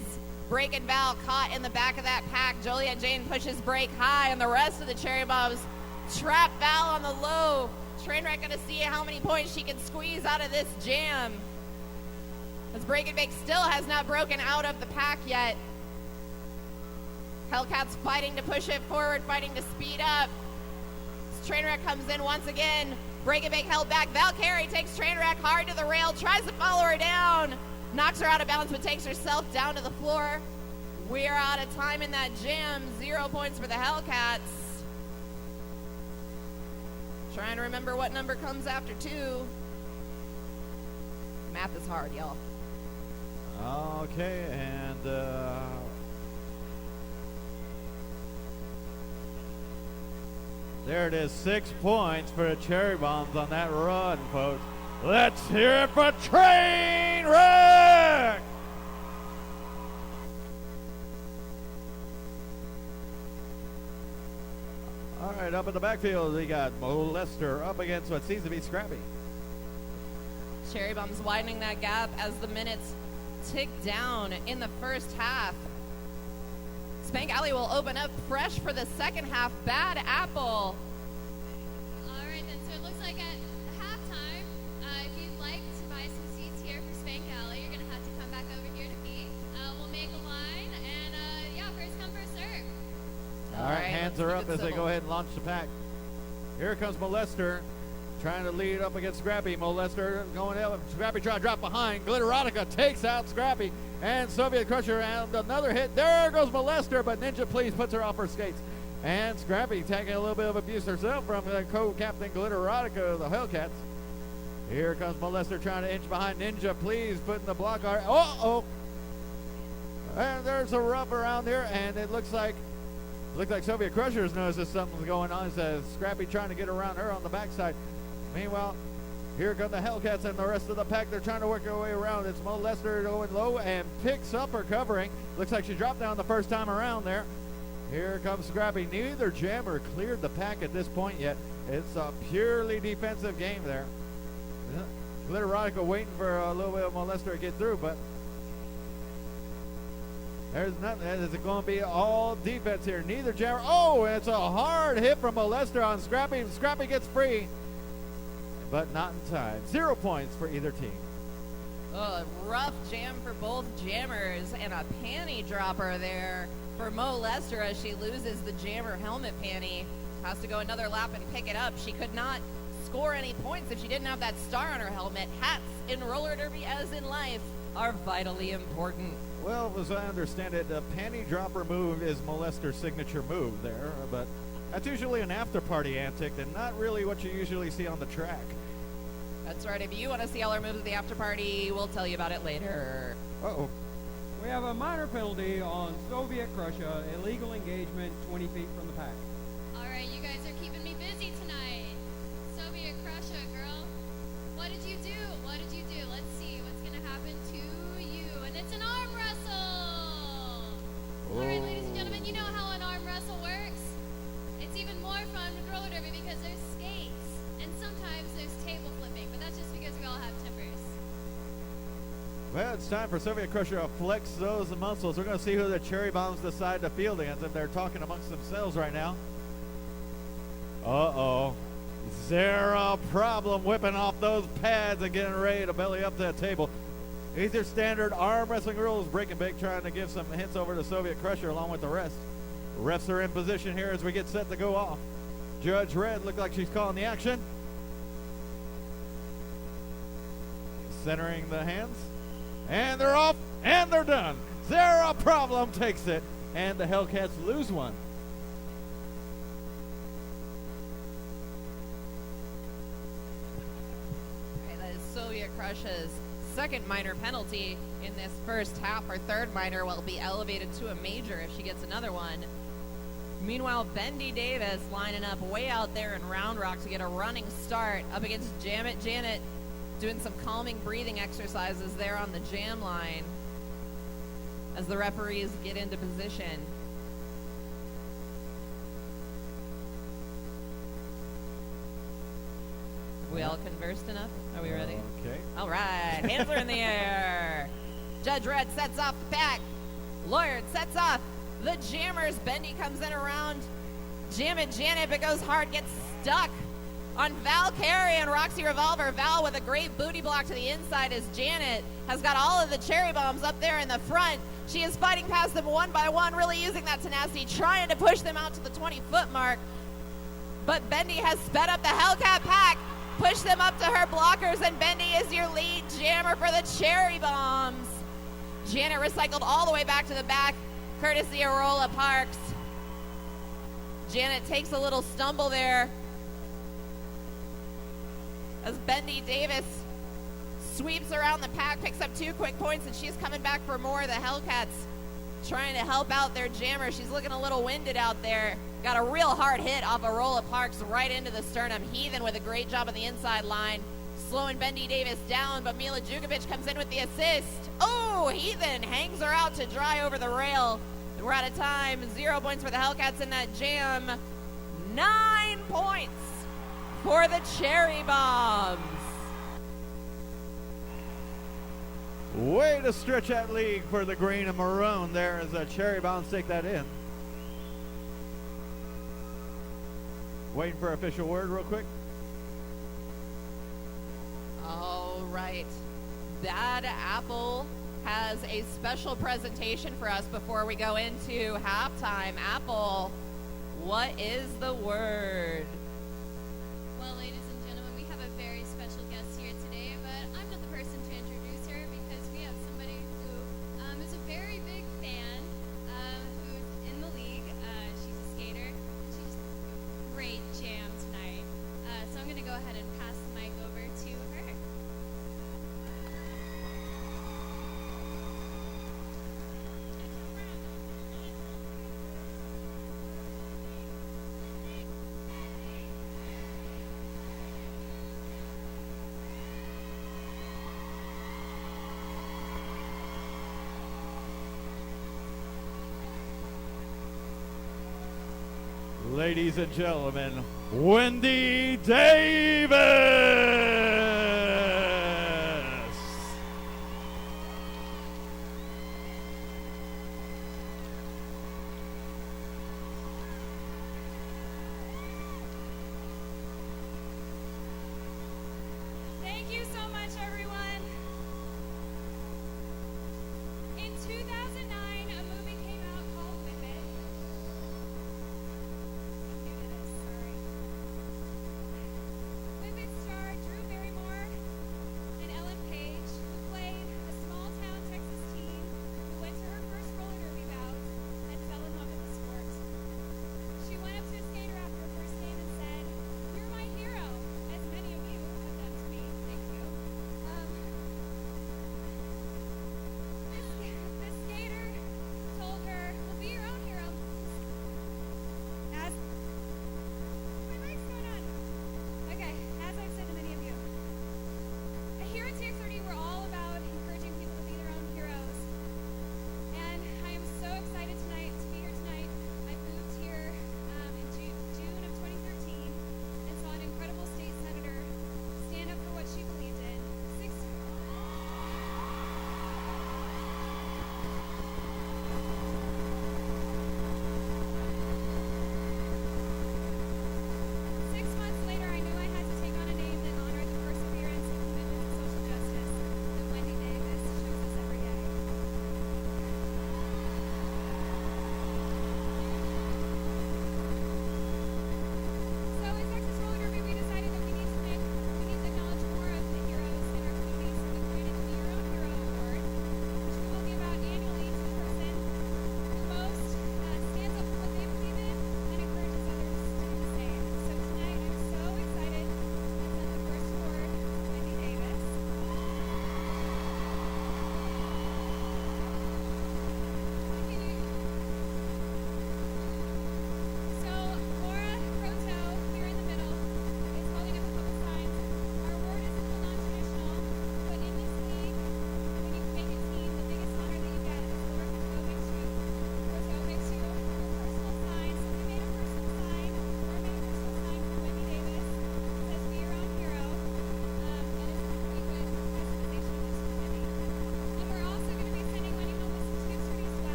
Break and Val caught in the back of that pack. Joliet Jane pushes Break high, and the rest of the Cherry Bombs trap Val on the low. Trainwreck gonna see how many points she can squeeze out of this jam, as Break and Bake still has not broken out of the pack yet. Hellcats fighting to push it forward, fighting to speed up. Trainwreck comes in once again. Break and Bake held back. Valkyrie takes Trainwreck hard to the rail, tries to follow her down. Knocks her out of bounds, but takes herself down to the floor. We are out of time in that jam. 0 points for the Hellcats. Trying to remember what number comes after 2. Math is hard, y'all. Okay, and there it is, 6 points for the Cherry Bombs on that run, folks. Let's hear it for Trainwreck! All right, up in the backfield, we got Molester up against what seems to be Scrappy. Cherry Bombs widening that gap as the minutes tick down in the first half. Spank Alley will open up fresh for the second half. Bad Apple. All right, then. So it looks like at halftime, if you'd like to buy some seats here for Spank Alley, you're going to have to come back over here to me. We'll make a line, and yeah, first come, first serve. All right, hands are up as they go ahead and launch the pack. Here comes Molester, trying to lead up against Scrappy. Molester going up. Scrappy trying to drop behind. Glitterotica takes out Scrappy. And Soviet Crusher and another hit. There goes Molester, but Ninja Please puts her off her skates. And Scrappy taking a little bit of abuse herself from the co-captain Glitterotica of the Hellcats. Here comes Molester trying to inch behind Ninja Please, putting the block on. Uh-oh. And there's a rub around here, and it looks like Soviet Crusher's noticed something's going on. Says Scrappy trying to get around her on the backside. Meanwhile, here come the Hellcats and the rest of the pack. They're trying to work their way around. It's Molester going low and picks up her covering. Looks like she dropped down the first time around there. Here comes Scrappy. Neither jammer cleared the pack at this point yet. It's a purely defensive game there. Glitterotica waiting for a little bit of Molester to get through, but there's nothing. It's going to be all defense here. Neither jammer. Oh, and it's a hard hit from Molester on Scrappy. Scrappy gets free, but not in time. 0 points for either team. Oh, a rough jam for both jammers, and a panty dropper there for Molester as she loses the jammer helmet panty. Has to go another lap and pick it up. She could not score any points if she didn't have that star on her helmet. Hats in roller derby, as in life, are vitally important. Well, as I understand it, the panty dropper move is Molester's signature move there, but that's usually an after-party antic and not really what you usually see on the track. That's right. If you want to see all our moves at the after party, we'll tell you about it later. Uh-oh. We have a minor penalty on Soviet Crusher, illegal engagement 20 feet from the pack. All right, you guys are keeping me busy tonight. Soviet Crusher, girl. What did you do? What did you do? Let's see what's going to happen to you. And it's an arm wrestle. All right, ladies and gentlemen, you know how an arm wrestle works. It's even more fun with roller derby because there's skates. And sometimes there's table flipping, but that's just because we all have tempers. Well, it's time for Soviet Crusher to flex those muscles. We're going to see who the Cherry Bombs decide to field against if they're talking amongst themselves right now. Uh-oh. Zero problem whipping off those pads and getting ready to belly up that table. These are standard arm wrestling rules. Break and Bake trying to give some hints over to Soviet Crusher along with the rest. Refs are in position here as we get set to go off. Judge Red looked like she's calling the action. Centering the hands. And they're off, and they're done. Zero problem takes it, and the Hellcats lose one. Okay, that is Soviet Crush's second minor penalty in this first half. Her third minor will be elevated to a major if she gets another one. Meanwhile, Bendy Davis lining up way out there in Round Rock to get a running start up against Janet Janet, doing some calming breathing exercises there on the jam line as the referees get into position. we all conversed enough? Are we ready? Okay. All right, hands are in the air. Judge Red sets off the pack. Lawyer sets off the jammers. Bendy comes in around jamming Janet, but goes hard, gets stuck on Val Carey and Roxy Revolver. Val with a great booty block to the inside as Janet has got all of the cherry bombs up there in the front. She is fighting past them one by one, really using that tenacity, trying to push them out to the 20-foot mark. But Bendy has sped up the Hellcat pack, pushed them up to her blockers, and Bendy is your lead jammer for the cherry bombs. Janet recycled all the way back to the back, courtesy of Rolla Parks. Janet takes a little stumble there as Bendy Davis sweeps around the pack, picks up 2 quick points, and she's coming back for more. The Hellcats trying to help out their jammer. She's looking a little winded out there. Got a real hard hit off of Rolla Parks right into the sternum. Heathen with a great job on the inside line, slowing Bendy Davis down, but Mila Jugovic comes in with the assist. Oh, Heathen hangs her out to dry over the rail. And we're out of time. 0 points for the Hellcats in that jam. 9 points for the Cherry Bombs. Way to stretch that league for the green and maroon there as the Cherry Bombs take that in. Waiting for official word real quick. All right. Bad Apple has a special presentation for us before we go into halftime. Apple, what is the word? Well, ladies and gentlemen, we have a very special guest here today, but I'm not the person to introduce her because we have somebody who is a very big fan, who's in the league. She's a skater, and she's great jam tonight. So I'm going to go ahead and pass the mic over to her. Ladies and gentlemen, Wendy Davis! Thank you so much, everyone. In 2009, a movie came out called Whip It. I'm new to this, sorry. Whip It starred Drew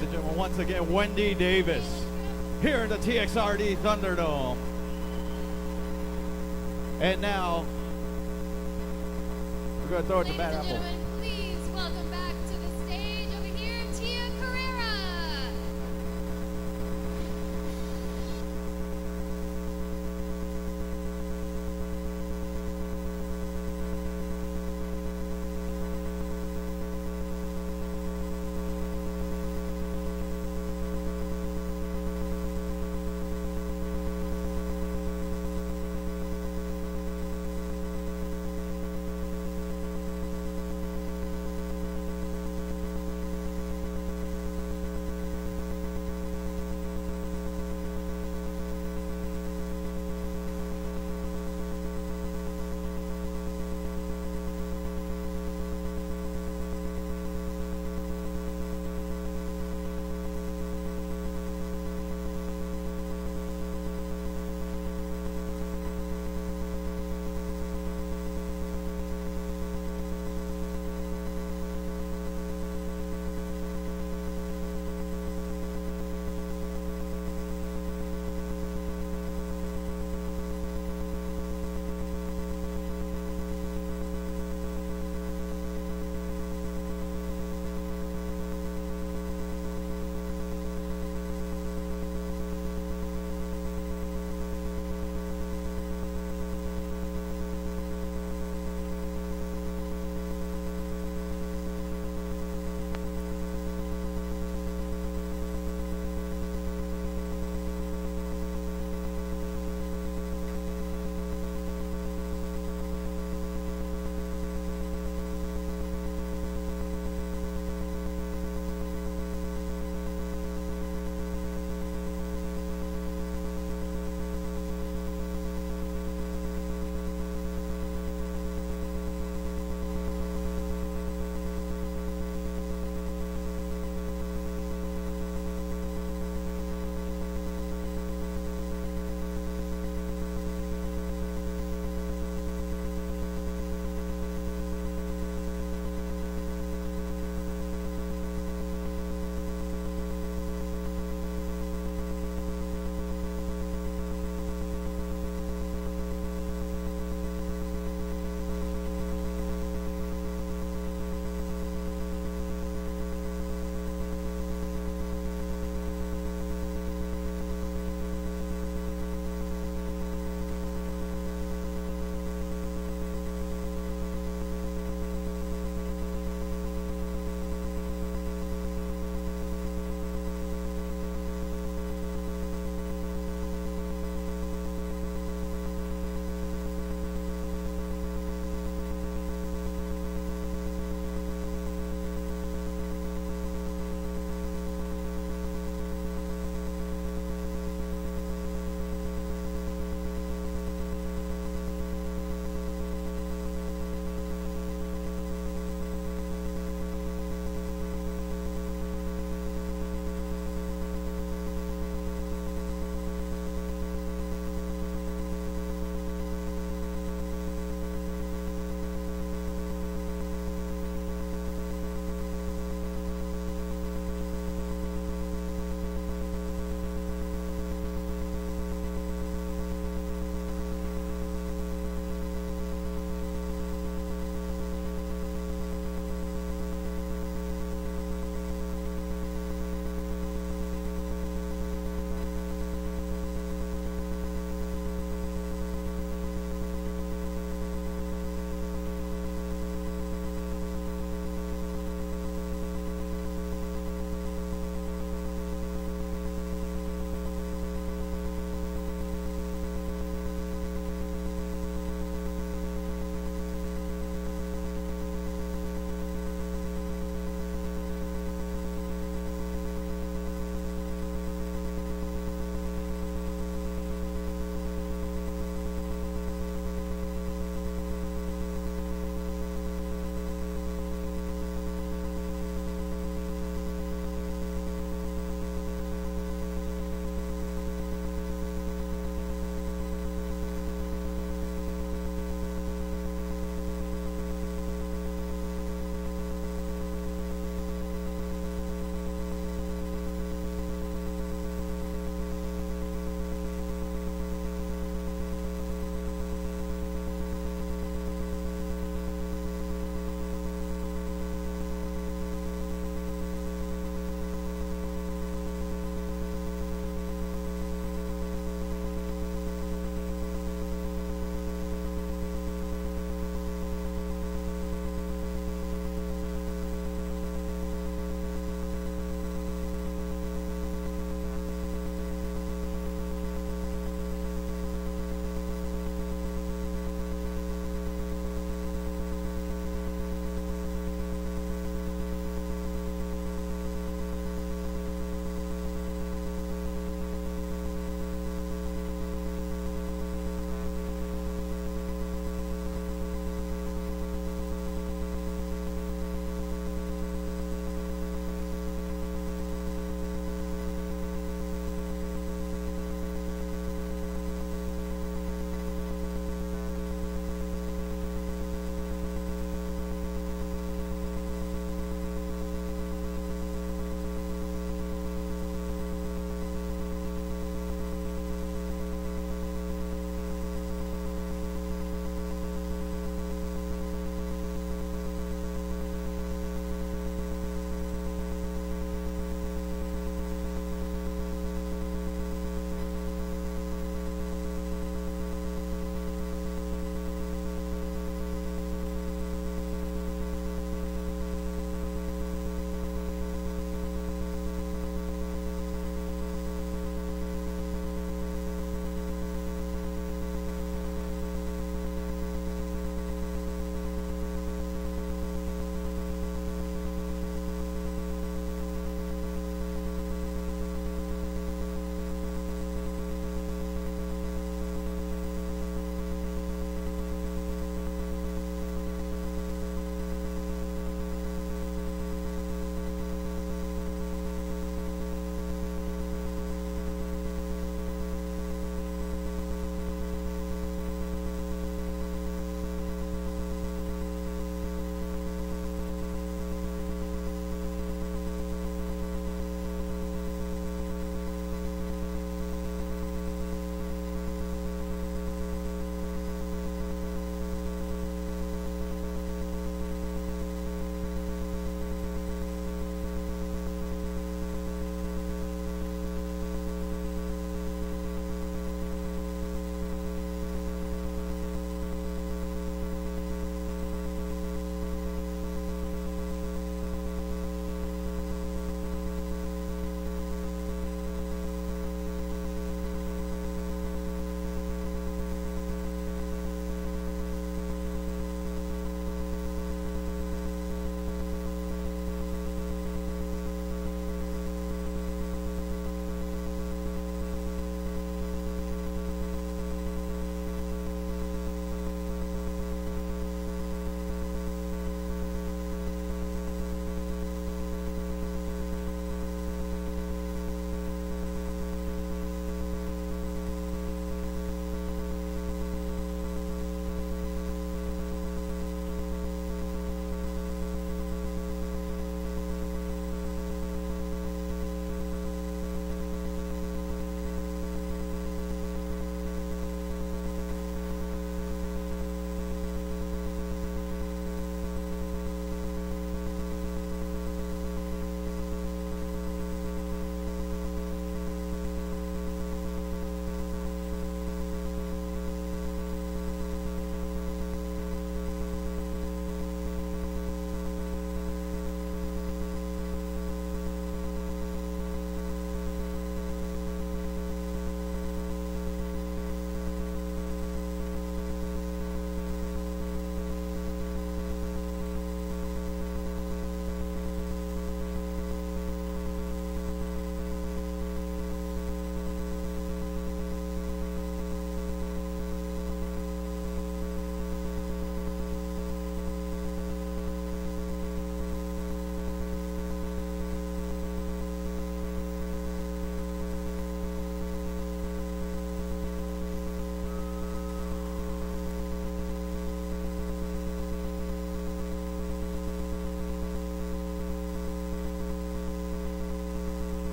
ladies and gentlemen, once again, Wendy Davis here in the TXRD Thunderdome. And now, we're going to throw it to Ladies Bad and Apple. gentlemen, please welcome back to the stage over here, Tia Carrera.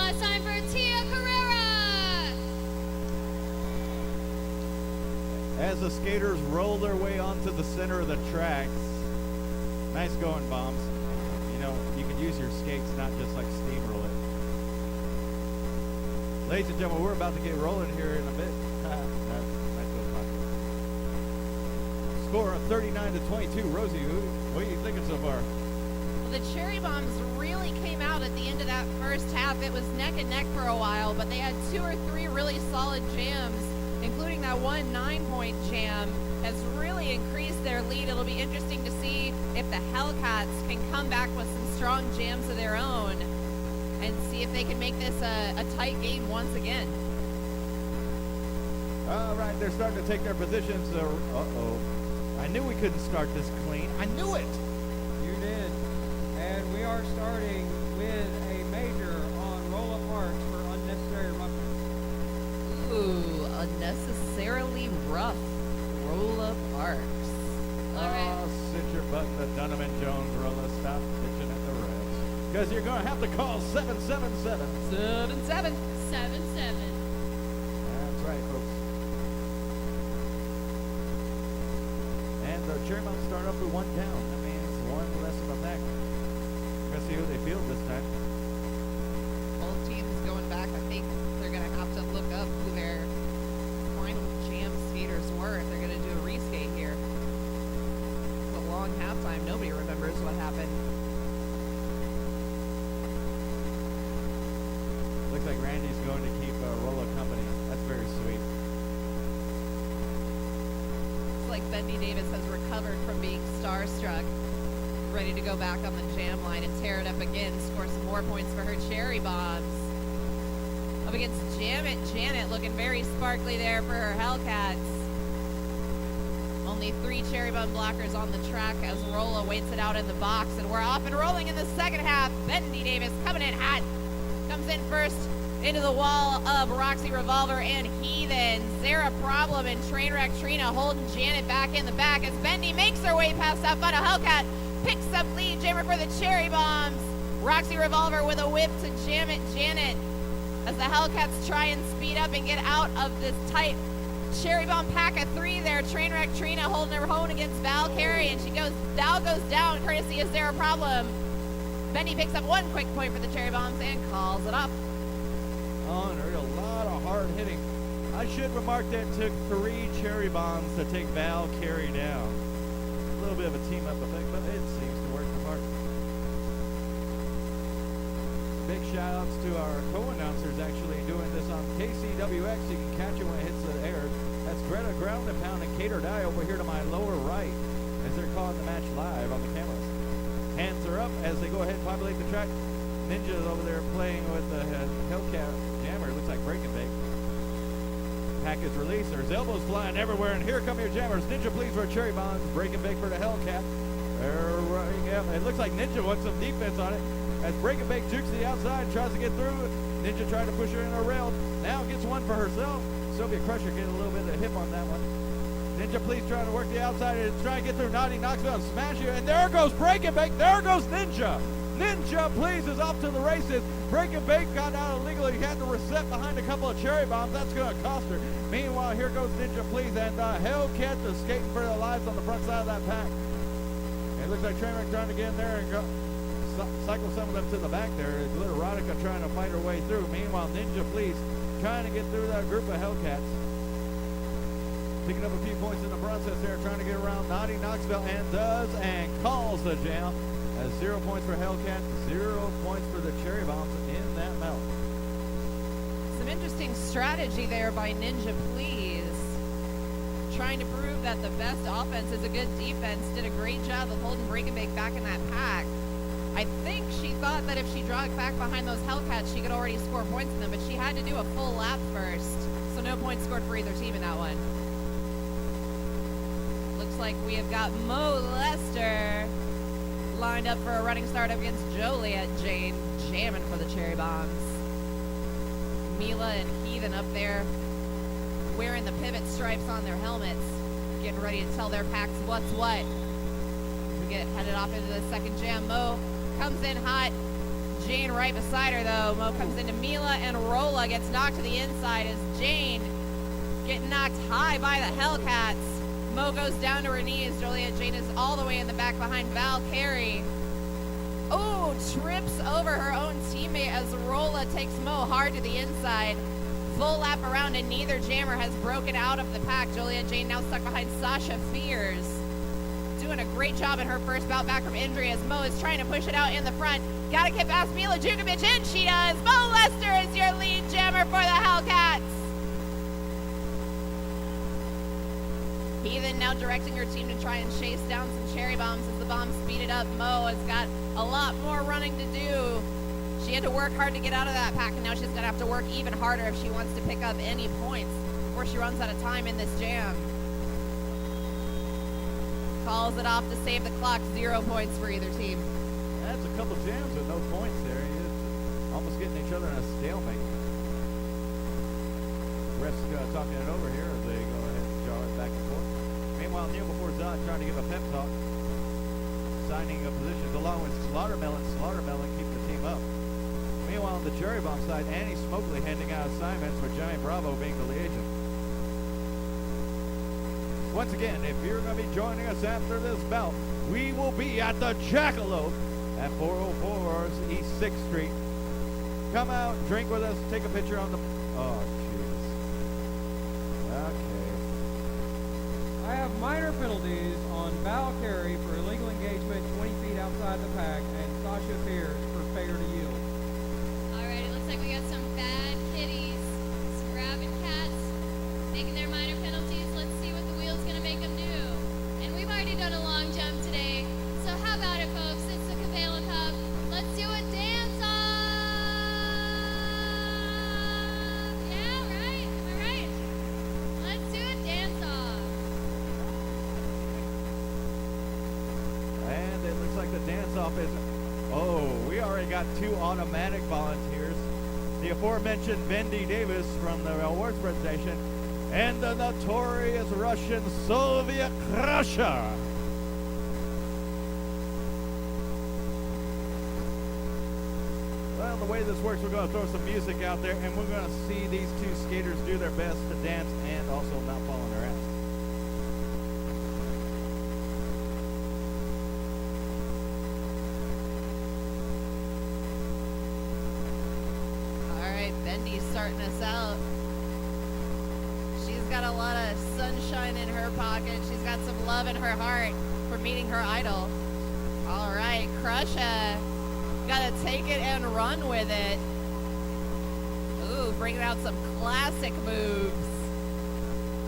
last time for Tia Carrera. As the skaters roll their way onto the center of the tracks. Nice going, Bombs. You know, you can use your skates, not just like steamroll it. Ladies and gentlemen, we're about to get rolling here in a bit. Nice little pocket. Score of 39-22. Rosie, what are you thinking so far? Well, the Cherry Bombs really came out at the end of that first half. It was neck and neck for a while, but they had 2 or 3 really solid jams, including that one 9-point jam, has really increased their lead. It'll be interesting to see if the Hellcats can come back with some strong jams of their own and see if they can make this a tight game once again. All right, they're starting to take their positions. Uh-oh. I knew we couldn't start this clean. I knew it. You did. And we are starting with a major on roll-up parts for unnecessary roughness. Ooh, unnecessarily rough roll-up arcs. All right. Oh, sit your butt in the Dunham and Jones roller. Stop bitching at the refs. Because you're going to have to call 777. 7-7. 7-7. That's right, folks. And the Cherry Bombs start up with 1 down. That means 1 less of a pack. Let's see who they field this time. Both teams going back. I think they're going to have to look up who their final jam skaters were if they're going to do a reskate here. It's a long halftime. Nobody remembers what happened. Looks like Randy's going to keep Rolla company. That's very sweet. It's like Bendy Davis has recovered from being starstruck, ready to go back on the jam line and tear it up again, score some more points for her Cherry Bombs. Up against Janet looking very sparkly there for her Hellcats. Only 3 Cherry Bomb blockers on the track as Rolla waits it out in the box, and we're off and rolling in the second half. Bendy Davis coming in hot. Comes in first into the wall of Roxy Revolver and Heathen. Zara Problem and Trainwreck Trina holding Janet back in the back as Bendy makes her way past that final Hellcat. Picks up lead jammer for the Cherry Bombs. Roxy Revolver with a whip to jam it Janet as the Hellcats try and speed up and get out of this tight Cherry Bomb pack of 3 there. Trainwreck Trina holding her own against Val Carey, and Val goes down courtesy of Zara Problem. Bendy picks up 1 quick point for the Cherry Bombs and calls it off. Unreal, a lot of hard hitting. I should remark that it took 3 Cherry Bombs to take Val Carey down. A little bit of a team up effect, but it seems to work the part. Big shout outs to our co-announcers actually doing this on KCWX. You can catch it when it hits the air. That's Greta Ground and Pound and Cater Die over here to my lower right as they're calling the match live on the cameras. Hands are up as they go ahead and populate the track. Ninja's over there playing with the Hellcat jammer. Looks like break and bake. Pack is released. There's elbows flying everywhere, and here come your jammers. Ninja, please, for Cherry Bombs. Break and bake for the Hellcat. They're running up. It looks like Ninja wants some defense on it. As Break and Bake jukes to the outside, tries to get through. Ninja tried to push her in a rail. Now gets one for herself. Sylvia Crusher getting a little bit of hip on that one. Ninja, please, trying to work the outside and trying to get through Naughty Knoxville and smash you. And there goes Break and Bake. There goes Ninja. Ninja, please, is off to the races. Break and Bake got out illegally. He had to reset behind a couple of Cherry Bombs. That's going to cost her. Meanwhile, here goes Ninja, please. And Hellcat is skating for their lives on the front side of that pack. And it looks like Trainwreck trying to get in there and go cycle some of them to the back there. Little Erotica trying to fight her way through. Meanwhile, Ninja, please, trying to get through that group of Hellcats. Picking up a few points in the process there, trying to get around Naughty Knoxville, and does, and calls the jam. 0 points for Hellcat, 0 points for the Cherry Bombs in that melt. Some interesting strategy there by Ninja, please. Trying to prove that the best offense is a good defense. Did a great job of holding Break and Bake back in that pack. I think she thought that if she dragged back behind those Hellcats, she could already score points in them, but she had to do a full lap first. So no points scored for either team in that one. Looks like we have got Mo Lester lined up for a running start up against Joliet Jane, jamming for the Cherry Bombs. Mila and Heathen up there wearing the pivot stripes on their helmets, getting ready to tell their packs what's what. We get headed off into the second jam. Mo comes in hot. Jane right beside her, though. Mo comes into Mila, and Rolla gets knocked to the inside as Jane getting knocked high by the Hellcats. Mo goes down to her knees. Joliet Jane is all the way in the back behind Val Carey. Oh, trips over her own teammate as Rolla takes Mo hard to the inside. Full lap around, and neither jammer has broken out of the pack. Joliet Jane now stuck behind Sasha Fears. Doing a great job in her first bout back from injury as Mo is trying to push it out in the front. Gotta get past Mila Jukovic, and she does. Mo Lester is your lead jammer for the Hellcats. Heathen now directing her team to try and chase down some cherry bombs as the bombs speed it up. Mo has got a lot more running to do. She had to work hard to get out of that pack, and now she's gonna have to work even harder if she wants to pick up any points before she runs out of time in this jam. Calls it off to save the clock. 0 points for either team. That's a couple jams with no points there. It's almost getting each other in a stalemate. Refs talking it over here as they go ahead and jar it back and forth. Meanwhile, Neil before Zod trying to give a pep talk. Signing of positions along with Slaughtermelon. Slaughtermelon keeping the team up. Meanwhile, on the Cherry Bomb side, Annie Smokeley handing out assignments with Giant Bravo being the liaison. Once again, if you're going to be joining us after this bout, we will be at the Jackalope at 404 East 6th Street. Come out, drink with us, take a picture on the... Oh, jeez. Okay. I have minor penalties on Val Carey for illegal engagement 20 feet outside the pack and Sasha Fears for failure to yield. All right, it looks like we got some bad kitties, some rabid cats making their minor penalties. Let's see what the wheel's going to make them do. And we've already done a long jump today, so how about it, folks? It's the Cavello Cup. Let's do a dance-off. Yeah, right? Am I right? Let's do a dance-off. And it looks like the dance-off is... Oh, we already got 2 automatic volunteers. The aforementioned Vendi Davis from the awards presentation and the notorious Russian Soviet Crusher. Well, the way this works, we're going to throw some music out there, and we're going to see these 2 skaters do their best to dance and also not fall on their ass. Bendy's starting us out. She's got a lot of sunshine in her pocket. She's got some love in her heart for meeting her idol. All right, Crusha. Gotta take it and run with it. Ooh, bringing out some classic moves.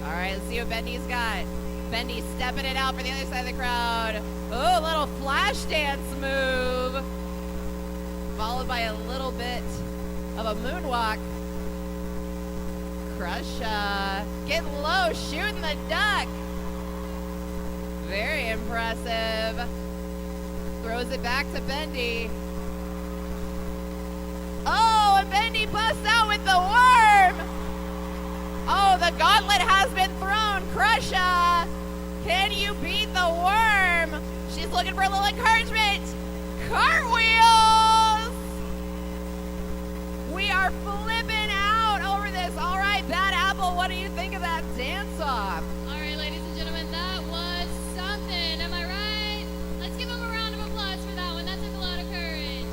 All right, let's see what Bendy's got. Bendy stepping it out for the other side of the crowd. Ooh, a little flash dance move. Followed by a little bit of a moonwalk. Crusha getting low, shooting the duck. Very impressive. Throws it back to Bendy. Oh, and Bendy busts out with the worm. Oh, the gauntlet has been thrown. Crusha, can you beat the worm? She's looking for a little encouragement. Cartwheels. We are flipping out over this. All right, Bad Apple, what do you think of that dance-off? All right, ladies and gentlemen, that was something. Am I right? Let's give them a round of applause for that one. That took a lot of courage.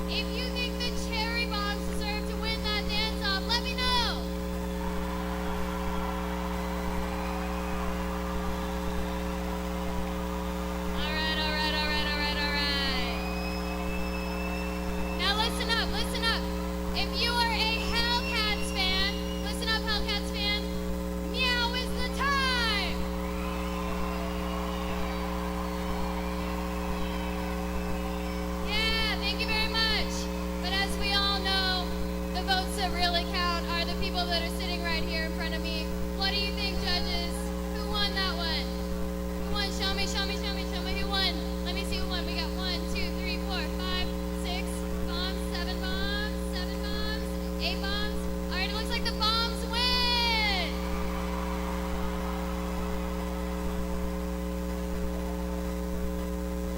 If you think the cherry bombs deserve to win that dance-off, let me know. All right. Now listen up. If you are a Hellcats fan, listen up, Hellcats fan. Meow is the time. Yeah, thank you very much. But as we all know, the votes that really count are the people that are sitting right here in front of me. What do you think, judges? Who won that one? Who won? Show me. Who won? Let me see who won. We got 1, 2, 3, 4, 5, 6 bombs, 7 bombs, 8 bombs. All right, it looks like the bombs win.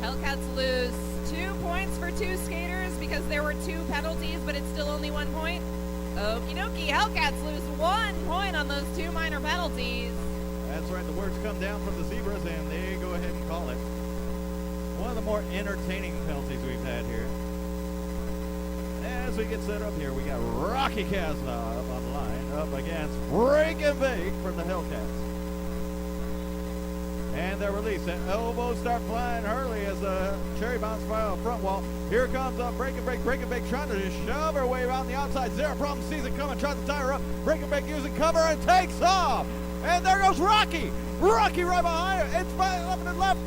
Hellcats lose 2 points points for 2 skaters because there were 2 penalties, but it's still only 1 point? Okie dokie, Hellcats lose 1 point on those 2 minor penalties. That's right, the words come down from the Zebras, and they go ahead and call it. One of the more entertaining penalties we've had here. As we get set up here, we got Rocky Casbah up on the line, up against Break and Bake from the Hellcats. And they're released. And elbows start flying early as the cherry bombs fire on the front wall. Here comes Break and Bake trying to just shove her way around the outside. Zero Problem sees it coming, tries to tie her up. Break and Bake using cover and takes off. And there goes Rocky. Rocky right behind her. It's up and left.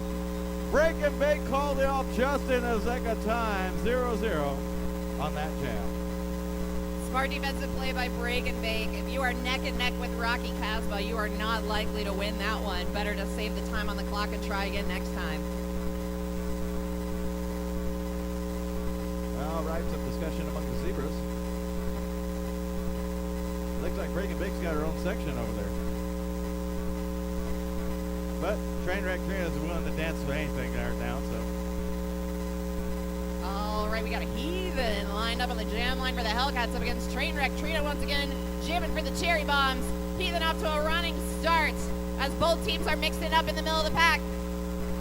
Break and Bake called it off just in a second time. 0-0 on that jam. Smart defensive play by Break and Bake. If you are neck and neck with Rocky Casbah, you are not likely to win that one. Better to save the time on the clock and try again next time. All right, some discussion among the Zebras. Looks like Break and Bake's got her own section over there. But Trainwreck Trina is willing to dance with anything there now, so. All right, we got a Heathen lined up on the jam line for the Hellcats up against Trainwreck Trina once again, jamming for the Cherry Bombs. Heathen off to a running start as both teams are mixing up in the middle of the pack.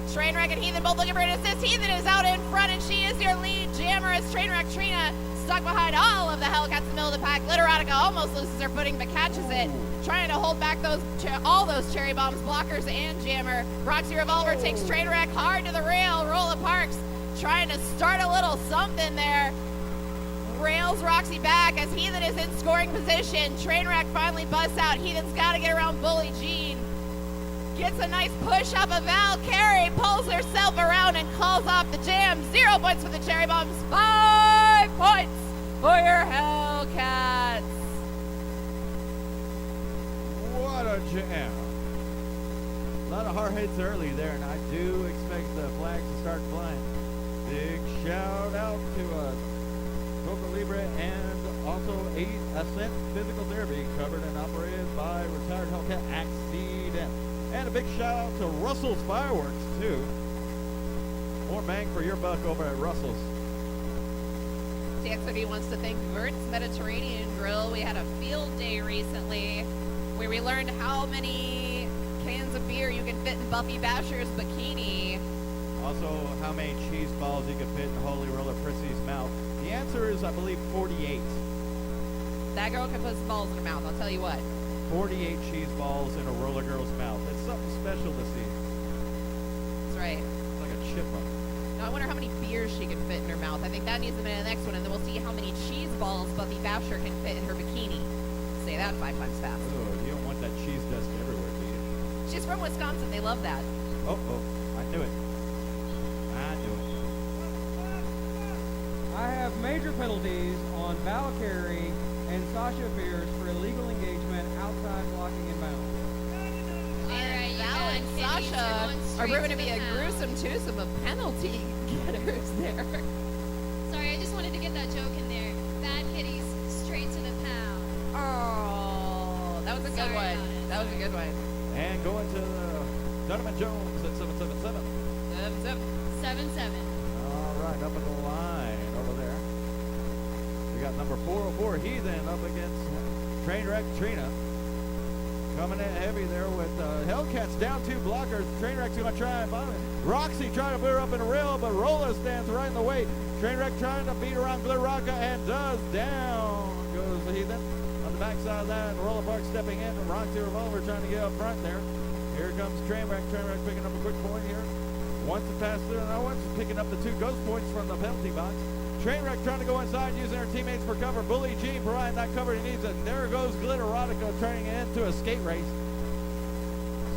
Trainwreck and Heathen both looking for an assist. Heathen is out in front, and she is your lead jammer as Trainwreck Trina stuck behind all of the Hellcats in the middle of the pack. Glitterotica almost loses her footing, but catches it, trying to hold back all those Cherry Bombs, blockers and jammer. Roxy Revolver takes Trainwreck hard to the rail. Rolla Parks trying to start a little something there. Rails Roxy back as Heathen is in scoring position. Trainwreck finally busts out. Heathen's got to get around Bully Jean. Gets a nice push up of Val Carey, pulls herself around and calls off the jam. 0 points for the Cherry Bombs, 5 points for your Hellcats. What a jam. A lot of hard hits early there, and I do expect the flags to start flying. Big shout out to Coca Libre and also Ascent Physical Therapy, covered and operated by retired Hellcat Accident. And a big shout out to Russell's Fireworks too. More bang for your buck over at Russell's. TXRD wants to thank Vert's Mediterranean Grill. We had a field day recently where we learned how many cans of beer you can fit in Buffy Basher's bikini. Also, how many cheese balls you can fit in Holy Roller Prissy's mouth. The answer is, I believe, 48. That girl can put some balls in her mouth, I'll tell you what. 48 cheese balls in a roller girl's mouth. It's something special to see. That's right. It's like a chipmunk. Now I wonder how many beers she can fit in her mouth. I think that needs to be the next one, and then we'll see how many cheese balls Buffy Basher can fit in her bikini. Say that 5 times fast. Oh, you don't want that cheese dust everywhere, do you? She's from Wisconsin. They love that. Oh, I knew it. I have major penalties on Val Carey and Sasha Fierce for illegal engagement outside blocking and bounds. All right, you Val and got kitties. We're Sasha going are straight proving to to be the a pound. gruesome twosome of penalty getters there. Sorry, I just wanted to get that joke in there. Bad kitties, straight to the pound. Oh, that was a good Sorry one. about it. That was a good one. And going to Donovan Jones at 777. 7-7. All right, up in the line over there. We got number 404 Heathen up against Trainwreck Trina. Coming in heavy there with Hellcats down 2 blockers. Trainwreck's going to try and bomb it. Roxy trying to put her up in a rail, but Rolla stands right in the way. Trainwreck trying to beat around Glitterotica and does. Down goes the Heathen. On the backside of that, Rolla Park stepping in. Roxy Revolver trying to get up front there. Here comes Trainwreck. Trainwreck picking up a quick point here. Wants to pass through, and no one's picking up the 2 ghost points from the penalty box. Trainwreck trying to go inside using her teammates for cover. Bully G providing that cover he needs, and there goes Glitterotica turning it into a skate race.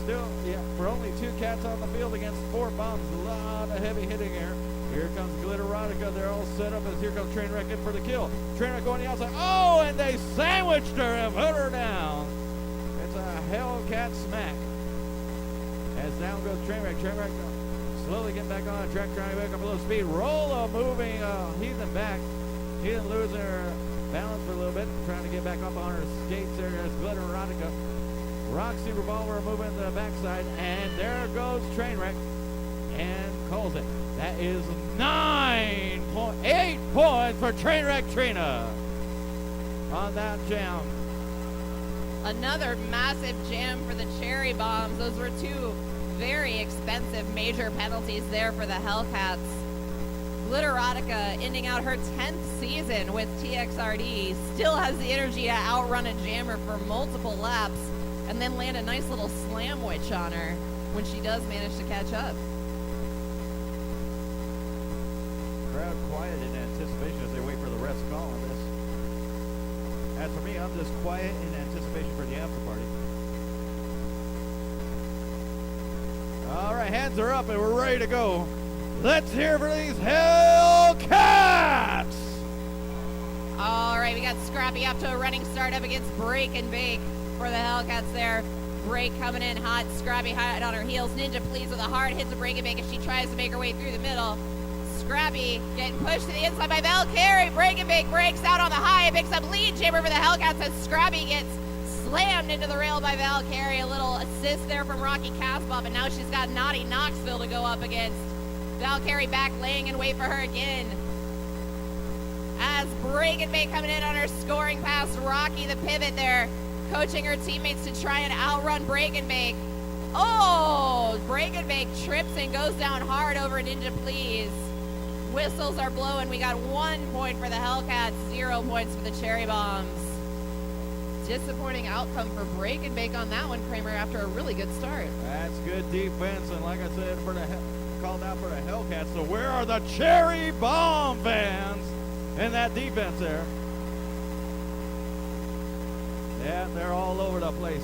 Still, yeah, for only 2 cats on the field against 4 bombs, a lot of heavy hitting here. Here comes Glitterotica. They're all set up as here comes Trainwreck in for the kill. Trainwreck going the outside. Oh, and they sandwiched her and put her down. It's a Hellcat smack. As down goes Trainwreck. Trainwreck slowly getting back on track, trying to back up a little speed. Rolla moving Heathen back. Heathen losing her balance for a little bit, trying to get back up on her skates there. There's Glitterotica. Roxy Revolver moving to the backside, and there goes Trainwreck and calls it. That is 8 points for Trainwreck Trina on that jam. Another massive jam for the Cherry Bombs. Those were 2 very expensive major penalties there for the Hellcats. Glitterotica, ending out her 10th season with TXRD, still has the energy to outrun a jammer for multiple laps and then land a nice little slam witch on her when she does manage to catch up. Crowd quiet in anticipation as they wait for the ref's call on this. As for me, I'm just quiet in anticipation for the after party. All right, hands are up and we're ready to go. Let's hear for these Hellcats! All right, we got Scrappy up to a running start up against Break and Bake for the Hellcats there. Break coming in hot, Scrappy hot on her heels. Ninja Please with a hard hit to Break and Bake as she tries to make her way through the middle. Scrappy getting pushed to the inside by Valkyrie. Break and Bake breaks out on the high, picks up lead jammer for the Hellcats as Scrappy gets slammed into the rail by Valkyrie. A little assist there from Rocky Casbah, and now she's got Naughty Knoxville to go up against. Valkyrie back laying in wait for her again. As Break and Bake coming in on her scoring pass, Rocky the pivot there, coaching her teammates to try and outrun Break and Bake. Oh, Break and Bake trips and goes down hard over Ninja Please. Whistles are blowing. We got 1 point for the Hellcats, 0 points for the Cherry Bombs. Disappointing outcome for Break and Bake on that one, Kramer, after a really good start. That's good defense, and like I said, called out for the Hellcats. So where are the Cherry Bomb fans in that defense there? Yeah, they're all over the place.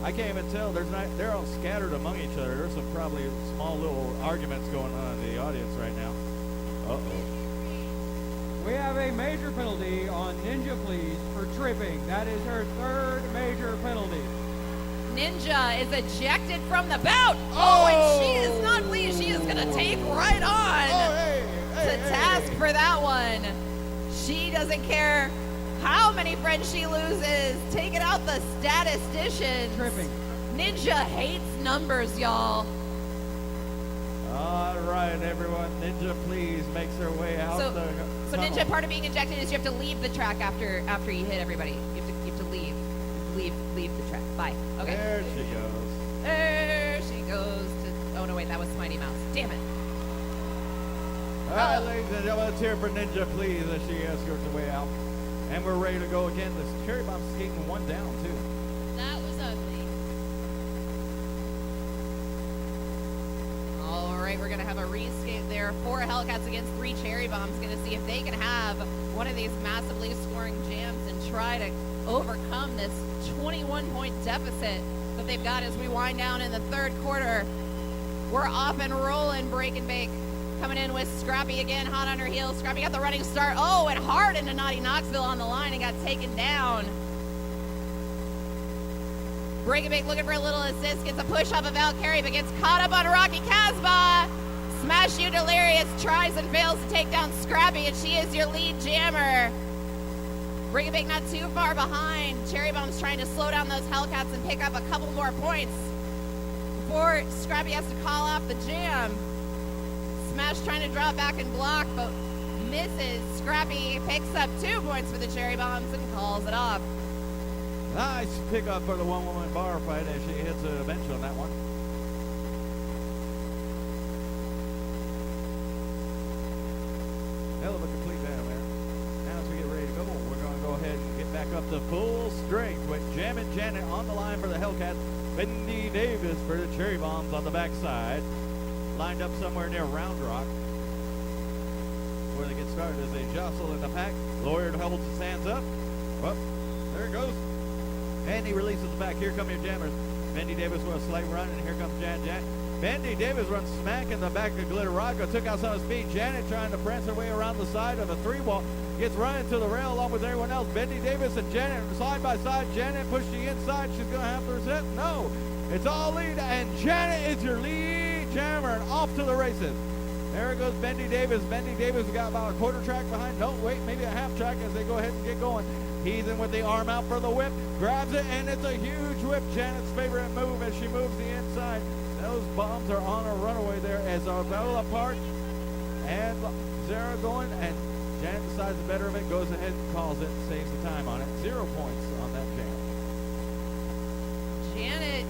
I can't even tell. They're all scattered among each other. There's some probably small little arguments going on in the audience right now. Uh-oh. We have a major penalty on Ninja Please for tripping. That is her 3rd major penalty. Ninja is ejected from the bout. Oh, and she is not pleased. She is going to take right on to task for that one. She doesn't care how many friends she loses. Taking out the statisticians. Tripping. Ninja hates numbers, y'all. All right, everyone. Ninja Please makes her way out So the Ninja, tunnel. part of being ejected is you have to leave the track after you hit everybody. You have to leave the track. Bye. Okay. There she goes. There she goes to. Oh no, wait, that was Smitey Mouse. Damn it. All right, ladies and gentlemen, let's hear for Ninja Please as she escorts her way out. And we're ready to go again. This Cherry Bomb skating 1 down, too. That was ugly. All right, we're going to have a reskate there. 4 Hellcats against 3 Cherry Bombs. Going to see if they can have one of these massively scoring jams and try to overcome this 21-point deficit that they've got as we wind down in the 3rd quarter. We're off and rolling. Break and Bake coming in with Scrappy again, hot on her heels. Scrappy got the running start. Oh, and hard into Naughty Knoxville on the line and got taken down. Break and Bake looking for a little assist. Gets a push off of Valkyrie, but gets caught up on Rocky Casbah. Smash You Delirious tries and fails to take down Scrappy, and she is your lead jammer. Break and Bake not too far behind. Cherry Bomb's trying to slow down those Hellcats and pick up a couple more points before Scrappy has to call off the jam. Smash trying to drop back and block, but misses. Scrappy picks up 2 points for the Cherry Bombs and calls it off. Nice pickup for the one-woman bar fight as she hits a bench on that one. Hell of a complete down there. Now as we get ready to go, we're going to go ahead and get back up to full strength with Jammin' Janet on the line for the Hellcats. Bendy Davis for the Cherry Bombs on the backside. Lined up somewhere near Round Rock. Where they get started as they jostle in the pack. Lawyer holds his hands up. Well, there it goes. And he releases it back. Here come your jammers. Bendy Davis with a slight run, and here comes Jan. Bendy Davis runs smack in the back of Glitterotica. Took out some of speed. Janet trying to prance her way around the side of the 3-wall. Gets running to the rail along with everyone else. Bendy Davis and Janet side by side. Janet pushed the inside. She's going to have to reset. No. It's all lead, and Janet is your lead jammer, and off to the races. There goes Bendy Davis. Bendy Davis got about a quarter track behind. No, wait, maybe a half track as they go ahead and get going. He's in with the arm out for the whip. Grabs it, and it's a huge whip. Janet's favorite move as she moves the inside. Those bombs are on a runaway there as Bella apart. And Zara going, and Janet decides the better of it, goes ahead and calls it, saves the time on it. 0 points on that jam. Janet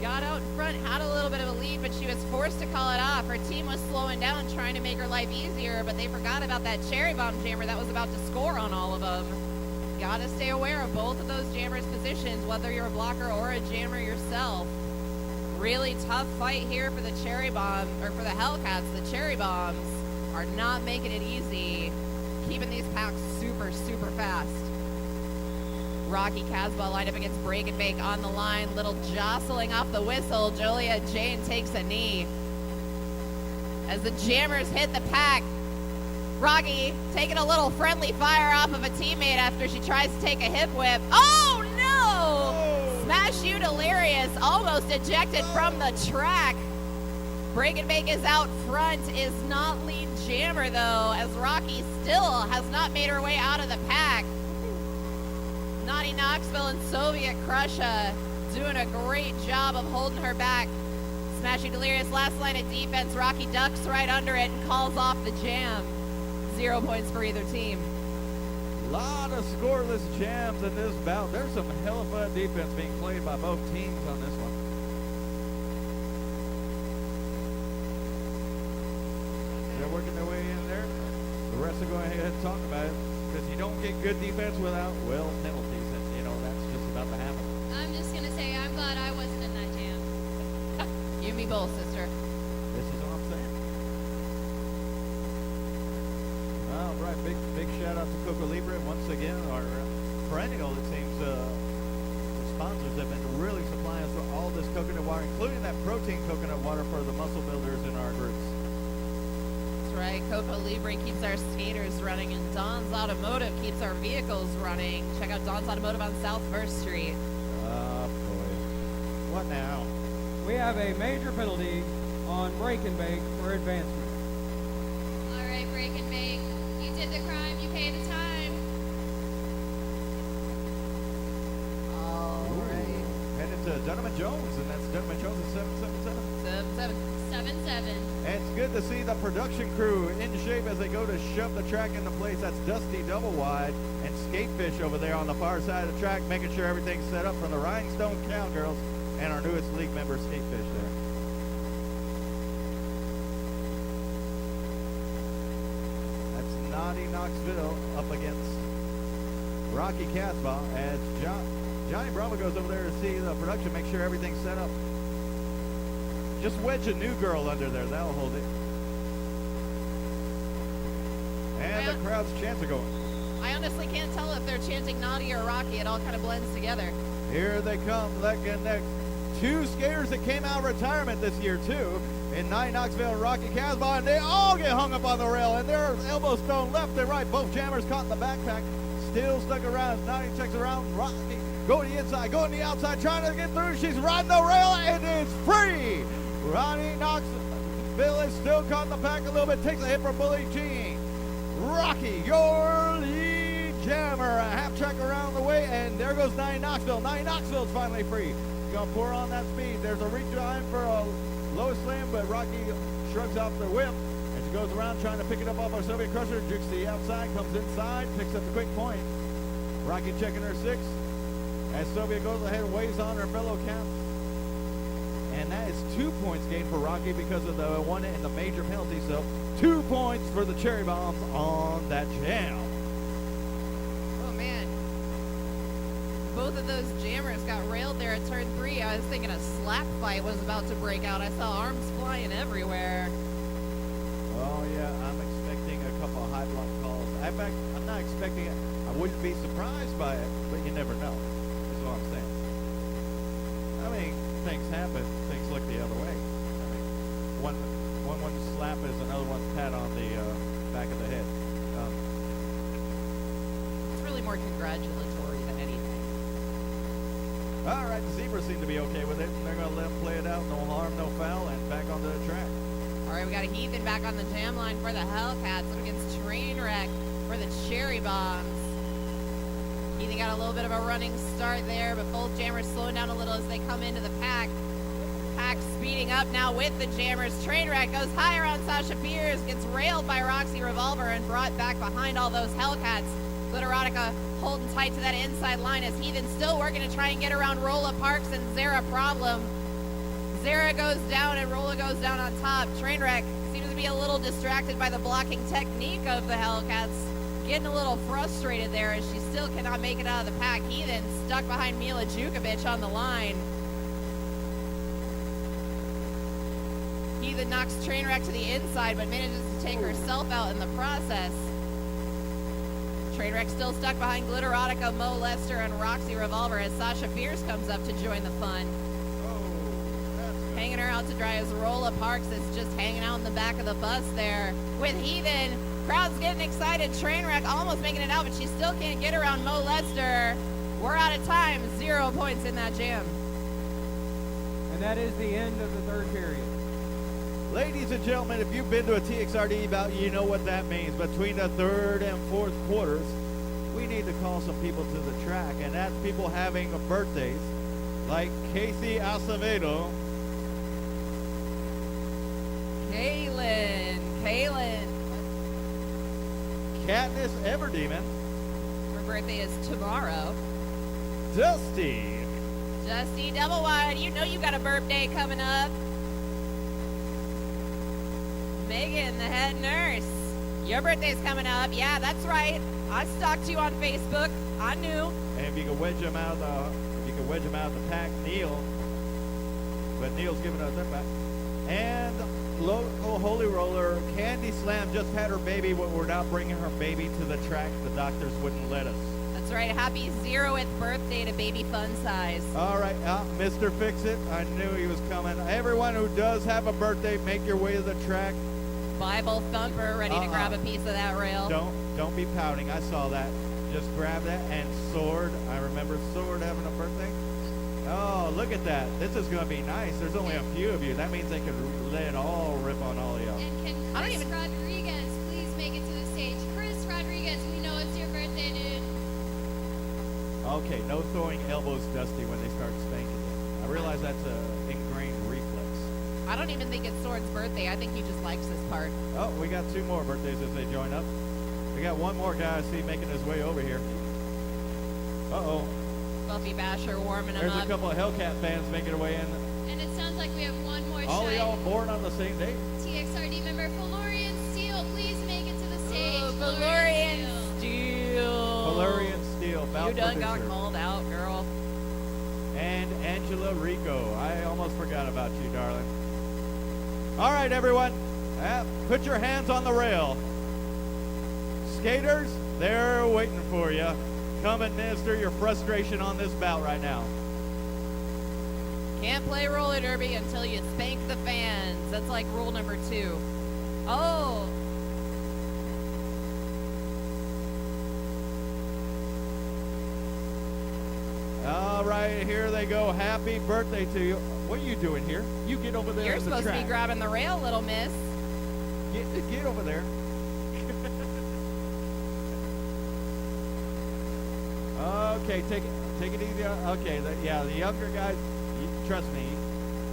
got out in front, had a little bit of a lead, but she was forced to call it off. Her team was slowing down, trying to make her life easier, but they forgot about that cherry bomb jammer that was about to score on all of them. Got to stay aware of both of those jammers' positions, whether you're a blocker or a jammer yourself. Really tough fight here for the cherry bomb, or for the Hellcats. The cherry bombs are not making it easy, keeping these packs super, super fast. Rocky Casbah lined up against Break and Bake on the line. Little jostling off the whistle. Julia Jane takes a knee. As the jammers hit the pack, Rocky taking a little friendly fire off of a teammate after she tries to take a hip whip. Oh no! Smash you Delirious, almost ejected from the track. Break and Bake is out front, is not lead jammer though, as Rocky still has not made her way out of the pack. Naughty Knoxville and Soviet Crusha doing a great job of holding her back. Smashing Delirious, last line of defense. Rocky ducks right under it and calls off the jam. 0 points for either team. Lot of scoreless jams in this bout. There's some hell of fun defense being played by both teams on this one. They're working their way in there. The rest will go ahead and talk about it, because you don't get good defense without, well, penalties, and you know that's just about to happen. I'm just gonna say I'm glad I wasn't in that jam. You and me both, sister. This is what I'm saying. All right, big shout out to Coco Libre once again. Our perennial, it seems, sponsors have been really supplying us with all this coconut water, including that protein coconut water for the muscle builders in our groups. That's right. Coco Libre keeps our skaters running, and Don's Automotive keeps our vehicles running. Check out Don's Automotive on South 1st Street. Oh, boy. What now? We have a major penalty on Break and Bake for advancement. All right, Break and Bake. You did the crime, you pay the time. All right. Headed to Dunham & Jones, and that's Dunham & Jones at 777. 7-7. 7-7. And it's good to see the production crew in shape as they go to shove the track into place. That's Dusty Double Wide and Skatefish over there on the far side of the track, making sure everything's set up from the Rhinestone Cowgirls and our newest league member, Skatefish there. That's Naughty Knoxville up against Rocky Casbah as Johnny Bravo goes over there to see the production, make sure everything's set up. Just wedge a new girl under there. That'll hold it. And the crowd's chants are going. I honestly can't tell if they're chanting Naughty or Rocky. It all kind of blends together. Here they come, neck and neck. Two skaters that came out of retirement this year, too, in Naughty Knoxville and Rocky Casbah, and they all get hung up on the rail, and they're elbow stone left and right. Both jammers caught in the backpack, still stuck around. Naughty checks around. Rocky going to the inside, going to the outside, trying to get through. She's riding the rail, and it's free. Ronnie Knoxville is still caught in the pack a little bit, takes a hit from Bully Jean. Rocky, your lead jammer. A half track around the way, and there goes Naughty Knoxville. Naughty Knoxville's finally free. Gonna pour on that speed. There's a reach behind for a low slam, but Rocky shrugs off the whip, and she goes around trying to pick it up off our Soviet Crusher. Jukes to the outside, comes inside, picks up the quick point. Rocky checking her 6, as Soviet goes ahead and weighs on her fellow count. And that is 2 points gained for Rocky because of the one in the major penalty. So 2 points for the Cherry Bombs on that jam. Oh, man. Both of those jammers got railed there at turn 3. I was thinking a slap fight was about to break out. I saw arms flying everywhere. Oh, yeah, I'm expecting a couple of high block calls. In fact, I'm not expecting it. I wouldn't be surprised by it, but you never know, is what I'm saying. I mean, things happen. Things look the other way. I mean, one slap is another one pat on the back of the head. It's really more congratulatory than anything. All right, the Zebras seem to be okay with it. They're going to let them play it out. No harm, no foul, and back onto the track. All right, we got a Heathen back on the jam line for the Hellcats. Up against Trainwreck for the Cherry Bombs. Heathen got a little bit of a running start there, but both jammers slowing down a little as they come into the pack. Pack speeding up now with the jammers. Trainwreck goes higher on Sasha Pierce, gets railed by Roxy Revolver and brought back behind all those Hellcats. Glitterotica holding tight to that inside line as Heathen still working to try and get around Rolla Parks and Zara Problem. Zara goes down and Rolla goes down on top. Trainwreck seems to be a little distracted by the blocking technique of the Hellcats. Getting a little frustrated there as she still cannot make it out of the pack. Heathen stuck behind Mila Jukovic on the line. Heathen knocks Trainwreck to the inside, but manages to take herself out in the process. Trainwreck still stuck behind Glitterotica, Mo Lester, and Roxy Revolver as Sasha Fierce comes up to join the fun. Hanging her out to dry as Rolla Parks is just hanging out in the back of the bus there with Heathen. Crowd's getting excited. Trainwreck almost making it out, but she still can't get around Mo Lester. We're out of time. 0 points in that jam. And that is the end of the third period. Ladies and gentlemen, if you've been to a TXRD bout, you know what that means. Between the third and fourth quarters, we need to call some people to the track, and that's people having birthdays, like Casey Acevedo, Kaylin. Katniss Everdemon, Her birthday is tomorrow. Dusty, Double Wide, you know you got a birthday coming up. Megan, the head nurse. Your birthday's coming up. Yeah, that's right. I stalked you on Facebook. I knew. and if you can wedge him out of the pack, Neil. But Neil's giving us that back. And local holy roller Candy Slam just had her baby, but we're not bringing her baby to the track. The doctors wouldn't let us. That's right. Happy 0th birthday to Baby Fun Size. All right, Mr. Fix It. I knew he was coming. Everyone who does have a birthday, make your way to the track. Bible Thumper, ready to grab a piece of that rail. Don't be pouting. I saw that. Just grab that. And Sword. I remember Sword having a birthday. Oh, look at that. This is going to be nice. There's only a few of you. That means they could let it all rip on all of y'all. And can I don't Chris even- Rodriguez please make it to the stage? Chris Rodriguez, we know it's your birthday, dude. Okay, no throwing elbows, Dusty, when they start spanking you. I realize that's an ingrained reflex. I don't even think it's Sword's birthday. I think he just likes this part. Oh, we got 2 more birthdays as they join up. We got 1 more guy I see making his way over here. Uh-oh. Buffy Basher warming him There's up. a couple of Hellcat fans making their way in. And it sounds like we have one more All of shy y'all born on the same day? TXRD member, Valorian Steele, please make it to the stage. Ooh, Valorian Steel. Valerian Steele, You bout done got producer. called out, girl. And Angela Rico. I almost forgot about you, darling. All right, everyone. Put your hands on the rail. Skaters, they're waiting for you. Come administer your frustration on this bout right now. Can't play roller derby until you spank the fans. That's like rule number 2. Oh. All right, here they go. Happy birthday to you. What are you doing here? You get over there You're at the supposed to track. be grabbing the rail, little miss. Get over there. Okay, take it easy. Okay, the younger guys, trust me,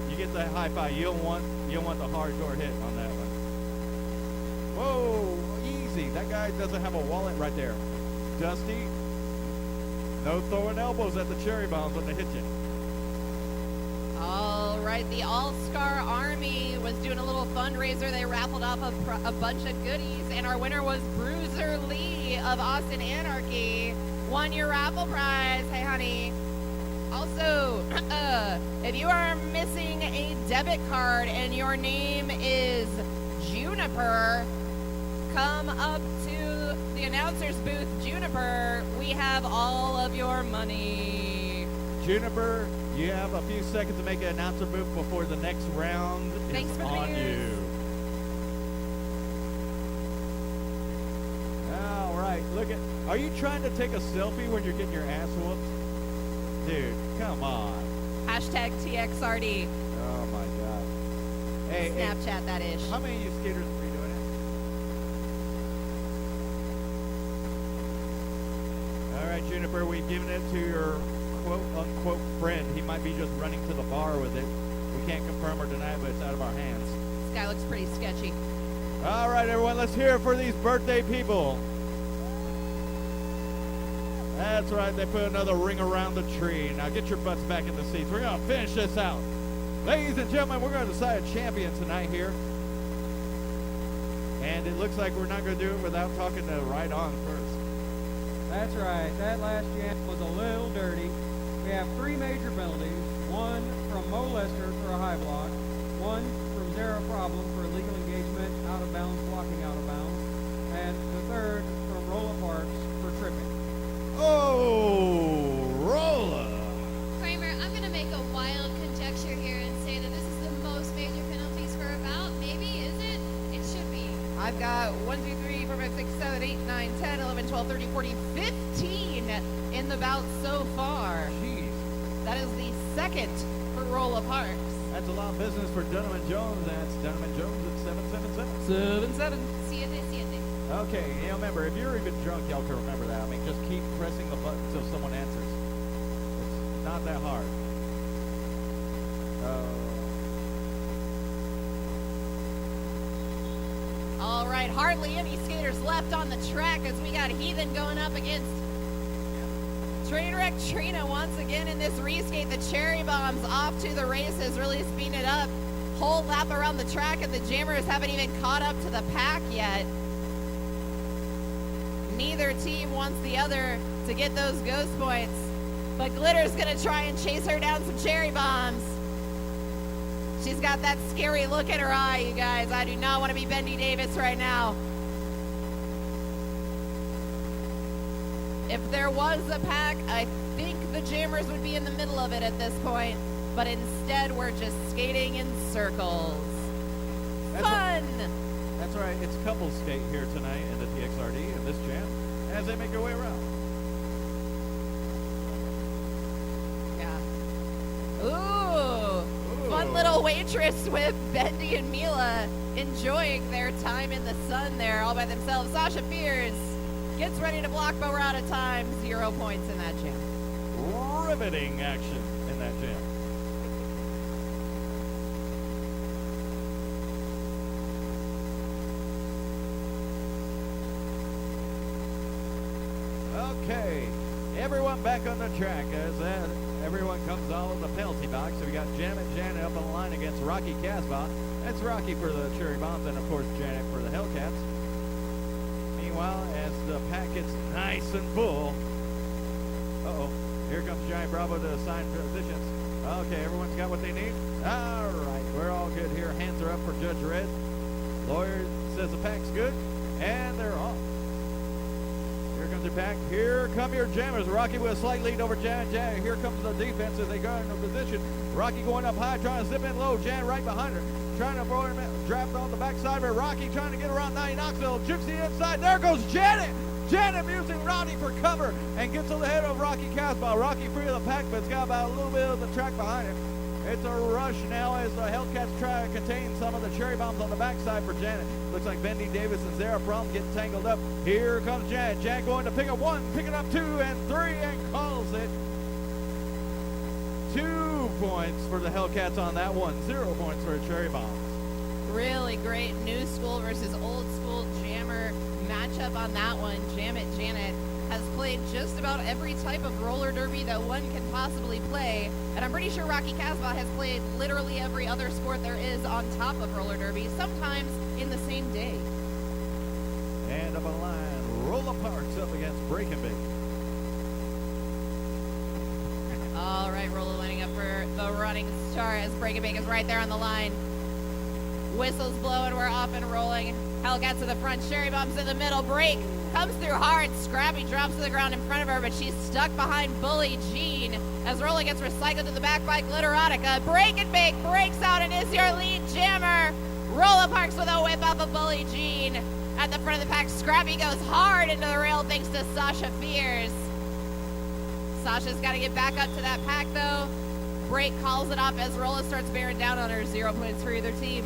you get the high five. You don't want the hardcore hit on that one. Whoa, easy. That guy doesn't have a wallet right there. Dusty, no throwing elbows at the cherry bombs when they hit you. All right, the All-Star Army was doing a little fundraiser. They raffled off a bunch of goodies, and our winner was Bruiser Lee of Austin Anarchy. Won your raffle prize. Hey, honey. Also, if you are missing a debit card and your name is Juniper, come up to the announcer's booth, Juniper. We have all of your money. Juniper, you have a few seconds to make an announcer move before the next round Thanks is for the on news. you. All right, look at. Are you trying to take a selfie when you're getting your ass whooped? Dude, come on. Hashtag TXRD. Oh my God. Hey, Snapchat that ish. how many of you skaters are doing it? All right, Juniper, we've given it to your quote-unquote friend. He might be just running to the bar with it. We can't confirm or deny it, but it's out of our hands. This guy looks pretty sketchy. All right, everyone, let's hear it for these birthday people. That's right, they put another ring around the tree. Now get your butts back in the seats. We're going to finish this out. Ladies and gentlemen, we're going to decide a champion tonight here. And it looks like we're not going to do it without talking to Right On first. That's right. That last jam was a little dirty. We have 3 major penalties. One from Mo Lester for a high block. One from Zara Problem for illegal engagement, out of bounds, blocking out of bounds. And the third from Rolla Parks for tripping. Oh, Rolla. Kramer, I'm going to make a wild conjecture here and say that this is the most major penalties for a bout. Maybe, is it? It should be. I've got 1, 2, 3, 4, 5, 6, 7, 8, 9, 10, 11, 12, 13, 14, 15 in the bout so far. Jeez. That is the second for Rolla Parks. That's a lot of business for Dunham & Jones. That's Dunham & Jones at 777. 7-7. Siete. Okay, remember, if you're even drunk, y'all can remember that. I mean, just keep pressing the button until someone answers. It's not that hard. All right, hardly any skaters left on the track as we got Heathen going up against Trainwreck Trina once again in this reskate. The Cherry Bombs off to the races, really speeding it up. Whole lap around the track, and the Jammers haven't even caught up to the pack yet. Neither team wants the other to get those ghost points, but Glitter's gonna try and chase her down some Cherry Bombs. She's got that scary look in her eye, you guys. I do not want to be Bendy Davis right now. If there was a pack, I think the Jammers would be in the middle of it at this point, but instead we're just skating in circles. Fun! That's right, it's couples skate here tonight in the TXRD in this jam as they make their way around. Yeah. Ooh! Fun little waitress with Bendy and Mila enjoying their time in the sun there all by themselves. Sasha Fears gets ready to block, but we're out of time. 0 points in that jam. Riveting action in that jam. Okay, everyone back on the track as everyone comes out of the penalty box. So we got Janet up on the line against Rocky Casbah. That's Rocky for the Cherry Bombs and, of course, Janet for the Hellcats. Meanwhile, as the pack gets nice and full, here comes Giant Bravo to assign positions. Okay, everyone's got what they need? All right, we're all good here. Hands are up for Judge Red. Lawyer says the pack's good, and they're off. Here comes the pack. Here come your Jammers. Rocky with a slight lead over Janet. Here comes the defense as they go into position. Rocky going up high, trying to zip in low. Janet right behind her, trying to avoid him, draft on the backside of her. Rocky trying to get around 90 Knoxville. Jukes the inside. There goes Janet. Janet using Roddy for cover and gets to the head of Rocky Casbah. Rocky free of the pack, but it's got about a little bit of the track behind it. It's a rush now as the Hellcats try to contain some of the Cherry Bombs on the backside for Janet. Looks like Bendy Davis and Zara Problem getting tangled up. Here comes Janet. Janet going to pick up 1, picking up 2 and 3 and calls it. 2 points for the Hellcats on that one. 0 points for the Cherry Bombs. Really great new school versus old school Jammer matchup on that one. Janet has played just about every type of roller derby that one can possibly play, and I'm pretty sure Rocky Casbah has played literally every other sport there is on top of roller derby, sometimes in the same day. And up on the line, Rolla Parks up against Break and Bake. All right, Rolla lining up for the running star as Break and Bake is right there on the line. Whistles blowing, we're off and rolling. Hellcats to the front, Cherry Bombs in the middle. Break comes through hard. Scrappy drops to the ground in front of her, but she's stuck behind Bully Jean as Rolla gets recycled to the back by Glitterotica. Break and Bake breaks out and is your lead jammer. Rolla Parks with a whip off of Bully Jean. At the front of the pack, Scrappy goes hard into the rail thanks to Sasha Fears. Sasha's got to get back up to that pack, though. break, calls it off as Rolla starts bearing down on her. 0 points for either team.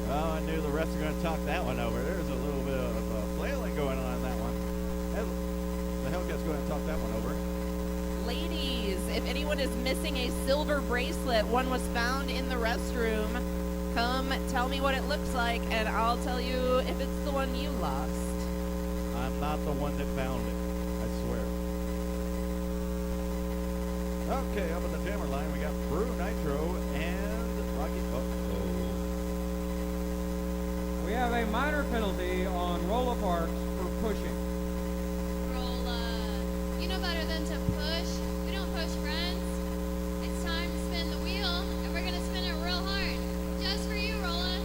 Oh, I knew the refs were going to talk that one over. There's a little bit of flailing going on in that one. The Hellcats go ahead and talk that one over. Ladies, if anyone is missing a silver bracelet, one was found in the restroom. Come tell me what it looks like, and I'll tell you if it's the one you lost. I'm not the one that found it, I swear. Okay, up at the jammer line, we got Brew Nitro and Rocky. We have a minor penalty on Rolla Parks for pushing. Rolla, you know better than to push. We don't push friends. It's time to spin the wheel, and we're going to spin it real hard. Just for you, Rolla.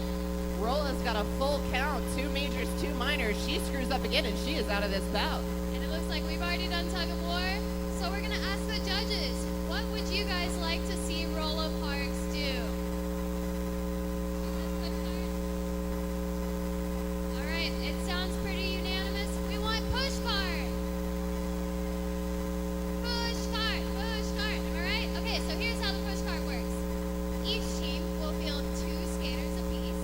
Rolla's got a full count, 2 majors, 2 minors. She screws up again, and she is out of this bout. And it looks like we've already done tug of war, so we're going to ask the judges, what would you guys like to see Rolla Parks do? All right, it sounds pretty unanimous. We want push card. Push card, push card. Am I right? Okay, so here's how the push card works. Each team will field 2 skaters apiece.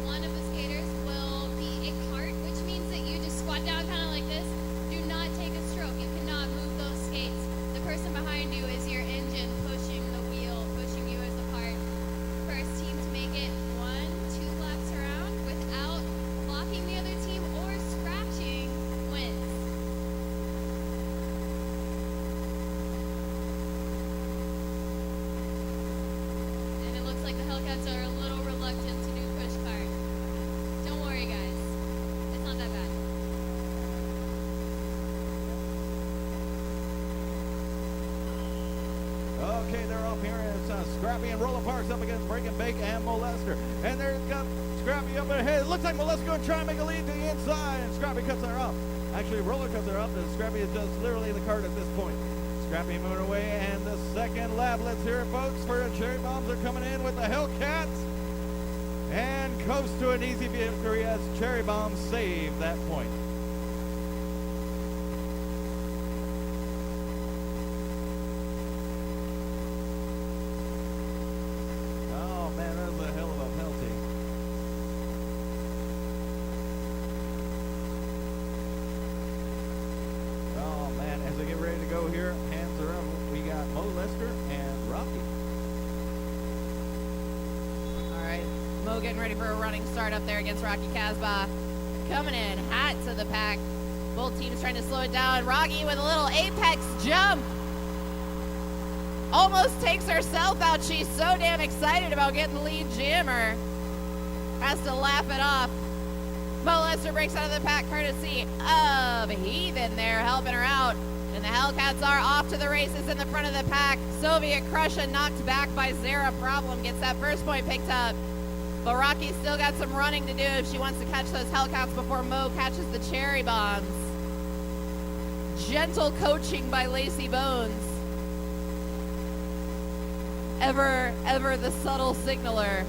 One of the skaters will be a cart, which means that you just squat down kind of like this. Do not take a stroke. You cannot move those skates. The person behind you is your engine pushing the wheel, pushing you as the cart. First team to make it 1, 2 laps around without blocking the other team or scratching wins. And it looks like the Hellcats are a little reluctant to do push cart. Don't worry, guys. It's not that bad. Okay, they're up here. It's Scrappy and Rolla Parks up against Break and Bake and Molester. And there's got Scrappy up ahead. It looks like Molester's going to try and make a lead to the inside, and Scrappy cuts her off. Actually, Rolla cuts her off, and Scrappy is just literally the cart at this point. Scrappy moving away, and the second lap. Let's hear it, folks, for the Cherry Bombs are coming in with the Hellcats. And coast to an easy victory as Cherry Bombs save that point. Oh, man, that was a hell of a penalty. Oh, man, as they get ready to go here, hands are up. We got Mo Lester and Rocky. All right, Mo getting ready for a running start up there against Rocky Casbah. Coming in hot to the pack. Both teams trying to slow it down. Rocky with a little apex jump. Almost takes herself out. She's so damn excited about getting the lead jammer. Has to laugh it off. Mo Lester breaks out of the pack courtesy of Heathen there helping her out. And the Hellcats are off to the races in the front of the pack. Soviet Crusher knocked back by Zara Problem gets that first point picked up. But Rocky's still got some running to do if she wants to catch those Hellcats before Mo catches the Cherry Bombs. Gentle coaching by Lacey Bones. Ever the subtle signaler.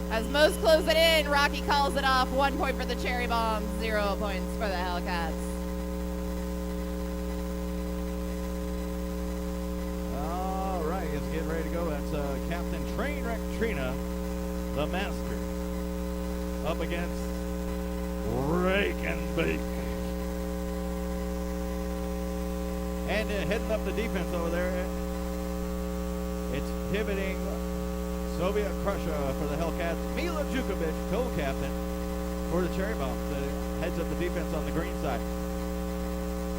As Mo's close it in, Rocky calls it off. 1 point for the Cherry Bombs, 0 points for the Hellcats. All right, it's getting ready to go. That's Captain Trainwreck Trina, the master, up against Rake and Bake. And heading up the defense over there, it's pivoting Soviet Crusher for the Hellcats. Mila Jukovic, co-captain for the Cherry Bombs, heads up the defense on the green side.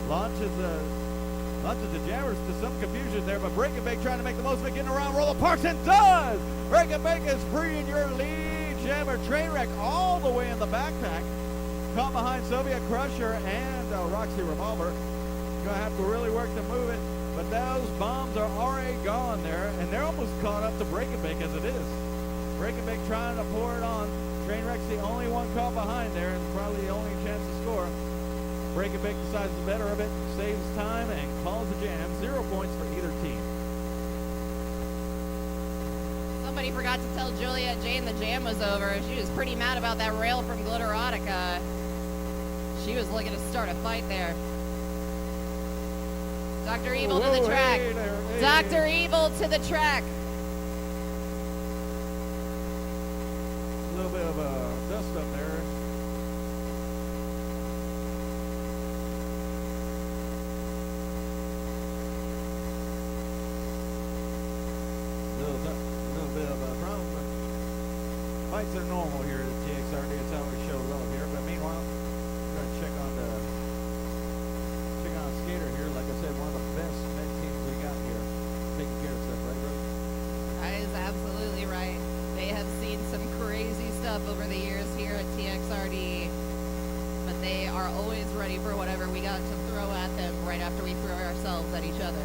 Launches the jammers to some confusion there, but Break and Bake trying to make the most of it, getting around Rolla Parks, and does! Break and Bake is free in your lead. Jammer Trainwreck all the way in the backpack. Caught behind Soviet Crusher and Roxy Revolver. Gonna have to really work to move it, but those bombs are already gone there, and they're almost caught up to Break and Bake as it is. Break and Bake trying to pour it on. Trainwreck's the only one caught behind there, and probably the only chance to score. Break and Bake decides the better of it, saves time, and calls the jam. 0 points for either team. Somebody forgot to tell Juliet Jane the jam was over. She was pretty mad about that rail from Glitterotica. She was looking to start a fight there. Dr. Evil to the Whoa, track. hey there, hey. Dr. Evil to the track. A little bit of dust up there. Little bit of a problem, but fights are normal here at TXRD. It's how we show love here. But meanwhile, we're going to check on a skater here. Like I said, one of the best men teams we got here, taking care of stuff, right, Rose? That is absolutely right. They have seen some crazy stuff over the years here at TXRD, but they are always ready for whatever we got to throw at them right after we throw ourselves at each other.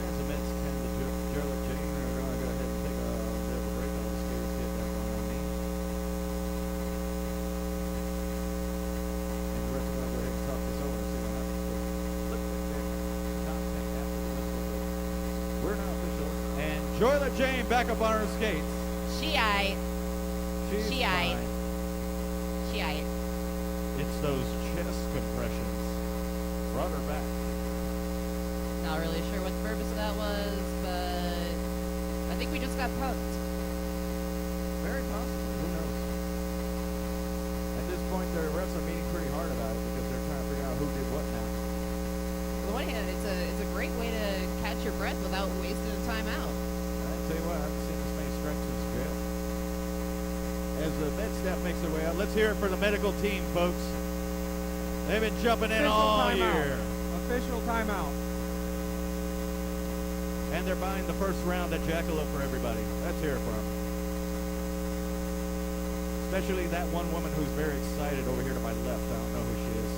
As the men's 10 to Gerald Jane, we're going to go ahead and take a bit of a break on the skaters, get that one on me. And the rest of them going to go ahead and talk this over and see what happens. Look at their content after the whistle goes. We're not official. And Joyla Jane back up on her skates. She aight. She's She aight. fine. She aight. It's those chest compressions. Brought her back. Not really sure what the purpose of that was, but I think we just got poked. Very possible. Who knows? At this point, the refs are meeting pretty hard about it because they're trying to figure out who did what now. On the one hand, it's a great way to catch your breath without wasting a timeout. I'll tell you what, I haven't seen this many strikes since jail. As the med staff makes their way out, let's hear it for the medical team, folks. They've been jumping in Official all timeout. year. Official timeout. And they're buying the first round at Jackalope for everybody. Let's hear it for them. Especially that one woman who's very excited over here to my left. I don't know who she is.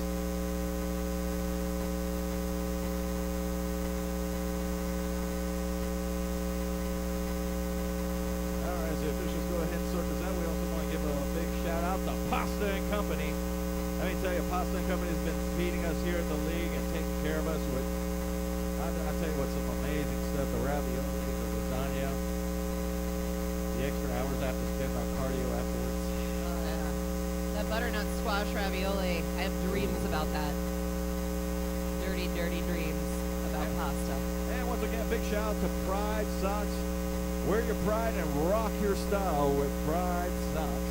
All right, as the officials go ahead and sort this out, we also want to give a big shout out to Pasta and Company. Let me tell you, Pasta and Company has been feeding us here at the league and taking care of us with, I'll tell you what, some amazing stuff. The ravioli, the lasagna, the extra hours I have to spend on cardio afterwards. Oh, yeah. That butternut squash ravioli, I have dreams about that. Dirty, dirty dreams about pasta. And once again, big shout out to Pride Socks. Wear your pride and rock your style with Pride Socks.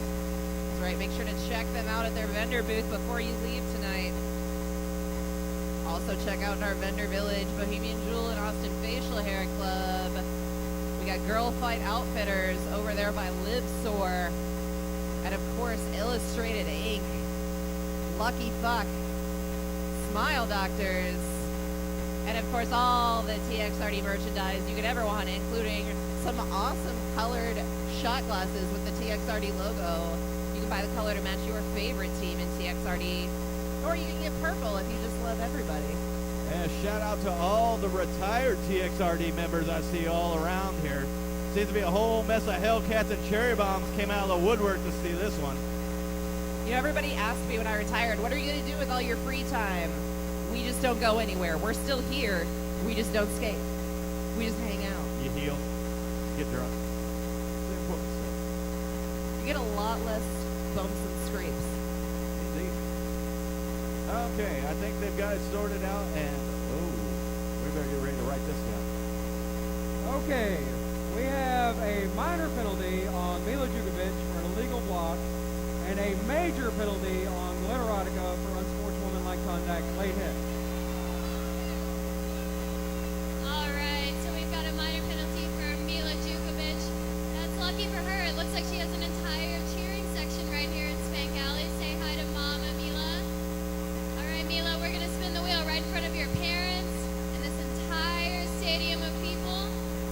That's right. Make sure to check them out at their vendor booth before you leave tonight. Also check out our vendor village, Bohemian Jewel and Austin Facial Hair Club. We got Girl Fight Outfitters over there by Libsor. And of course, Illustrated Ink, Lucky Fuck, Smile Doctors, and of course all the TXRD merchandise you could ever want, including some awesome colored shot glasses with the TXRD logo. You can buy the color to match your favorite team in TXRD, or you can get purple if you just love everybody. And a shout out to all the retired TXRD members I see all around here. Seems to be a whole mess of Hellcats and cherry bombs came out of the woodwork to see this one. You know, everybody asked me when I retired, what are you going to do with all your free time? We just don't go anywhere. We're still here. We just don't skate. We just hang out. You heal, get drunk. It's the important stuff. You get a lot less bumps and scrapes. Indeed. Okay, I think they've got it sorted out, and we better get ready to write this down. Okay, we have a minor penalty on Mila Jukovic for an illegal block and a major penalty on Glitterotica for unsportswomanlike contact late hit. All right, so we've got a minor penalty for Mila Jukovic. That's lucky for her. It looks like she has an entire cheering section right here in Spank Alley. Say hi to Mama, Mila. All right, Mila, we're going to spin the wheel right in front of your parents and this entire stadium of people.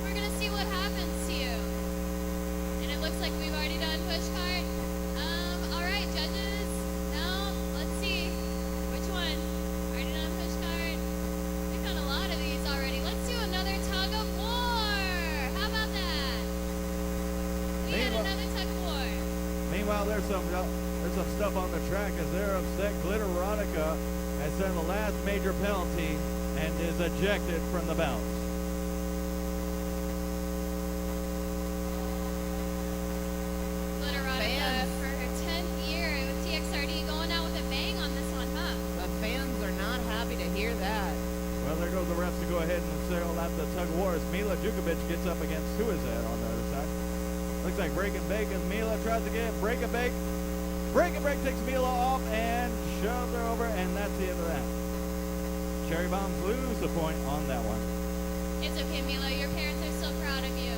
We're going to see what happens to you. And it looks like we've already done push cart. All right, judges. No, let's see. Which one? Already done push cart. We've done a lot of these already. Let's do another tug of war. How about that? We got Meanwhile- another tug of war. Meanwhile, there's some stuff on the track as they're upset. Glitterotica has done the last major penalty and is ejected from the bounce. Glitterotica Fans. for her 10th year with TXRD going out with a bang on this one, huh? The tug of war as Mila Jukovic gets up against, who is that on the other side? Looks like Break and Bake, and Mila tries to get Break and Bake. Break and Bake takes Mila off and shoves her over, and that's the end of that. Cherry Bombs lose a point on that one. It's okay, Mila. Your parents are so proud of you.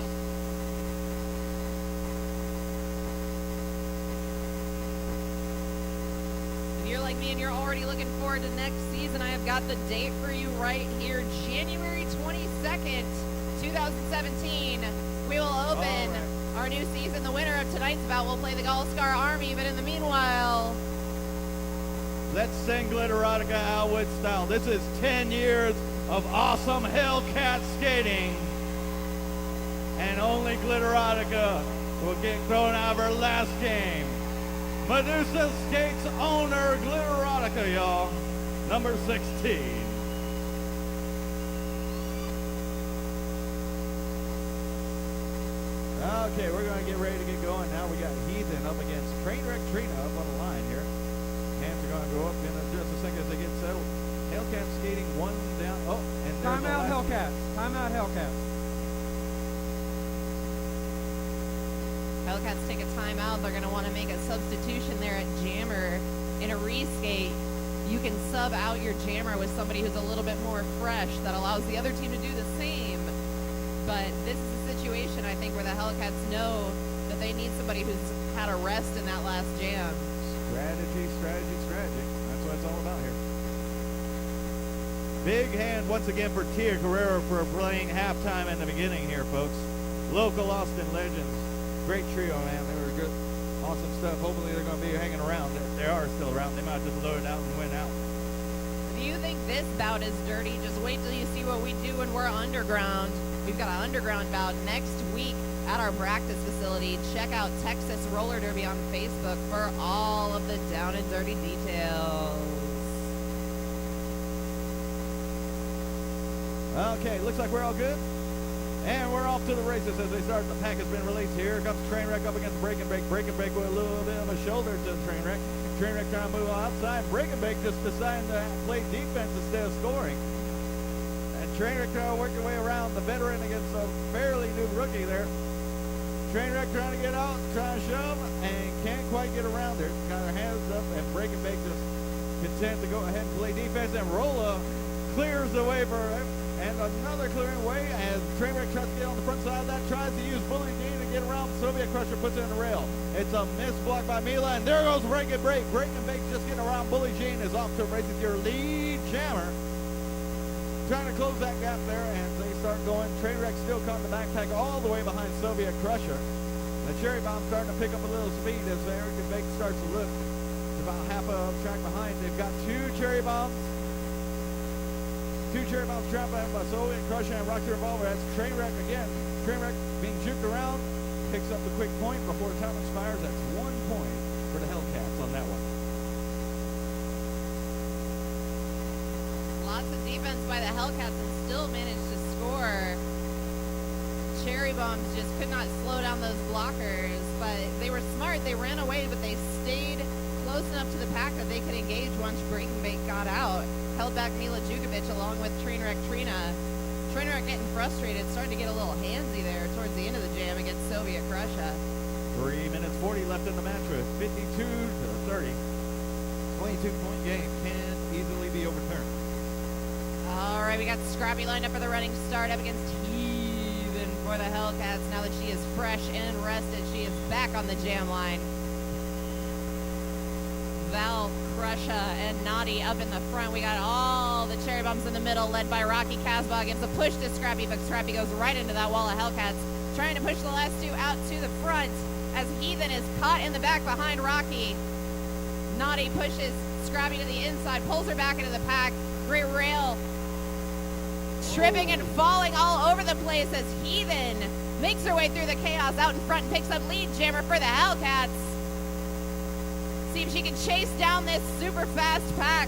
If you're like me and you're already looking forward to next season, I have got the date for you right here. January 22nd, 2017. We will open our new season. The winner of tonight's bout will play the All-Star Army, but in the meanwhile, let's sing Glitterotica Alwood style. This is 10 years of awesome Hellcat skating. And only Glitterotica will get thrown out of her last game. Medusa Skates owner Glitterotica, y'all. Number 16. Okay, we're going to get ready to get going now. We got Heathen up against Trainwreck Trina up on the line here. Hands are going to go up in just a second as they get settled. Hellcats skating one down. Oh, and there's Timeout Hellcats. Timeout Hellcats. Hellcats take a timeout. They're going to want to make a substitution there at jammer. In a reskate, you can sub out your jammer with somebody who's a little bit more fresh that allows the other team to do the same. But this is a situation, I think, where the Hellcats know that they need somebody who's had a rest in that last jam. Strategy, strategy, strategy. That's what it's all about here. Big hand once again for Tia Carrera for playing halftime in the beginning here, folks. Local Austin legends. Great trio, man. They were good. Awesome stuff. Hopefully they're going to be hanging around. They are still around. They might have just loaded out and went out. If you think this bout is dirty, just wait till you see what we do when we're underground. We've got an underground bout next week at our practice facility. Check out Texas Roller Derby on Facebook for all of the down and dirty details. Okay, looks like we're all good. And we're off to the races as they start. The pack has been released. Here comes Trainwreck up against Break and Bake. Break and Bake with a little bit of a shoulder to Trainwreck. Trainwreck trying to move outside. Break and Bake just deciding to play defense instead of scoring. And Trainwreck trying to work their way around the veteran against a fairly new rookie there. Trainwreck trying to get out, trying to shove, and can't quite get around her. Got her hands up, and Break and Bake just content to go ahead and play defense. And Rolla clears the way for her. And another clearing way as Trainwreck tries to get on the front side of that, tries to use Bully Dean to get around. Soviet Crusher puts it in the rail. It's a missed block by Mila, and there goes Break and Bake. Break and Bake just getting around. Bully Jean is off to race with your lead jammer. Trying to close that gap there, and they start going. Trainwreck still caught in the backpack all the way behind Soviet Crusher. The Cherry Bomb starting to pick up a little speed as Eric and Bake starts to look. It's about half a track behind. They've got two Cherry Bombs. Two Cherry Bombs trapped by Soviet Crusher and Rocky Revolver. That's Trainwreck again. Trainwreck being juked around. Picks up the quick point before time expires. That's 1 point for the Hellcats on that one. Lots of defense by the Hellcats and still managed to score. Cherry Bombs just could not slow down those blockers, but they were smart. They ran away, but they stayed close enough to the pack that they could engage once Break and Bake got out. Held back Mila Jukovic along with Trainwreck Trina. Trainwreck getting frustrated, starting to get a little handsy there towards the end of the jam against Soviet Crusher. 3 minutes 40 left in the match with 52 to 30. 22-point game can easily be overturned. All right, we got Scrappy lined up for the running start up against Heathen for the Hellcats. Now that she is fresh and rested, she is back on the jam line. Val, Crusher, and Naughty up in the front. We got all the Cherry Bombs in the middle, led by Rocky Casbah. Gives a push to Scrappy, but Scrappy goes right into that wall of Hellcats, trying to push the last two out to the front as Heathen is caught in the back behind Rocky. Naughty pushes Scrappy to the inside, pulls her back into the pack. Great rail, tripping and falling all over the place as Heathen makes her way through the chaos out in front and picks up lead jammer for the Hellcats. See if she can chase down this super fast pack.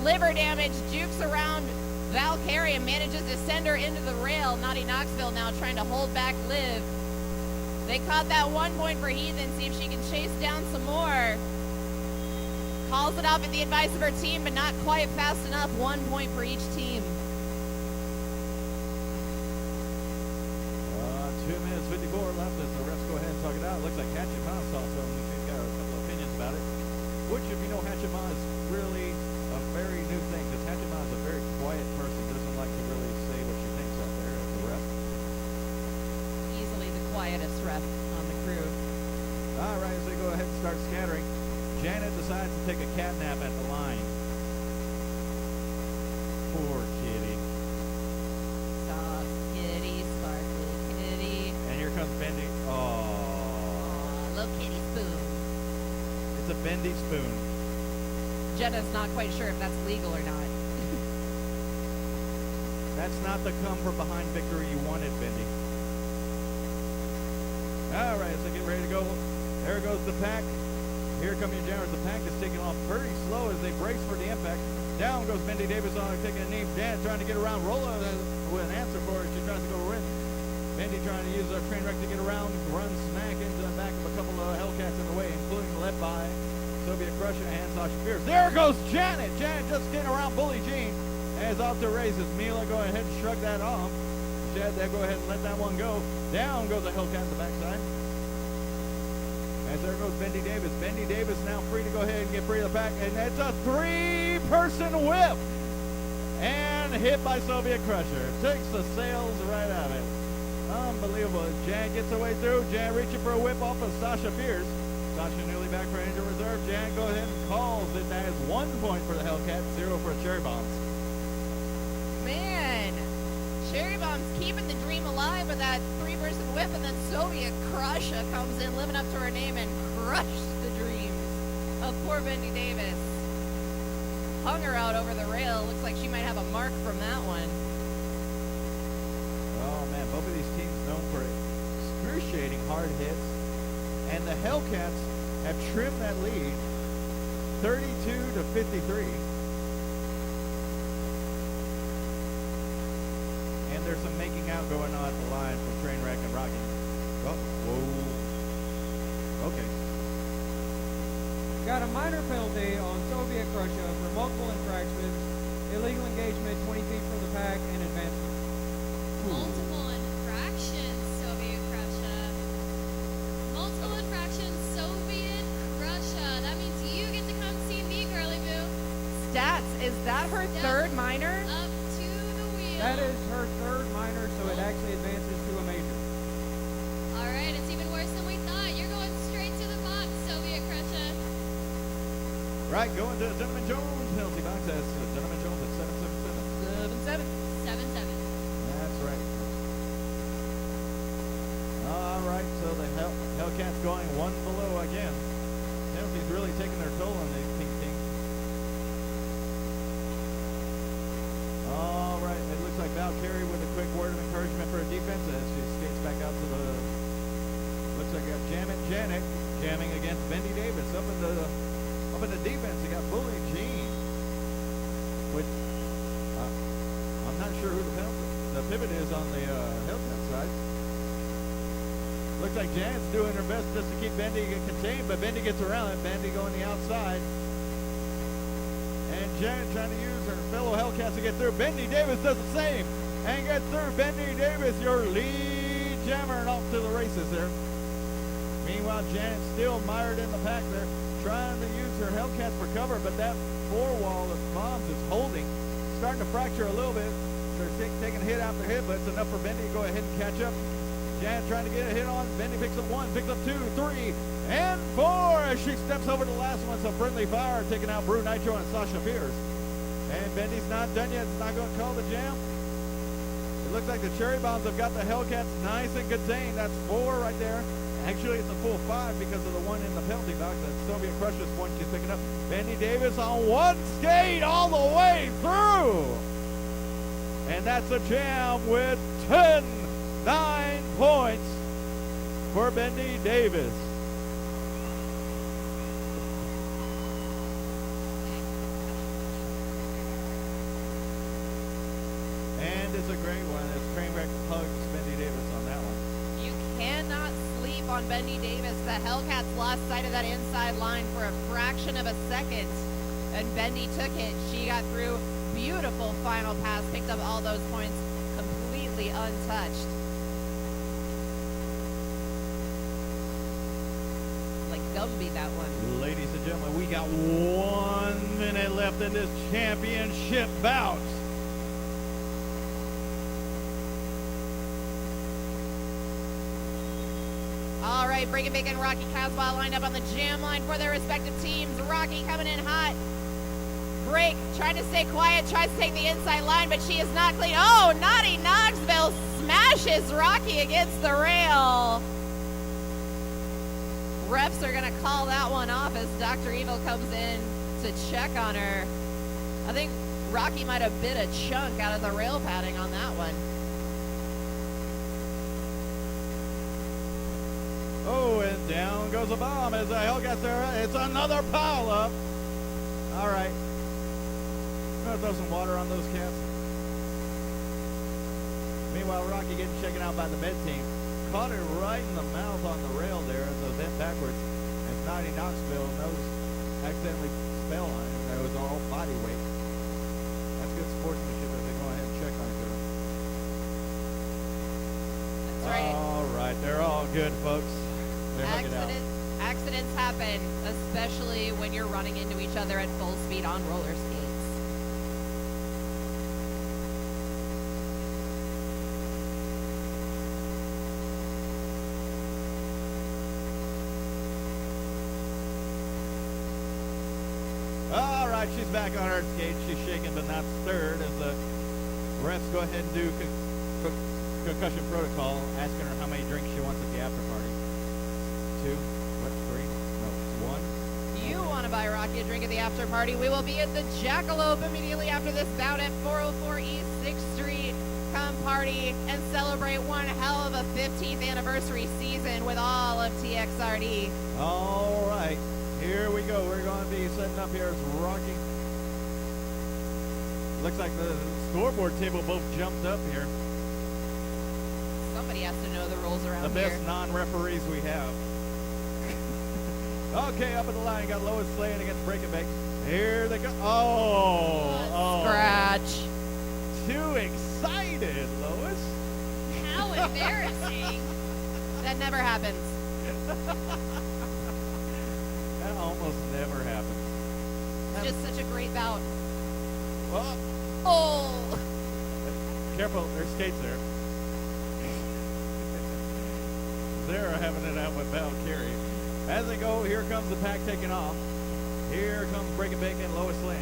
Liver damage, jukes around Val Carey and manages to send her into the rail. Naughty Knoxville now trying to hold back Liv. They caught that 1 point for Heathen. See if she can chase down some more. Calls it off at the advice of her team, but not quite fast enough. 1 point for each team. which, if you know Hachima, is really a very new thing, because Hachima is a very quiet person, doesn't like to really say what she thinks out there as a ref. Easily the quietest ref on the crew. All right, as they go ahead and start scattering, Janet decides to take a cat nap at the line. Poor kitty. Soft kitty, sparkly kitty. And here comes Bendy. Oh, Aw, little kitty spoon. it's a bendy spoon. Jenna's not quite sure if that's legal or not. That's not the come from behind victory you wanted, Bendy. All right, so get ready to go. There goes the pack. Here come your jammers. The pack is taking off pretty slow as they brace for the impact. Down goes Bendy Davis on taking a knee. Dan trying to get around. Rolla with an answer for it. She tries to go in. Bendy trying to use a train wreck to get around. Runs smack into the back of a couple of Hellcats in the way, including led by Soviet Crusher and Sasha Pierce. There goes Janet. Janet just getting around Bully Jean. As off to races. Mila go ahead and shrug that off. She had to go ahead and let that one go. Down goes the Hellcat on the backside. As there goes Bendy Davis. Bendy Davis now free to go ahead and get free of the pack. And it's a three-person whip. And hit by Soviet Crusher. Takes the sails right out of it. Unbelievable. Jan gets away through. Jan reaching for a whip off of Sasha Pierce. Sasha newly back for injured reserve. Jan go ahead and calls it. That is 1 point for the Hellcat, 0 for Cherry Bombs. Man, Cherry Bomb's keeping the dream alive with that three-person whip, and then Soviet Crusher comes in, living up to her name, and crushed the dreams of poor Bendy Davis. Hung her out over the rail. Looks like she might have a mark from that one. Oh, man, both of these teams known for excruciating hard hits. And the Hellcats have trimmed that lead 32 to 53. And there's some making out going on at the line from Trainwreck and Rocky. Oh, whoa. Okay. Got a minor penalty on Soviet Crusher for multiple infractions, illegal engagement 20 feet from the pack, and advancement. Multiple infractions, Soviet Russia. Multiple infractions, Soviet Russia. That means you get to come see me, Girly Boo. Stats, is that her third minor? Up to the wheel. That is her third minor, so it actually advances to a major. All right, it's even worse than we thought. You're going straight to the box, Soviet Russia. Right, going to Gentleman Jones penalty box. That's Gentleman Jones at 777. 7-7. 7-7. That's right. All right, so the Hellcats going one below again. Penalties really taking their toll on the Pink King. All right, it looks like Valkyrie with a quick word of encouragement for her defense as she skates back out to the. Looks like we got Janet jamming against Bendy Davis up in the defense. You got Bully Jean, which I'm not sure who the pivot is on the Hellcat side. Looks like Janet's doing her best just to keep Bendy contained, but Bendy gets around it. Bendy going the outside. And Janet trying to use her fellow Hellcats to get through. Bendy Davis does the same and gets through. Bendy Davis, your lead jammer, and off to the races there. Meanwhile, Janet's still mired in the pack there, trying to use her Hellcats for cover, but that four-wall of bombs is holding. Starting to fracture a little bit. They're taking hit after hit, but it's enough for Bendy to go ahead and catch up. Janet trying to get a hit on. Bendy picks up 1, picks up 2, 3, and 4 as she steps over the last one. So friendly fire taking out Brew Nitro and Sasha Pierce. And Bendy's not done yet. It's not going to call the jam. It looks like the Cherry Bombs have got the Hellcats nice and contained. That's 4 right there. Actually, it's a full 5 because of the one in the penalty box. That Soviet Crusher's one she's picking up. Bendy Davis on one skate all the way through. And that's a jam with 9 points for Bendy Davis. And it's a great one as Trainwreck hugs Bendy Davis on that one. You cannot sleep on Bendy Davis. The Hellcats lost sight of that inside line for a fraction of a second, and Bendy took it. She got through. Beautiful final pass, picked up all those points completely untouched. Like, go beat that one. Ladies and gentlemen, we got 1 minute left in this championship bout. All right, Breaking Bacon and Rocky Casbah lined up on the jam line for their respective teams. Rocky coming in hot. Break trying to stay quiet, tries to take the inside line, but she is not clean. Oh, Naughty Knoxville smashes Rocky against the rail. Refs are going to call that one off as Dr. Evil comes in to check on her. I think Rocky might have bit a chunk out of the rail padding on that one. Oh, and down goes a bomb as the Hellcats there. It's another pile up. All right. I'm gonna throw some water on those cats. Meanwhile, Rocky getting shaken out by the med team. Caught it right in the mouth on the rail there as it bent backwards. And Naughty Knoxville accidentally fell on it. It was all body weight. That's good sportsmanship as they go ahead and check on it. That's right. All right, they're all good, folks. They're hugging out. Accidents happen, especially when you're running into each other at full speed on roller skates. All right, she's back on her skates. She's shaken but not stirred as the refs go ahead and do concussion protocol, asking her how many drinks she wants at the after party. 2, what, 3? No, 1. You want to buy Rocky a drink at the after party? We will be at the Jackalope immediately after this bout at 404 East 6th Street. Come party and celebrate one hell of a 15th anniversary season with all of TXRD. All right, here we go. We're going to be setting up here. It's Rocky. Looks like the scoreboard table both jumped up here. Somebody has to know the rules around The here. best non-referees we have. Okay, up in the line, got Lois Slaying against Breaking Bake. Here they go. Oh. Scratch. Too excited, Lois. How embarrassing. That never happens. That almost never happens. It's just such a great bout. Oh, Oh. careful, there's skates there. They're having it out with Valkyrie. As they go, here comes the pack taking off. Here comes Breaking Bake and Lois Lane.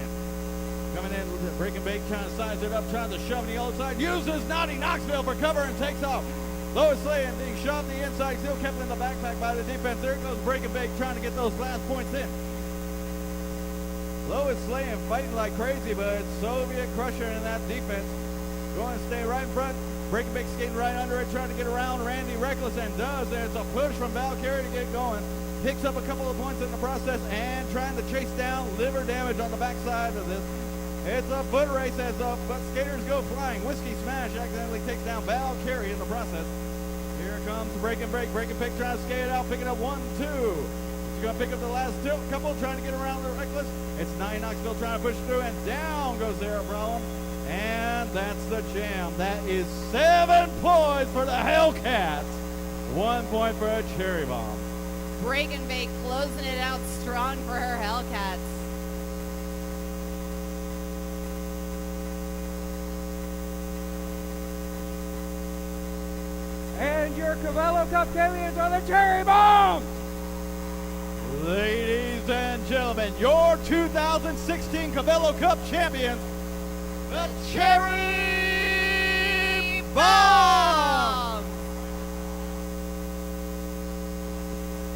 Coming in, Breaking Bake trying to size it up, trying to shove the other side. Uses Naughty Knoxville for cover and takes off. Lois Lane being shoved the inside, still kept in the backpack by the defense. There goes Breaking Bake trying to get those last points in. Lois Lane fighting like crazy, but it's Soviet Crusher in that defense. Going to stay right in front. Breaking Bake skating right under it, trying to get around Randy Reckless, and does. There's a push from Valkyrie to get going. Picks up a couple of points in the process and trying to chase down liver damage on the backside of this. It's a foot race as the skaters go flying. Whiskey Smash accidentally takes down Valkyrie in the process. Here comes Breaking Bake. Breaking Bake trying to skate out, picking up 1, 2. She's going to pick up the last couple, trying to get around the Reckless. It's Naughty Knoxville trying to push through, and down goes Zara Problem. And that's the jam. That is 7 points for the Hellcats. 1 point for a Cherry Bomb. Break and Bake closing it out strong for her Hellcats. And your Cavello Cup champions are the Cherry Bombs! Ladies and gentlemen, your 2016 Cavello Cup champions, the Cherry Bomb!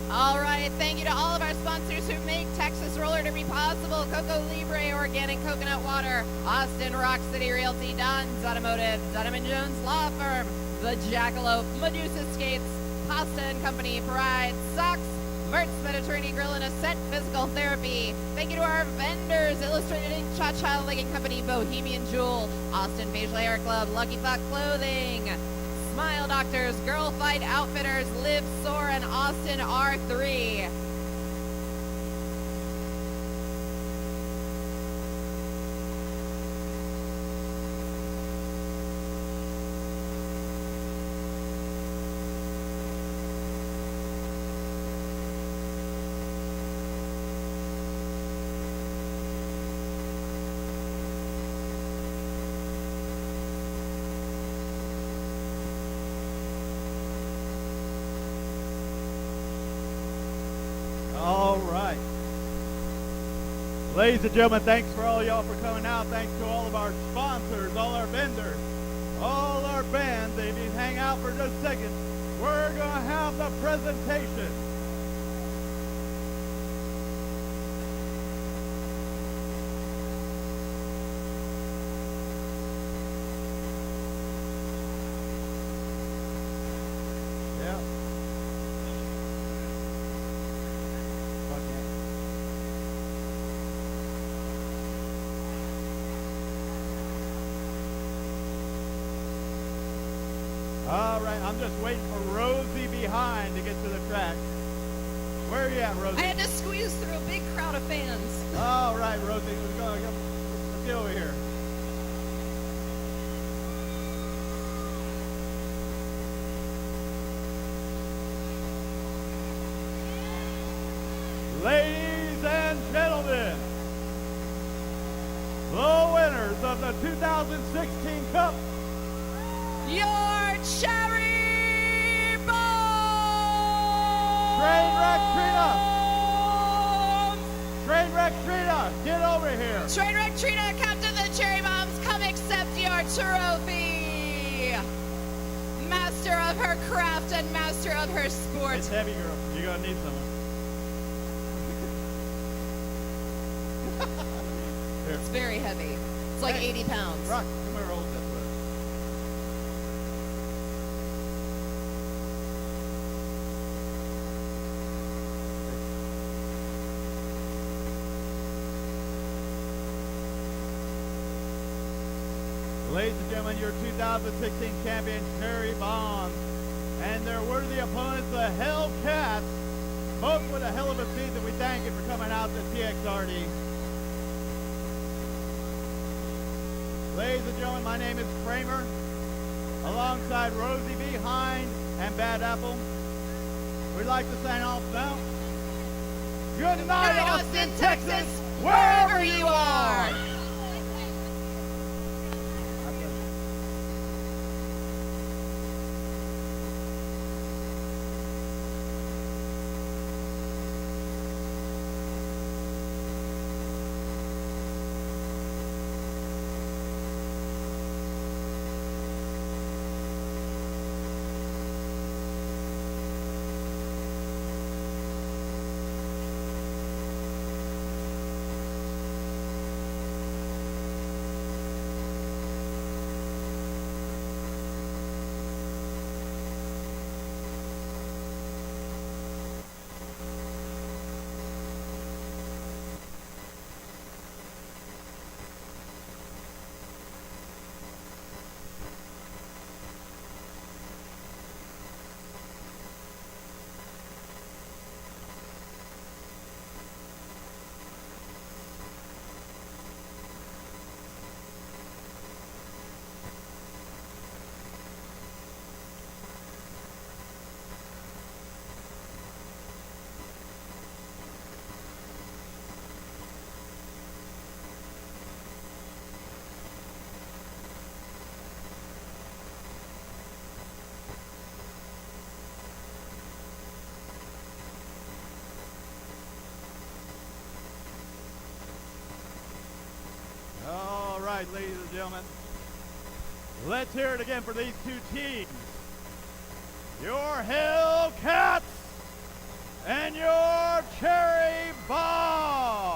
All right, thank you to all of our sponsors who make Texas Roller Derby possible. Coco Libre Organic Coconut Water, Austin Rock City Realty, Don's Automotive, Dunham & Jones Law Firm, The Jackalope, Medusa Skates, Pasta and Company, Pride, Socks, Mertz Mediterranean Grill and Ascent Physical Therapy. Thank you to our vendors, Illustrated Ink, Cha-Cha Legging Company, Bohemian Jewel, Austin Facial Hair Club, Lucky Buck Clothing, Smile Doctors, Girl Fight Outfitters, Live Soar, and Austin R3. Ladies and gentlemen, thanks for all y'all for coming out. Thanks to all of our sponsors, all our vendors, all our bands. If you hang out for just a second, we're going to have the presentation. Yeah. All right, I'm just waiting for Rosie behind to get to the track. Where are you at, Rosie? I had to squeeze through a big crowd of fans. All right, Rosie, let's get over here. Ladies and gentlemen, the winners of the 2016 Cup, Your Cherry Bomb! Trainwreck Trina! Trainwreck Trina, get over here! Trainwreck Trina, Captain of the Cherry Bombs, come accept your trophy! Master of her craft and master of her sport. It's heavy, girl. You're going to need some. Here. It's very heavy. It's like Hey, 80 pounds. Rock, come here, hold this way. Ladies and gentlemen, your 2016 champion, Cherry Bombs, and their worthy opponents, the Hellcats, both with a hell of a season. We thank you for coming out to TXRD. Ladies and gentlemen, my name is Kramer, alongside Rosie behind and Bad Apple. We'd like to sign off now. Good night, Austin, Texas, wherever you are. All right, ladies and gentlemen, let's hear it again for these two teams. Your Hellcats and your Cherry Bomb.